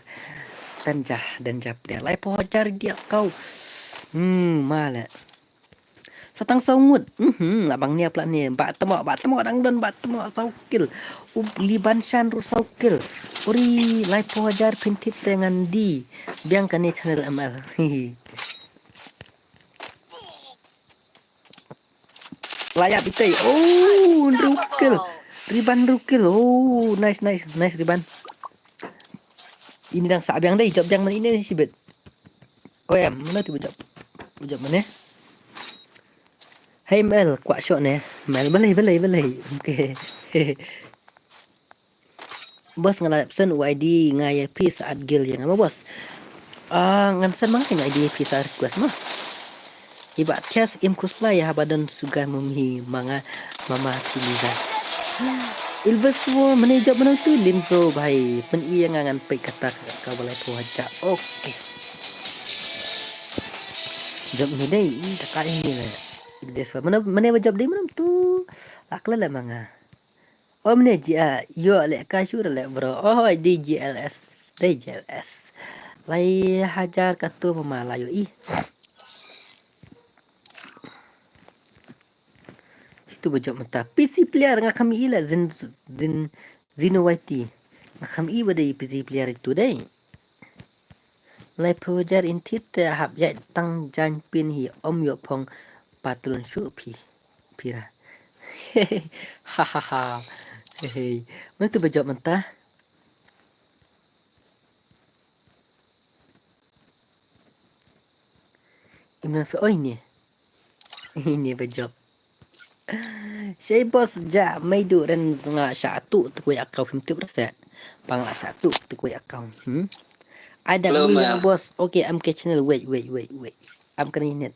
dan dia lai pu hajar dia kau male satang saungut labang ni apla ni ba temo dang don ba temo saukil liban shan ru saukil uri lai pu hajar pintit dengan di biang kan ni channel amal Layak pitai. Oh, rukil. Riban rukil. Oh, nice Riban. Ini đang xả beng đây, chọc beng mana ini sih bet. Oh em, mana tu bejap mana? Hey Mel, kuat shot ni. Mel belai. Okay. Bos ngalap sen YD ngaya pi saat gil yang apa bos? Ngan sen mana ID pi saat request mah. Iba tias im kusla ya badan sugar memi mama tuliza. Ilbas semua menejak menang tu limso bahai. Pen iya ngangan pe kata kau balai puaca. Okey. Job ni dai, tak ini lah. Des mana job dia mana tu. Akla lah manga. Oh mana yo lek kasur lek bro. Oh DJLS. Lai hajar katu memalayo Itu bejok mata. PC player ngak kami ila Zino YT. Ngak kami badai PC player itu dai. Lai pujar intit hab ya tang jan pin hi om yo pong patron shu pira. Hahaha. Hehe. Mana tu bejok mata? Imna so ini. Ini bejok. Saya bos ja mai du dan nga satu tu akau himtip rasa. Pang satu tu akau. Ada Hello, yang ma'am. bos. Okay, I'm catching it. Wait. I'm connecting it.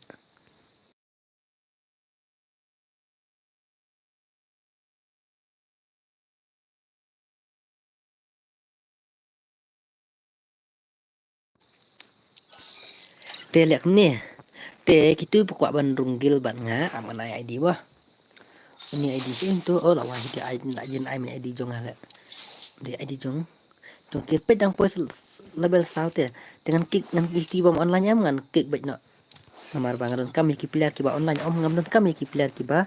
Te lihat ni. Te kita pokok bandung gil ban nga aman ID wah. Ini ID sih tu oh lawan dia ID nak jen ID jong ala. Dia ID jong. Jong kita pedang pos level south ya. Dengan kick dengan kick bom online am ngan kick baik nak. Namar bangaran kami ki player ki ba online om ngam kami ki player ki ba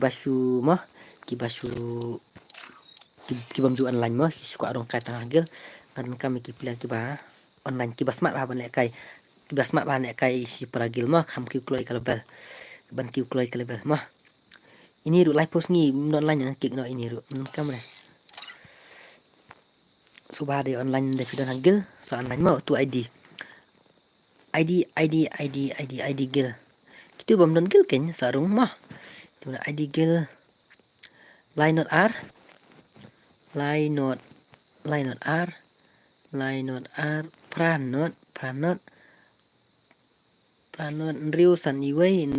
su mah ki ba su ki bom ju online mah suka orang kata ngagel kan kami ki player ki ba online ki ba smart ba ban kai ki ba smart ba kai si paragil mah kam ki kloi kalbel ban ki kloi kalbel mah ini ru live post ni online yang kick no ini ru kam ne subah de online de fidan hagel so online mah tu ID gil. Kita bom don gil kan sarung mah. Tu ID gil. Line not R. Pranot. Riu san iway.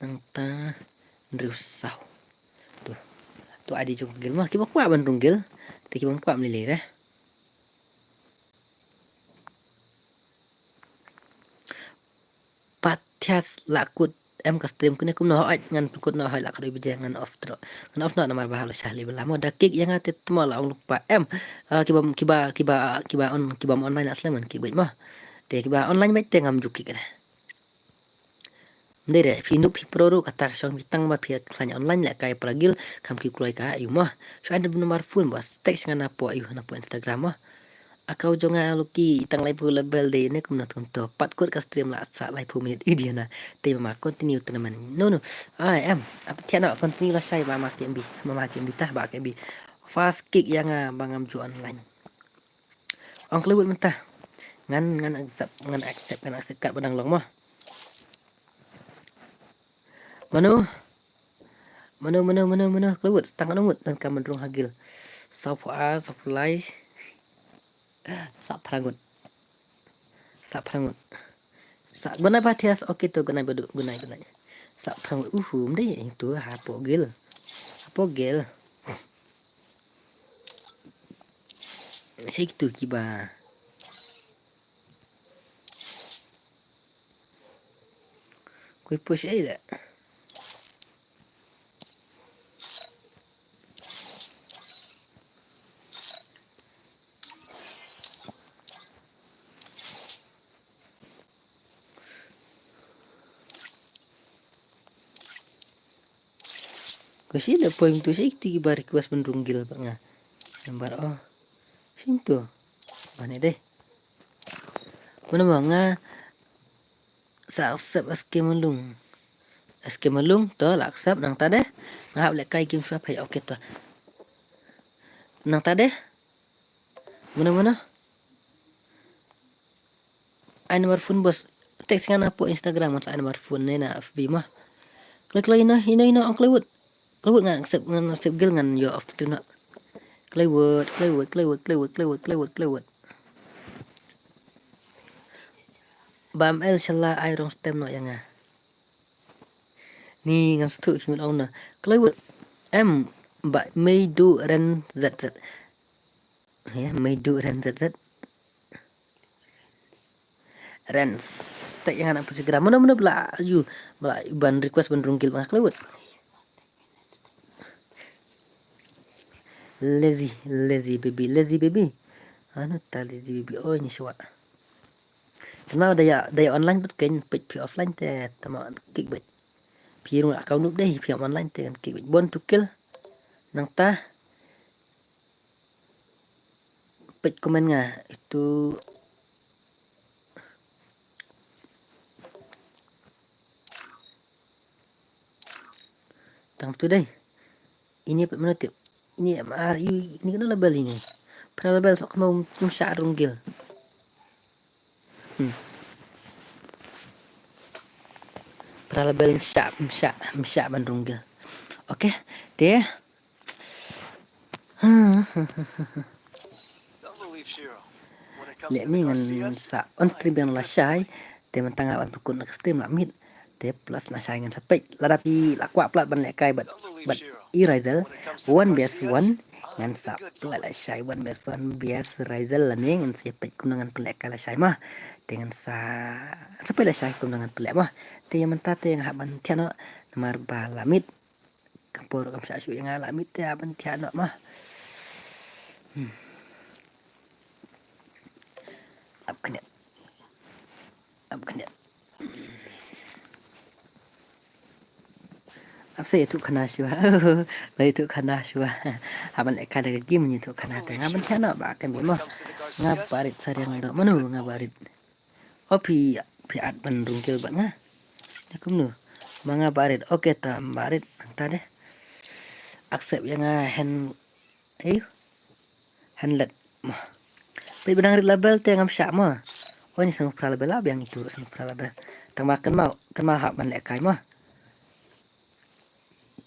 Nang ta riu sau. Tu ID jong gil mah. Kita kuat ban rung gil. Kita kuat melile dah. Patias lakut em custom kena kum no ngan kut no lak kado beje ngan off no namar bahalo syahli bela mo dakik yang ate tmo la lupa em kiba online asleman ki mah te kiba online mai te ngam juki kana ndere pinu pi proru kata song bitang ma pi klanya online la kai pragil kam ki kloi ka ayu mah so ada nomor phone bos teks ngan apo ayu napo Instagram mah akau jonga luki tang live level de ne kum na tonto pat kut ka stream la sa live minute dia na te ma continue teman no em apa tiana continue la sai mama kembi tah ba kembi fast kick yang bangam ju online ong kelewut mentah ngan accept kat badang long mah mano kelewut tangan ungut dan kamandrung hagil sofa supply sak prangut guna patias oke tu guna sak prangut deh itu hapo gil saya gitu kiba koi push aja kasi da poin tu saya tigi bari kuas mendunggil bang gambar sinto mana deh mana banga sa accept aske melung Eske melung to la accept nang tade. Ngap le kai kim swap hai okay to. Nang tade. Mana-mana? Ai nomor phone bos. Teks ngana po Instagram at ai nomor phone na FB mah. Klik ina ang klewut. Klewut ngan accept gil ngan yo of tu nak. Klewut. Bam el shala ai rong stem no yang ah. Ni ngam stu chimul au na. Klewut em ba mei du ren zat. Ya, mei du ren zat. Rens. Tak yang anak segera mana bela you bela ban request ban rungkil mah klewut. Lazy baby. Anu ta lazy baby oh ni syawak. Kenal daya online bet kan page offline te tama kik bet. Pi rung account nup deh pi online te kan kik bet bon to kill nang ta page komen nga itu tang tu deh. Ini apa mana tip? Ini MRU ini kan label ini. Pernah label sok mau syak runggil. Pernah label syak ban runggil. Oke, deh. Lihat ni ngan sa on stream yang la syai, te mentang awan perkut nak stream la mid. Te plus la syai ngan sampai la dapi la kuat plat ban lek kai bat Rizal 1 ngan sa la syai 1 Rizal la ni ngan siap kunangan pelek kala syai mah dengan sa sampai la syai kunangan pelek mah te yang mentah te yang ban tiano nomor ba la mid kampor kam sa yang la mid te ban tiano mah Up kena. Apa saya tu kena syua. Baik tu kena syua. Haban lek kada game ni tu kena tengah bencana ba kan bimo. Ngabarit sareng ndo manu ngabarit. Opi at bandung kil bat nga. Akum nu. Mga barit oke ta barit ta deh. Accept yang hand handlet mah. Pai benang label te ngam syak mah. Oh ini sang pralabel ab yang itu sang pralabel. Tang makan mau kan mahak ban lek kai mah.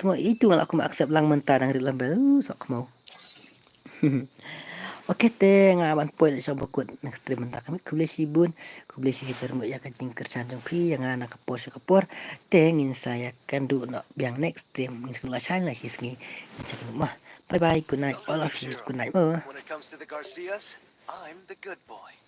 Cuma itu kalau aku accept lang mentah dang label sok mau. Oke te ngaban poin sa bakut next stream mentah kami kubli sibun kubli si hajar mo ya kajing kerjaan jong pi yang anak kapor te ngin saya kan do no biang next stream ngin kula shine lah hisngi mah bye bye good night all of you good night mo When it comes to the Garcias, I'm the good boy.